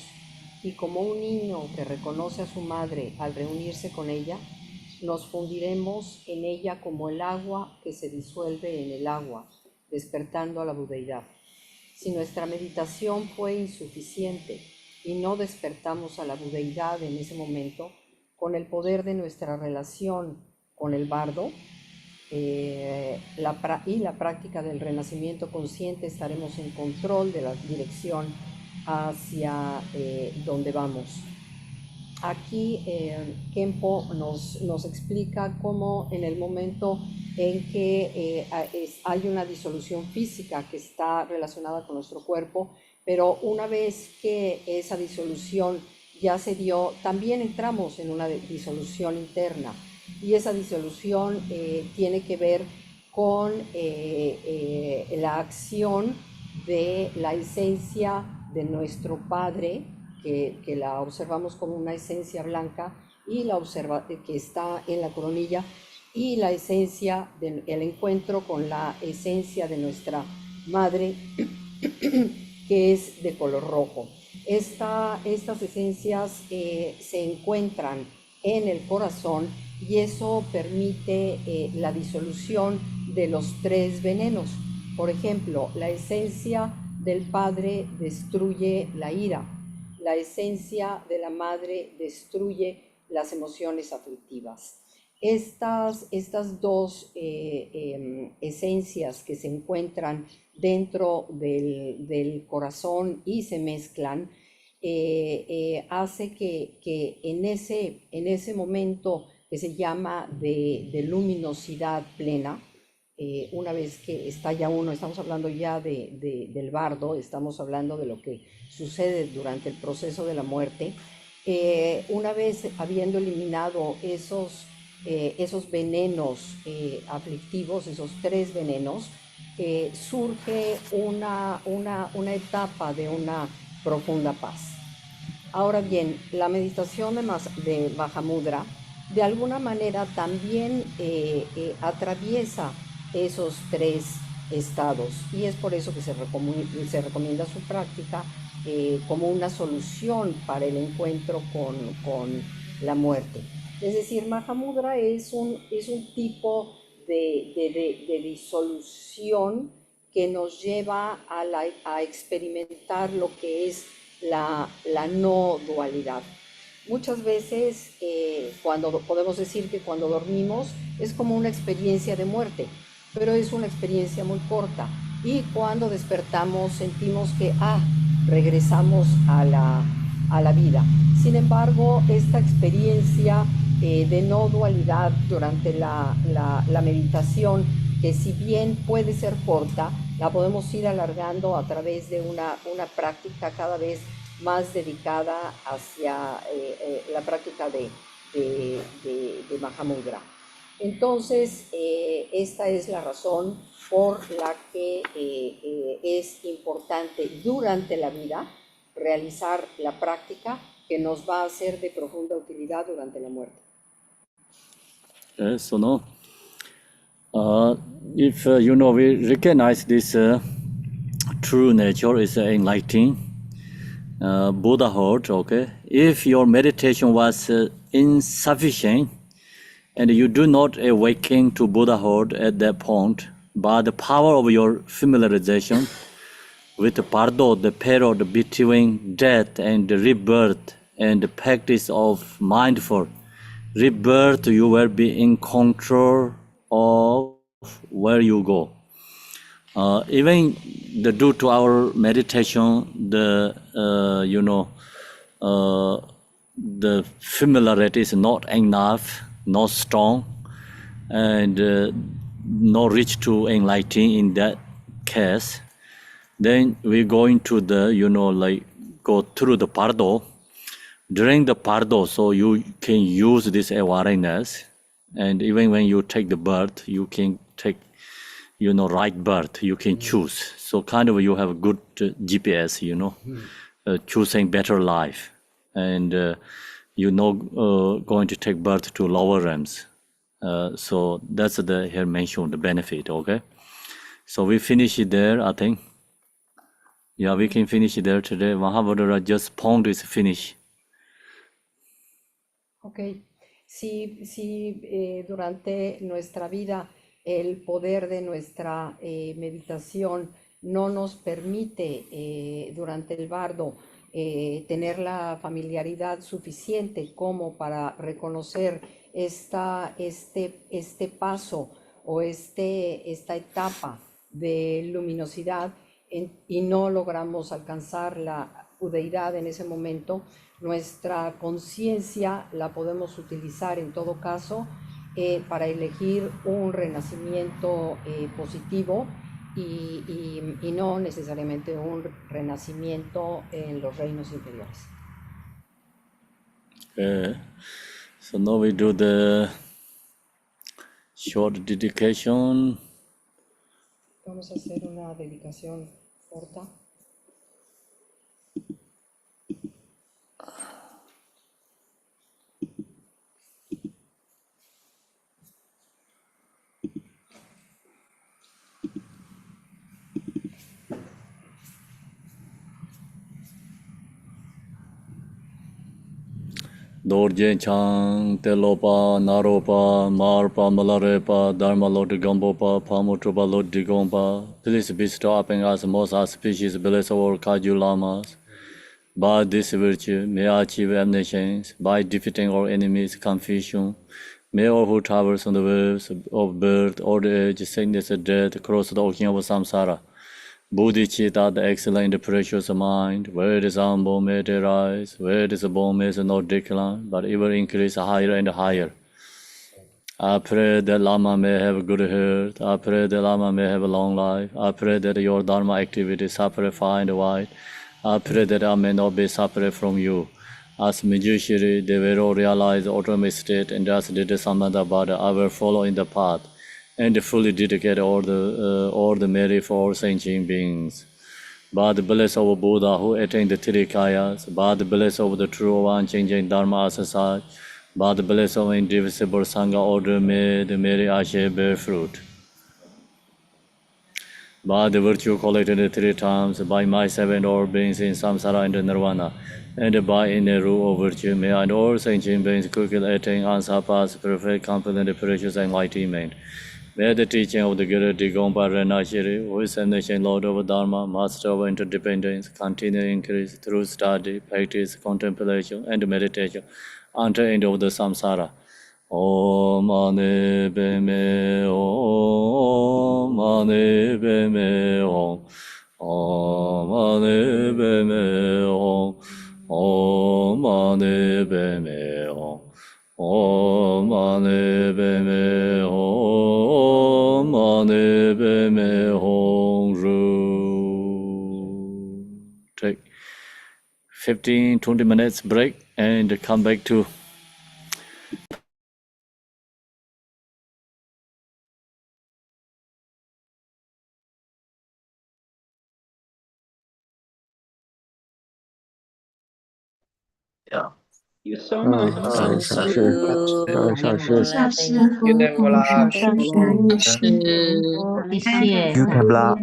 y como un niño que reconoce a su madre al reunirse con ella, nos fundiremos en ella como el agua que se disuelve en el agua, despertando a la budeidad. Si nuestra meditación fue insuficiente y no despertamos a la budeidad en ese momento, con el poder de nuestra relación con el bardo y la práctica del renacimiento consciente, estaremos en control de la dirección hacia donde vamos. Aquí Khenpo nos explica cómo en el momento en que hay una disolución física que está relacionada con nuestro cuerpo, pero una vez que esa disolución ya se dio, también entramos en una disolución interna, y esa disolución tiene que ver con la acción de la esencia de nuestro Padre, que la observamos como una esencia blanca, y que está en la coronilla, y la esencia del encuentro con la esencia de nuestra Madre, que es de color rojo. Estas esencias se encuentran en el corazón, y eso permite la disolución de los 3 venenos. Por ejemplo, la esencia del Padre destruye la ira, la esencia de la Madre destruye las emociones aflictivas. Estas 2 esencias que se encuentran dentro del corazón y se mezclan, hace que en ese momento que se llama de luminosidad plena, una vez que está ya uno, estamos hablando ya del bardo, estamos hablando de lo que sucede durante el proceso de la muerte, una vez habiendo eliminado esos venenos aflictivos, esos 3 venenos, surge una etapa de una profunda paz. Ahora bien, la meditación de Mahamudra de alguna manera también atraviesa esos tres estados y es por eso que se recomienda su práctica como una solución para el encuentro con la muerte. Es decir, Mahamudra es un tipo de disolución que nos lleva a experimentar lo que es la no dualidad. Muchas veces podemos decir que cuando dormimos es como una experiencia de muerte, pero es una experiencia muy corta. Y cuando despertamos sentimos que regresamos a la vida. Sin embargo, esta experiencia de no dualidad durante la meditación, que si bien puede ser corta, la podemos ir alargando a través de una práctica cada vez más dedicada hacia la práctica de Mahamudra. Entonces, esta es la razón por la que es importante durante la vida realizar la práctica que nos va a ser de profunda utilidad durante la muerte. So no, if we recognize this true nature is enlightening Buddhahood, okay? If your meditation was insufficient and you do not awaken to Buddhahood at that point, by the power of your familiarization with the pardo, the period between death and rebirth, and the practice of mindful rebirth, you will be in control of where you go. Even due to our meditation, the familiarity is not enough, not strong, and not reach to enlighten in that case. Then we go into the, go through the pardo. During the pardo, so you can use this awareness, and even when you take the birth, you can take, right birth, you can choose. So kind of you have a good GPS, choosing better life, and going to take birth to lower realms. So that's the here mentioned the benefit. Okay, so we finish it there, I think. Yeah, we can finish it there today. Mahamudra just point is finished. Ok, si durante nuestra vida el poder de nuestra meditación no nos permite durante el bardo tener la familiaridad suficiente como para reconocer este paso o esta etapa de luminosidad y no logramos alcanzar la udeidad en ese momento, nuestra conciencia la podemos utilizar en todo caso para elegir un renacimiento positivo y no necesariamente un renacimiento en los reinos inferiores. So now we do the short dedication. Vamos a hacer una dedicación corta. Dorje Chang, Telopa, Naropa, Marpa, Malarepa, Dharma Lord Gambopa, Pamutropa Lord Digompa. Please bestow upon us most auspicious bliss of our Kaju Lamas. By this virtue, may I achieve omniscience, by defeating our enemies' confusion. May all who traverse on the waves of birth, old age, sickness, and death cross the ocean of samsara. Bodhicitta, the excellent, precious mind, where it is humble, may it rise, where it is born, may it not decline, but ever increase higher and higher. I pray that Lama may have a good health. I pray that Lama may have a long life. I pray that your Dharma activity separate far and wide. I pray that I may not be separate from you. As Mijushiri, they will all realize the ultimate state, and thus did the Samadabhada. I will follow in the path and fully dedicate all the merit for all sentient beings. By the bliss of Buddha who attained the three kayas, by the bliss of the true unchanging Dharma exercise, by the bliss of indivisible Sangha order, may the Mary Ashe bear fruit. By the virtue collected three times, by my seven all beings in samsara and nirvana, and by inner rule of virtue, may and all sentient beings quickly attain answer pass, perfect, complete, precious enlightenment. May the teaching of the Guru Digompa Renashiri, who is omniscient Lord of Dharma, Master of interdependence, continue to increase through study, practice, contemplation, and meditation, until end of the samsara. Om Mani Padme Om Mani Padme Om Om Mani Padme Om Om Mani Padme Om Om Mani Padme Om Mani Padme Om Ru. Take 15-20 minutes break and come back to You so much. 上上师，上师，上师 You never 和 lie. 上师律师，谢谢，You can block.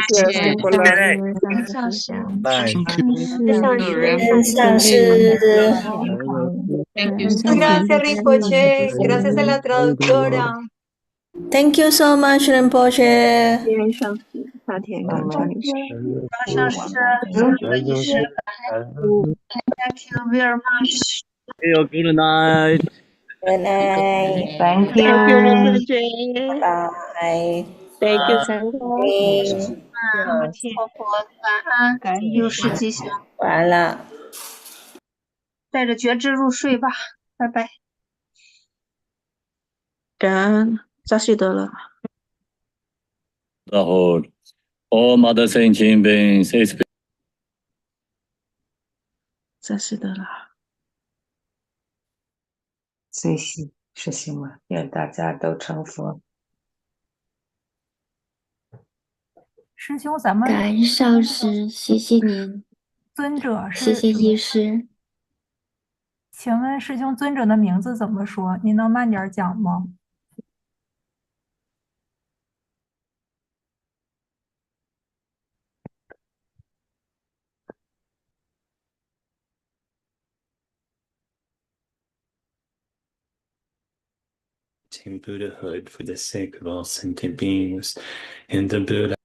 谢谢不赖。上师，Bye. 上师， Thank you so much. gracias Rinpoche, gracias a la traductora. Thank you so much, Rinpoche. 天上师，大天感恩律师。上师，律师，Thank you very much. Good night. Good night. Thank Thank you, you. Rinpoche. Bye. Thank you, Sangha. 婆婆晚安，有事吉祥，完了。带着觉知入睡吧，拜拜。感恩扎西德勒。 The whole. All mother sentient beings, 扎西德勒。最喜是行吗？愿大家都成佛。师兄，咱们感恩上师，谢谢您，尊者是谢谢医师。请问师兄尊者的名字怎么说？您能慢点讲吗？In Buddhahood for the sake of all sentient beings, in the Buddha.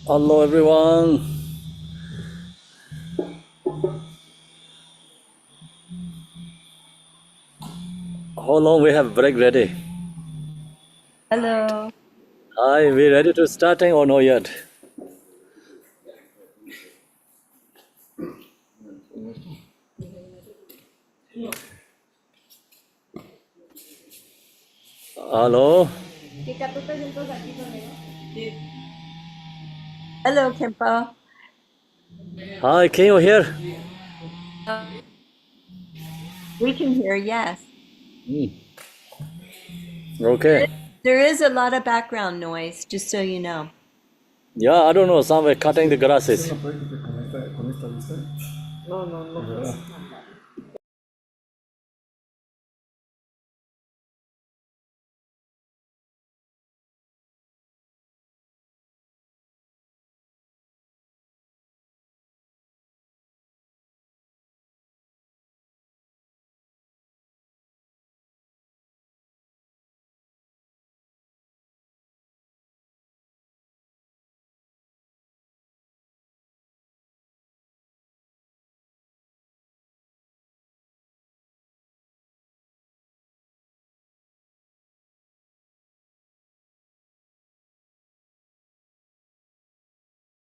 Hello everyone. How long we have break ready? Hello. Hi, we ready to starting or not yet? Hello. Hello, Khenpo. Hi, can you hear? We can hear, yes. Okay. There is a lot of background noise, just so you know. Yeah, I don't know. Somewhere cutting the grasses. No.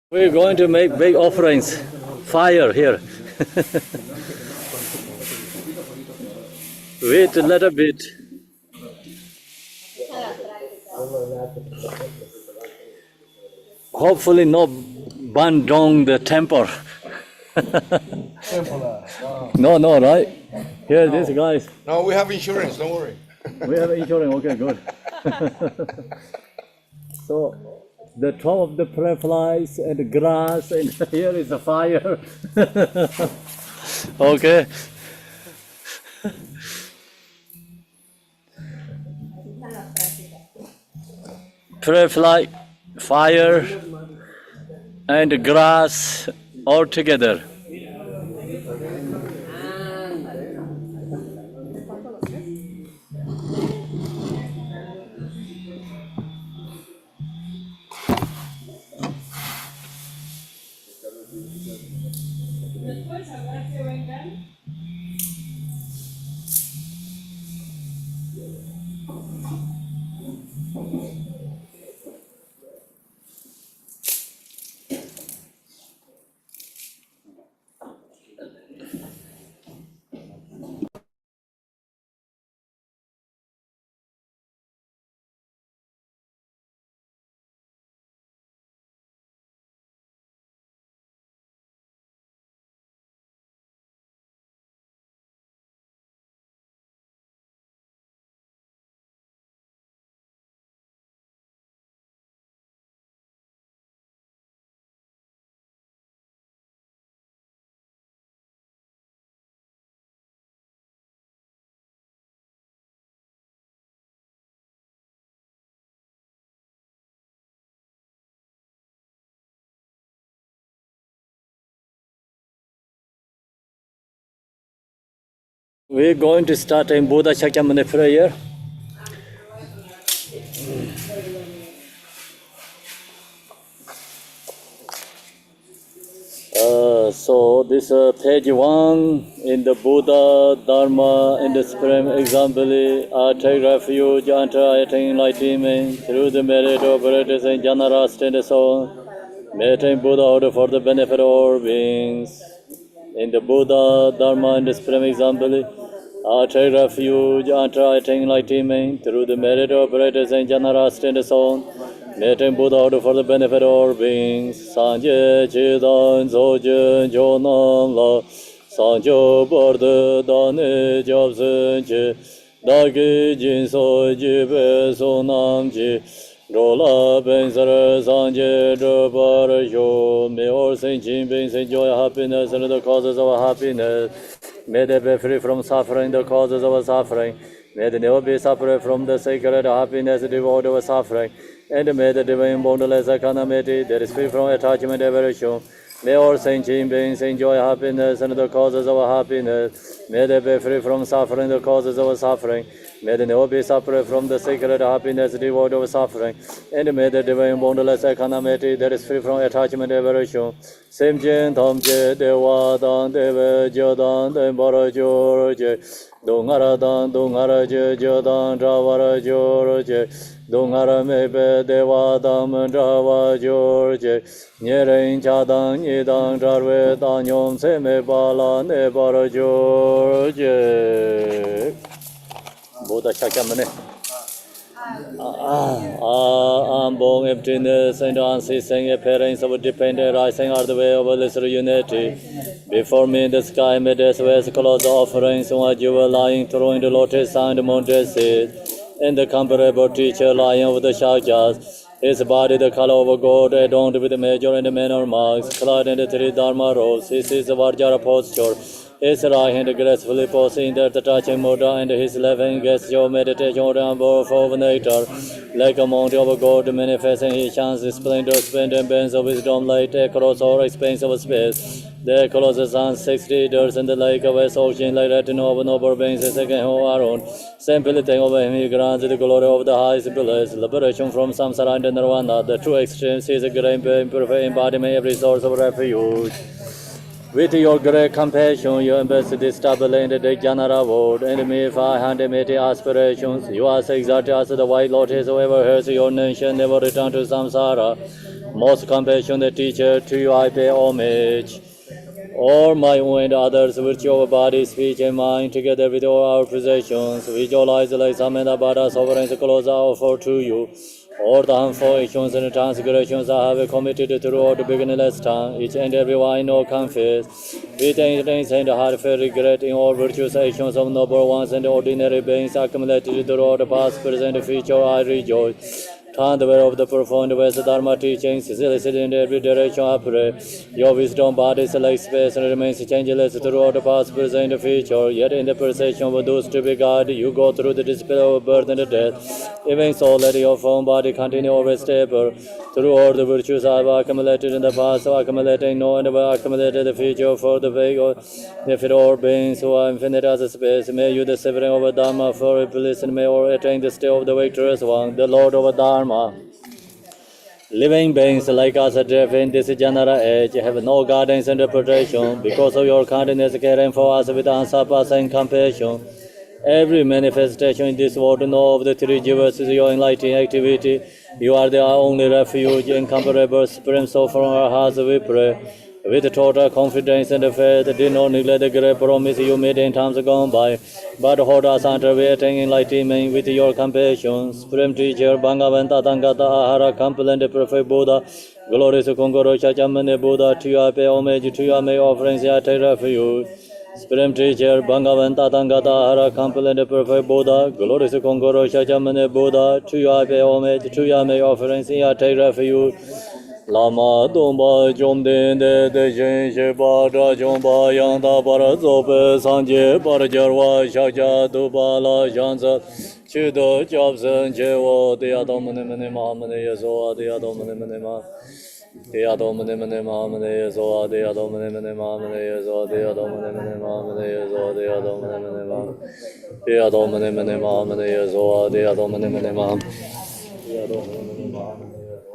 We're going to make big offerings. Fire here. Wait a little bit. Hopefully not burn down the temple. No, right? Here, these guys. No, we have insurance, don't worry. We have insurance, okay, good. So, the top of the prayer flies and the grass, and here is the fire. Okay. Prayer fly, fire, and grass all together. We're going to start in Buddha Shakyamuni prayer. So this page 1 in the Buddha, Dharma, and the Supreme Example, I take refuge until attain enlightenment through the merit of practicing generosity and so on. May attain Buddhahood for the benefit of all beings. In the Buddha, Dharma, and the Supreme Example, I take refuge until attain enlightenment through the merit of practicing generosity and so on. Meeting Buddha for the benefit of all beings. Sanje Chidan Zojun Jonam La Sanjo Borda Dane Jobsun Chi Dagi Jin So Jibe Sonam Chi Rola Ben Sara Sanje Drobar Yo. May all saints beings enjoy happiness and the causes of happiness. May they be free from suffering, the causes of suffering. May they never be separate from the sacred happiness devoid of suffering. And may the divine boundless economy that is free from attachment aversion May all sentient beings enjoy happiness and the causes of happiness. May they be free from suffering, the causes of suffering. May they never be separate from the sacred happiness, devoid of suffering. And may the divine boundless equanimity that is free from attachment and aversion. Simjin Tamje Dewa Dan Deve Jodan Dembara Jorje. Dongara Dan Dongara Jodan Dravara Jorje. Dongara Mebe Dewa Dam Drava Jorje. Nyeren Chadang Yidang Jarve Danyom Seme Bala Nebara Jorje. Buddha Shakyamane. Ambong emptiness and unceasing appearance of dependent rising are the way of lesser unity. Before me in the sky made as well close offerings while you were lying throwing the lotus and mountain seed. And the comparable teacher lying over the shakyas. His body the color of gold adorned with major and minor marks, clad in the three dharma robes. His is the Vajra posture. His right hand gracefully posing that the touching mudra and his left hand gesture meditation on both of nature, like a mountain of gold manifesting his chance splendor, splendid bands of wisdom light across all expanse of space. There close the sun 6 leaders and the lake of West Ocean, like retinue of noble beings, a second who are on. Simply think of him, he grants the glory of the highest bliss, liberation from samsara and nirvana. The true extremes is a great perfect embodiment, every source of refuge. With your great compassion, you embrace this stable in the general world, and may 580 aspirations. You are exalted as the white lotus, whoever hears your nation never return to samsara. Most compassionate teacher, to you I pay homage. All my own and others, virtue of body, speech, and mind, together with all our possessions, visualize like Samedabhara sovereigns close offer to you. All the harmful actions and transgressions I have committed throughout the beginningless time, each and every one I know confess, with intense and heartfelt regret in all virtuous actions of noble ones and ordinary beings accumulated throughout the past, present, and future, I rejoice. Turn the way of the profound West Dharma teachings, solicit in every direction I pray. Your wisdom bodies like space and remains changeless throughout the past, present, and future. Yet in the perception of those to be God, you go through the despair of birth and death. Even so, let your form body continue always stable. Through all the virtues I have accumulated in the past, accumulating no and have accumulated the future for the vague if it all beings who are infinite as a space. May you, the severing of Dharma, for a bliss, and may all attain the state of the victorious one, the Lord of Dharma. Living beings like us in this general age have no guidance and protection because of your kindness caring for us with unsurpassing compassion. Every manifestation in this world know of the three jivas is your enlightening activity. You are the only refuge, incomparable supreme soul from our hearts we pray. With total confidence and faith, did not neglect the great promise you made in times gone by, but hold us under waiting enlightenment with your compassion. Supreme Teacher, Bhagavanta Tangata Ahara, Complete Prophet Buddha, glorious Kongoro Chachamane Buddha, to you I pay homage, to you I make offerings, I take refuge. Supreme Teacher, Bhagavanta Tangata Ahara, Complete Prophet Buddha, glorious Kongoro Chachamane Buddha, to you I pay homage, to you I make offerings, I take refuge. Lama Dumba Jomden de Jen Sheba Jomba Yanda Bara Zope Sanje Barajarwa Shakya Dubala Shansa Chido Jobson Jewo Diadomane Mene Mahamane Yasoa Diadomane Mene Ma Diadomane Mene Mahamane Yasoa Diadomane Mene Mahamane Yasoa Diadomane Mene Mahamane Yasoa Diadomane Mene Ma Diadomane Mene Mahamane Yasoa Diadomane Mene Ma Diadomane Mene Mahamane Yasoa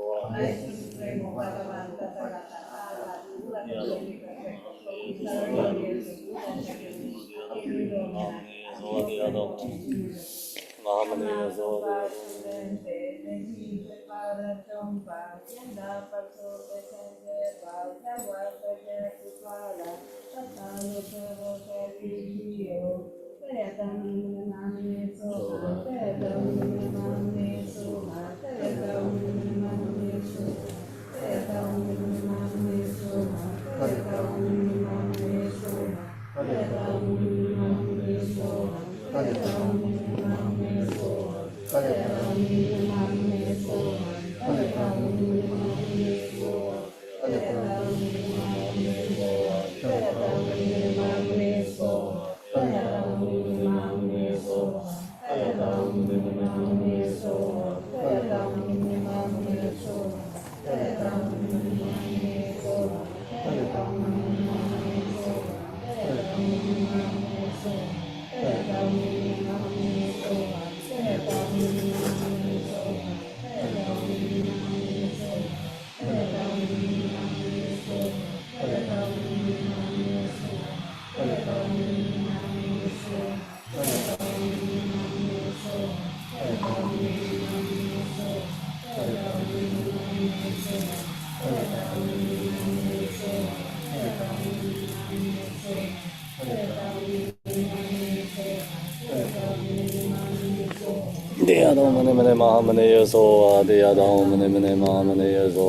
Deadam mane mane mahamane yaso deadam mane mane mahamane yaso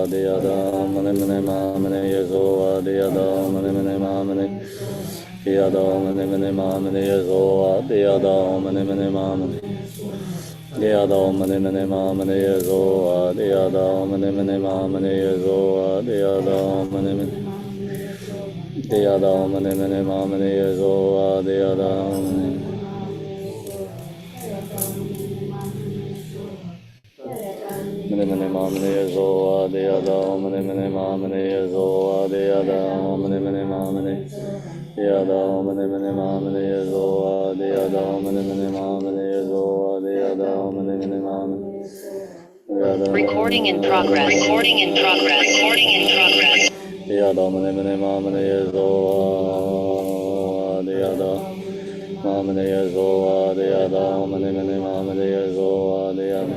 deadam mane mane mahamane yaso deadam mane mane mahamane deadam mane mane mahamane yaso deadam mane mane mahamane deadam mane mane mahamane yaso deadam mane mane mahamane yaso deadam mane mane deadam mane mane mahamane yaso deadam mane mane mahamane yaso deadam mane mane mahamane yaso deadam mane mane mahamane deadam mane mane mahamane yaso deadam mane mane mahamane yaso deadam mane mane mahamane Recording in progress. Recording in progress. Recording in progress. deadam mane mane mahamane yaso deadam mahamane yaso deadam mane mane mahamane yaso deadam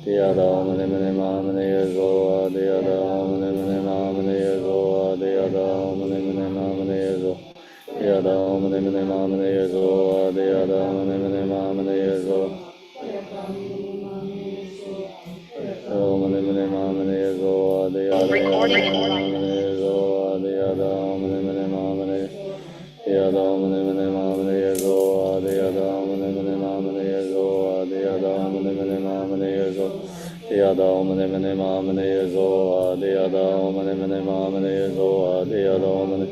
deadam mane mane mahamane yaso deadam mane mane mahamane yaso deadam mane mane mahamane yaso deadam mane mane mahamane yaso deadam mane mane mahamane yaso mane mane mahamane yaso deadam Recording in mane yaso deadam mane mane mahamane deadam mane mane mahamane yaso deadam mane mane mahamane yaso deadam mane mane mahamane yaso deadam mane mane mahamane yaso deadam mane mane mahamane yaso deadam mane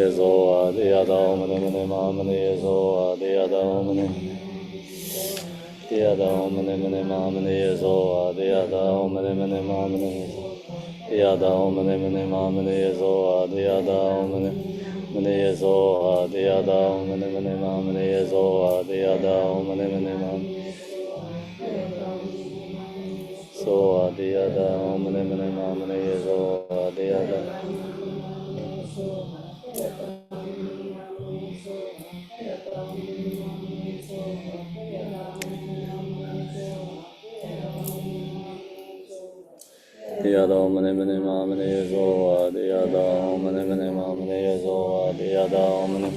yaso deadam mane mane mahamane yaso deadam mane deadam mane mane mahamane yaso deadam mane mane mahamane deadam mane mane mahamane yaso deadam mane mane yaso deadam mane mane mahamane yaso deadam mane mane mahamane so deadam mane mane mahamane yaso deadam deadam mane mane mahamane yaso deadam mane mane mahamane yaso deadam mane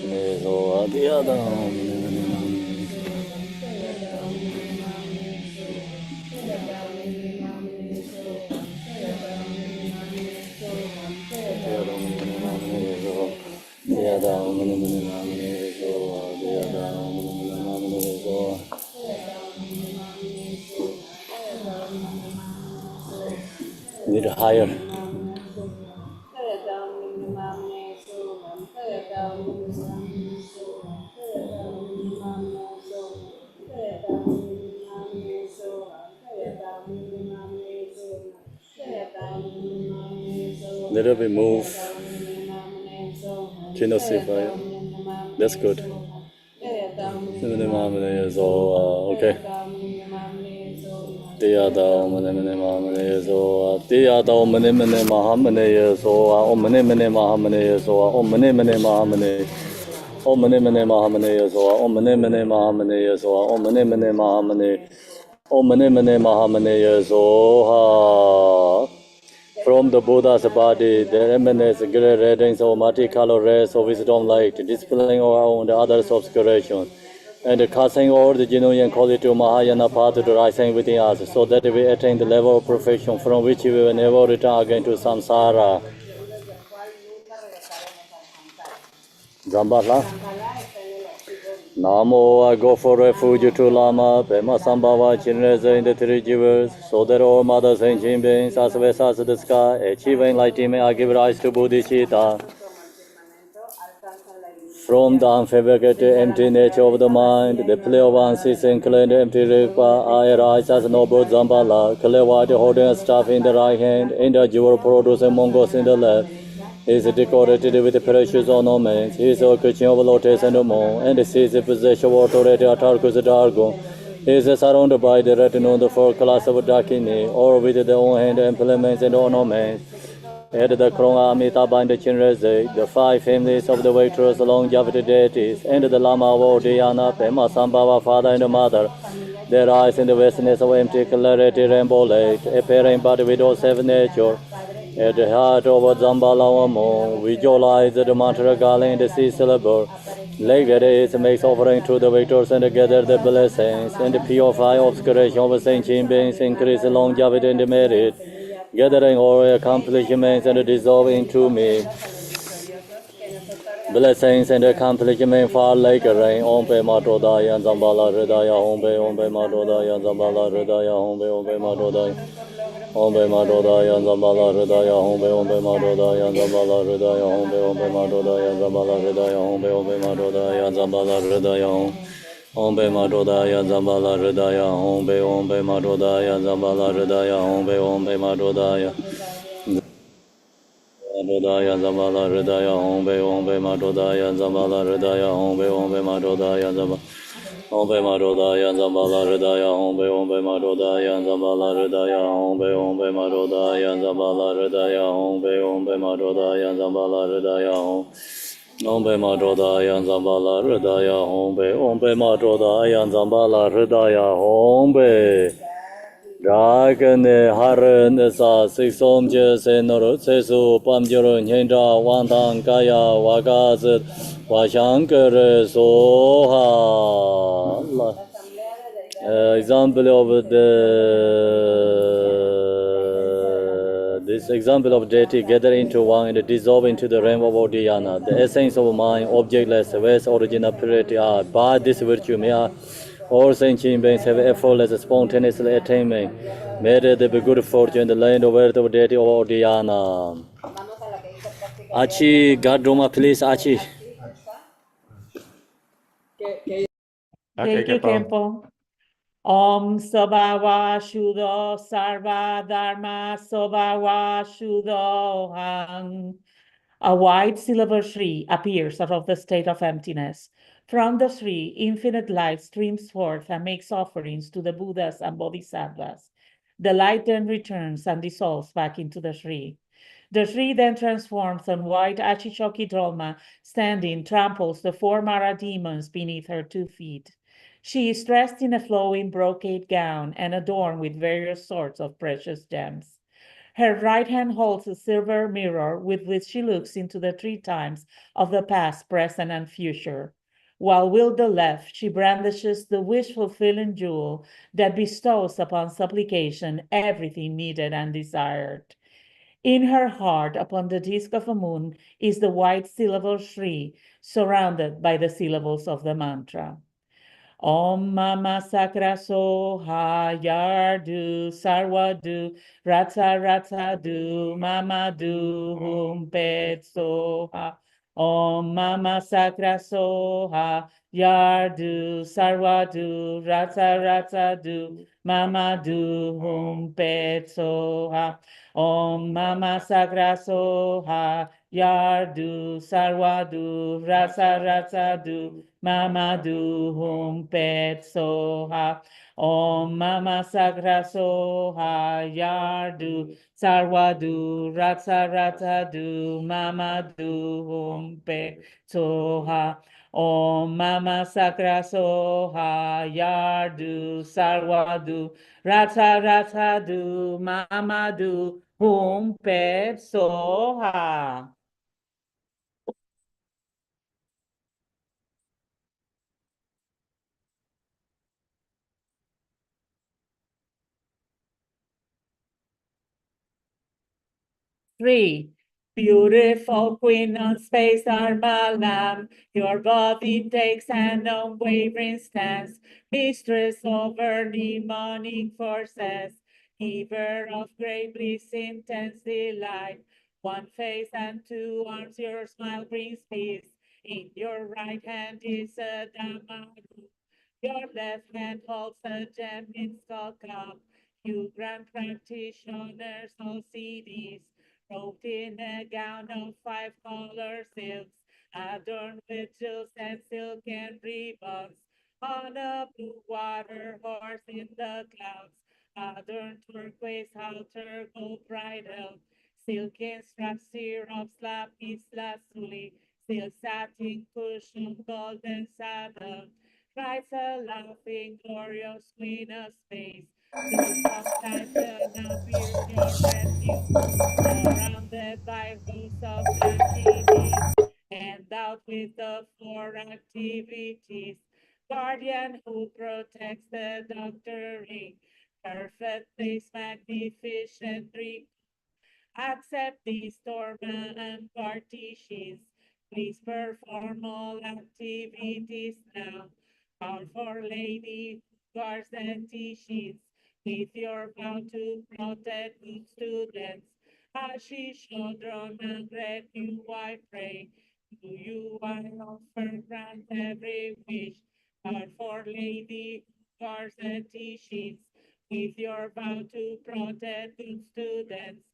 mane yaso deadam mane mane deadam mane mane mahamane yaso deadam mane mane mahamane yaso need higher little bit move Kinosify. That's good. So, okay. Deadam mane mane mahamane yaso deadam mane mane mahamane yaso om mane mane mahamane yaso om mane mane mahamane om mane mane mahamane yaso om mane mane mahamane yaso om mane mane mahamane om mane mane mahamane yaso ha. From the Buddha's body, there emanates great radiance of multicolor rays of wisdom light, dispelling all the others' obscurations, and casting all the genuine quality of Mahayana path to rising within us, so that we attain the level of perfection from which we will never return again to samsara. Zambala. Namo, I go for refuge to Lama, Pema Sambhava, Chinreza in the three jewels, so that all mothers and beings, as well as the sky, achieve enlightenment, I give rise to Bodhicitta. From the unfabricated empty nature of the mind, the play of unceasing clean empty ripa, I arise as noble Zambala, clear white holding a staff in the right hand, and the jewel producing mongols in the left. He is decorated with precious ornaments. He is a kitchen of lotus and the moon, and sees the possession of authority at Arcus Dargo. He is surrounded by the retinue of the four classes of Dakini, all with their own hand implements and ornaments. At the crown Amitabha and the Chinreze, the five families of the Vaitras longevity deities, and the Lama of Odhyana, Pema Sambhava, father and mother, Their eyes in the vastness of empty clarity, rainbow light, appearing but without seven nature. At the heart of Zambala Wamo, visualize the mantra calling the sea syllable. Like it makes offering to the victors and gather the blessings and purify obscuration of sentient beings, increase longevity and merit, gathering all accomplishments and dissolve into me. Blessings and accomplishment fall like rain. Om Pe Matodaya Zambala Hridaya Om Pe Matodaya Zambala Hridaya Om Pe Matodaya Om Pe Matodaya Zambala Hridaya Om Pe Matodaya Zambala Hridaya Om Pe Matodaya Zambala Hridaya Om Pe Matodaya Zambala Hridaya Om Pe Matodaya Zambala Hridaya Om Pe Matodaya Zambala Hridaya Om Pe Matodaya Matodaya Zambala Hridaya Om Pe Matodaya Zambala Hridaya Om Pe Matodaya Zambala Om Pe Matodaya Zambala Hridaya Om Pe Matodaya Zambala Hridaya Om Pe Matodaya Zambala Hridaya Om Pe Matodaya Zambala Hridaya Om Pe Matodaya Zambala Hridaya Om Pe Matodaya Zambala Hridaya Om Dragane Haran Sa Siksom Je Senor Sesu Pamjoro Nyendra Wantang Kaya Wakazit Washankar Soha. Example of this example of deity gather into one and dissolve into the realm of Odhyana. The essence of mind, objectless, vast original purity are. By this virtue, may all sentient beings have effortless, spontaneous attainment. May there be good fortune in the land of earth of deity of Odhyana. Achi, God Roma, please, Achi. Thank you, Khenpo. Om Sabhava Shuddho Sarva Dharma Sabhava Shuddho Hang. A white silver Shri appears out of the state of emptiness. From the Shri, infinite light streams forth and makes offerings to the Buddhas and Bodhisattvas. The light then returns and dissolves back into the Shri. The Shri then transforms on white Achichoki Drolma, standing, tramples the four Mara demons beneath her 2 feet. She is dressed in a flowing brocade gown and adorned with various sorts of precious gems. Her right hand holds a silver mirror with which she looks into the 3 times of the past, present, and future. While with the left, she brandishes the wish-fulfilling jewel that bestows upon supplication everything needed and desired. In her heart, upon the disk of a moon, is the white syllable Shri, surrounded by the syllables of the mantra. Om Mama Sakra Soha Yardu Sarwadu Ratsa Ratsa Du Mama Du Hum Pet Soha. Om Mama Sakra Soha Yardu Sarwadu Ratsa Ratsa Du Mama Du Hum Pet Soha. Om Mama Sakra Soha Yardu Sarwadu Rasa Rasa Du Mama Du Hum Pet Soha. Om Mama Sakra Soha Yardu Sarwadu Ratsa Ratsa Du Mama Du Hum Pet Soha. Om Mama Sakra Soha Yardu Sarwadu Ratsa Ratsa Du Mama Du Hum Pet Soha. Three, beautiful queen of space, Armalam, your body takes an unwavering stance, mistress over demonic forces, giver of great bliss, intense delight, 1 face and 2 arms, your smile brings peace, in your right hand is a damaru, your left hand holds a gem in skull cup, you grand practitioners, all CDs, robed in a gown of 5-color silks, adorned with jewels and silken ribbons, on a blue water horse in the clouds, adorned turquoise halter, gold bridle, silken straps, syrup, lapis lazuli, silk satin cushion, golden saddle, Rides a laughing, glorious queen of space. Though sometimes an appears your refuge, surrounded by rows of activities, endowed with the four activities. Guardian who protects the doctoring, perfect place, magnificent dream. Accept these torment and partitions. Please perform all activities now. Call for lady guards and teachings. With your vow to protect good students. Ashish, children, and let you I pray. To you I offer grant every wish. Call for lady guards and teachings. With your vow to protect good students.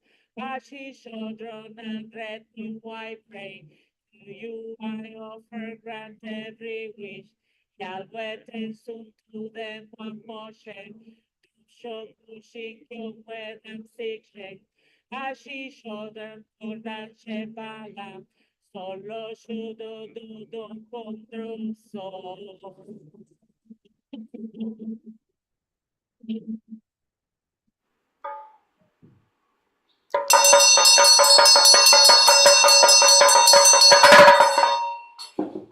Ashish, children, and let you I pray. To you I offer grant every wish. Yalwet and soon to them one motion. Shokushik yung wedam sikshik. Ashish, children, for that Shebala. Solo shudo do do kondrum so.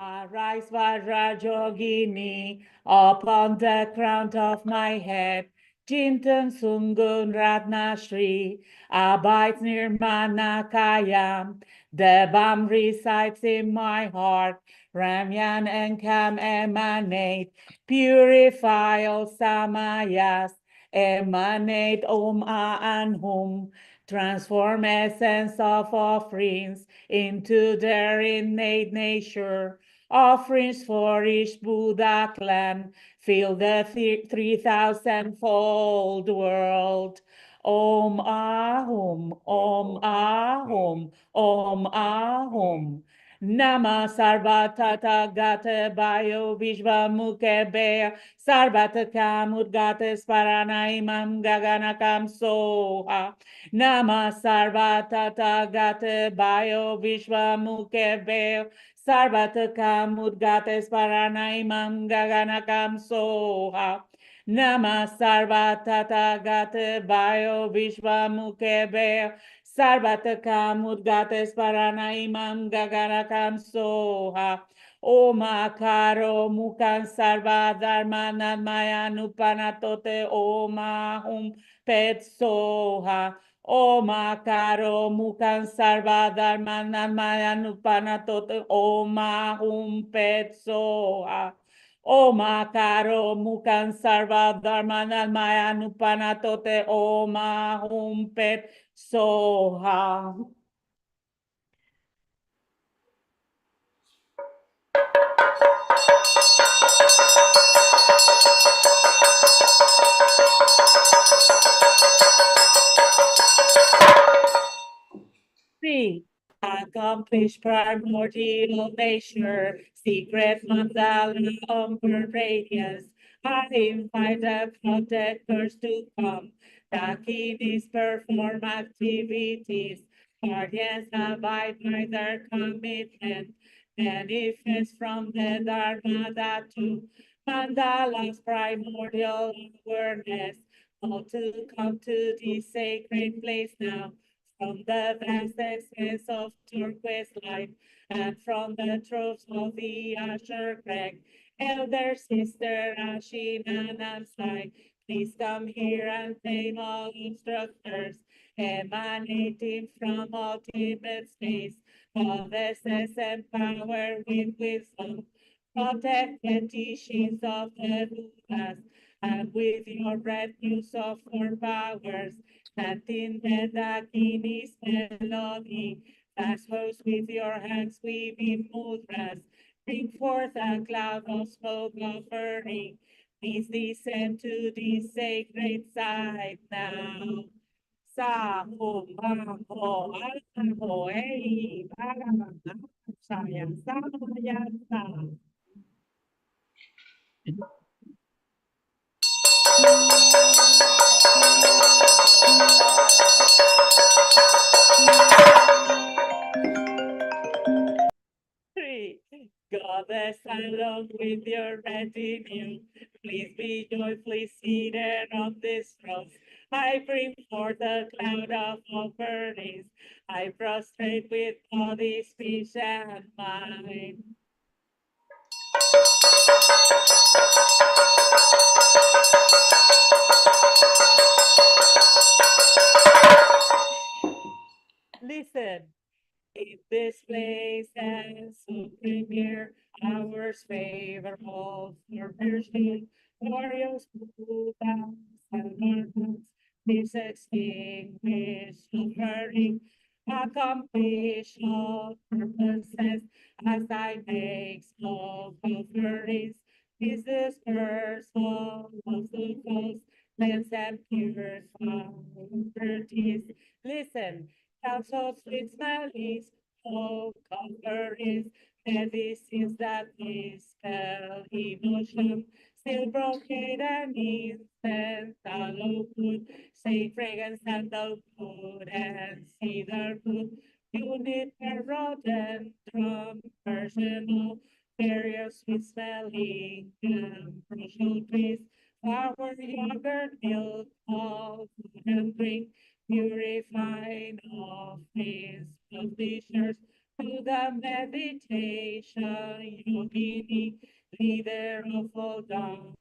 Arise, Vajrayogini, upon the crown of my head. Jintan Sungun Ratna Shri abides near Manakayam. The Bam resides in my heart. Ramyan and Kam emanate. Purify all Samayas. Emanate Om and Hum. Transform essence of offerings into their innate nature. Offerings for each Buddha clan fill the 3,000-fold world. Om Ahum, Om Ahum, Om Ahum. Nama Sarvata Gata Bayo Vishva Mukhe Sarvata Kamudgata Sparanaimam Gaganakam Soha. Nama Sarvata Gata Bayo Vishva Mukhe Sarvataka Mudgates Paranaimam Gaganakam Soha. Nama Sarvatata Gate Bayo Vishva Mukhe Sarvataka Mudgates Paranaimam Gaganakam Soha. Oma Karo Mukan Sarva Dharmanan Mayanupanatote Oma Hum Pet Soha. Oma Karo Mukan Sarva Dharmanan Mayanupanatote Oma Hum Pet Soha. Oma Karo Mukan Sarva Dharmanan Mayanupanatote Oma Hum Pet Soha. Three, accomplished primordial nature, secret mandala umber radiance. I invite the protectors to come. Dakinis perform activities. Guardians abide by their commitment. Manifest from the Dharma to mandalas primordial awareness. All to come to this sacred place now. From the vast expanse of turquoise light, and from the troves of the Asher Crag, elder sister Ashina Namsai, please come here and tame all instructors, emanating from ultimate space, possesses and power with wisdom, protect the teachings of the Buddhas, and with your retinue of four powers, chanting the Dakini's melody, fast host with your hands weaving mudras, bring forth a cloud of smoke offering, please descend to this sacred site now. Sa hum bang ho an ho ei bhagavata saya samayata. Three, Goddess alone with your retinue. Please be joyfully seated on this throne. I bring forth a cloud of offerings. I prostrate with body, speech, and mind. Listen. In this place as supreme here, ours favorable for virtue, glorious Buddha, Salvador, this extinguished suffering, accomplish all purposes as I make smoke offerings. This dispersal of the false, cleanse and purify impurities. Listen. Counsel sweet smellies, oh conquerors, medicines that dispel emotion, still broken and incense, aloe wood, sage fragrance, sandalwood, and cedar wood, juniper, rhododendron, personal, various sweet smelling, ambrosial trees, flower, yogurt, milk, all food and drink, purifying offerings, publishers to the meditation, yogini, leader of all dharma,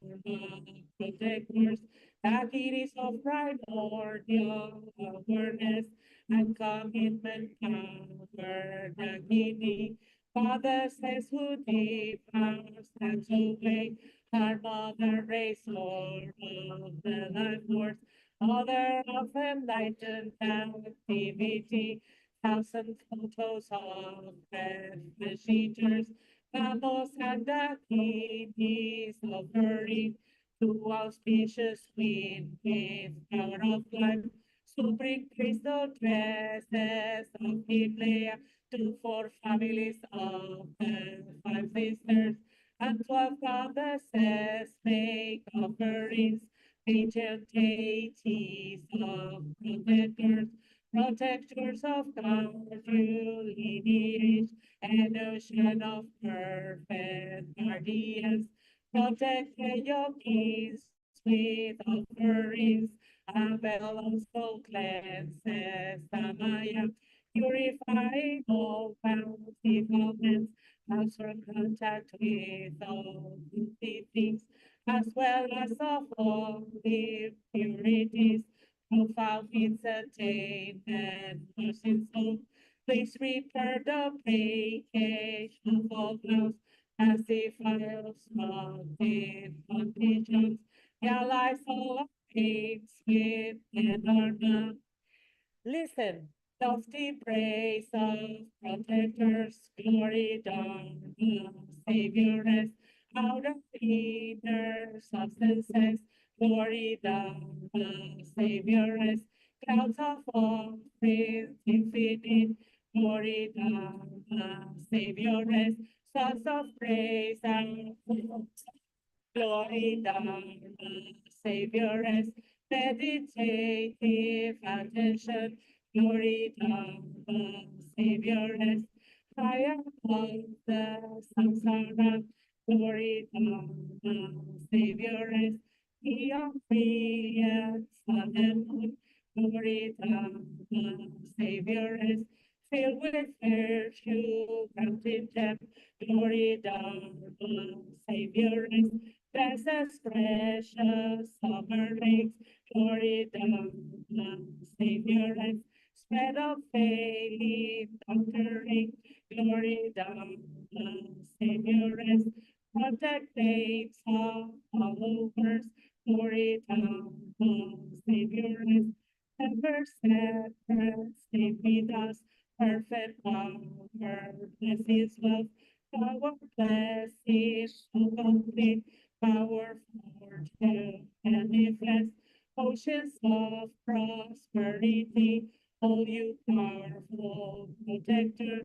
protectors, Dakiris of primordial awareness and commitment power, Dakini, Father says who devours and to play, our mother race, Lord of the life force, Mother of enlightened activity, thousand photos of breathless eaters, mammals and dakinis offering to auspicious queen with power of life, supreme crystal dresses of Himalaya, to 4 families of the 5 sisters, and 12 goddesses make offerings, ancient deities of protectors of guardian lineage, and ocean of perfect guardians, protect the yogis with offerings, and also cleanses the Maya, purifying all bounty moments, comes from contact with all filthy things, as well as of all the impurities, profound incertain and mercy soul. Please repair the breakage of all clouds, as if files small in conditions, realize all of things with enormous. Listen, lofty praise of protectors, glory, Dharma, Savioress, out of inner substances, glory, Dharma, Savioress, clouds of all things infinite, glory, Dharma, Savioress, sons of praise and glory, Dharma, Savioress, meditative attention, glory, Dharma, Savioress, fire of the samsara, glory, Dharma, Savioress, beyond brilliant sun and moon, glory, Dharma, Savioress, filled with virtue, counted gem, glory, Dharma, Savioress, precious, precious summer rains, glory, Dharma, Savioress, spread of failing, conquering, glory, Dharma, Savioress, protect names of followers, glory, Dharma, Savioress, ever separate, stay with us, perfect power, bless His love, power, blessings, so complete, power, fortune, and influence, oceans of prosperity, all you powerful protector,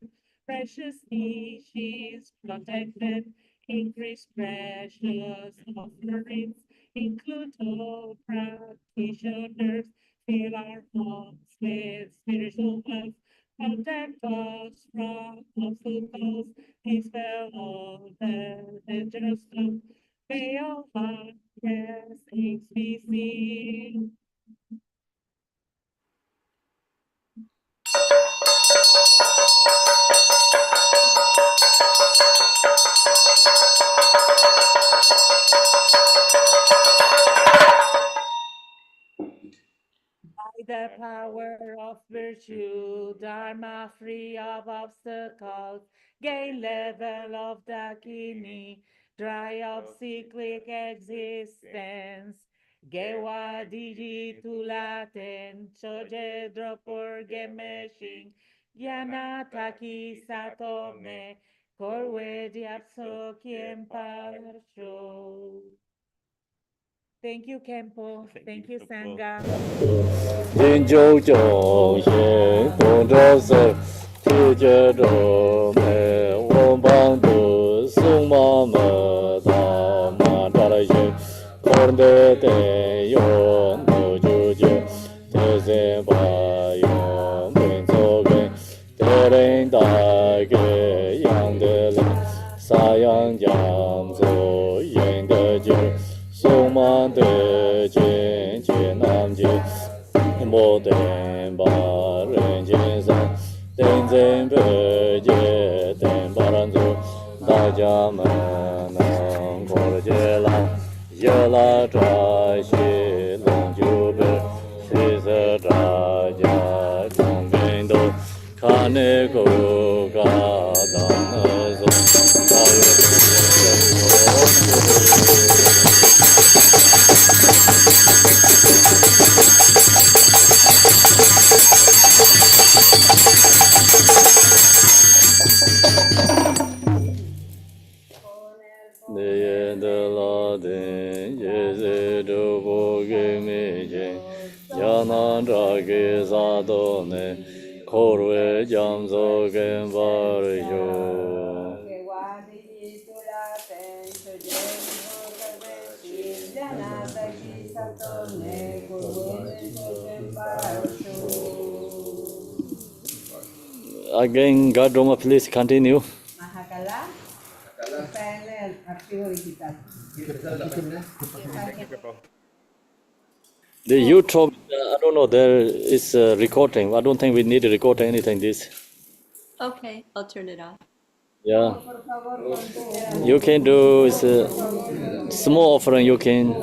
precious species protected, increase precious offerings, include all practitioners, fill our hearts with spiritual wealth, protect us from obstacles, dispel all the generous truth. May all hearts, yes, things be seen. By the power of virtue, Dharma free of obstacles, gain level of Dakini, dry up cyclic existence. Gewa digi tulaten, choje dropur gemeshing, yanataki satome, korwe diapso quien parsho. Thank you, Khenpo. Thank you, Sangha. 因九九行，公着事，体觉着美，我帮助送妈妈大妈扎了心，空的得用no就就，得先把用并做根，得人大给养的人，撒养江走赢的劲，送妈的劲，接南京。莫等把人间上，等真不解，等把人走，大家们能过了节郎，夜拉扎西龙九北，西色扎家中根都，看那个嘎当那种，大约내에 들라든 예세도 보게 미진 야난자게 사도네 코르에 잠소겐 바르쇼 Again, God Roma, please continue. Mahakala. Está en el archivo digital. The YouTube, I don't know, there is a recording. I don't think we need to record anything this. Okay, I'll turn it off. Yeah. You can do small offering, you can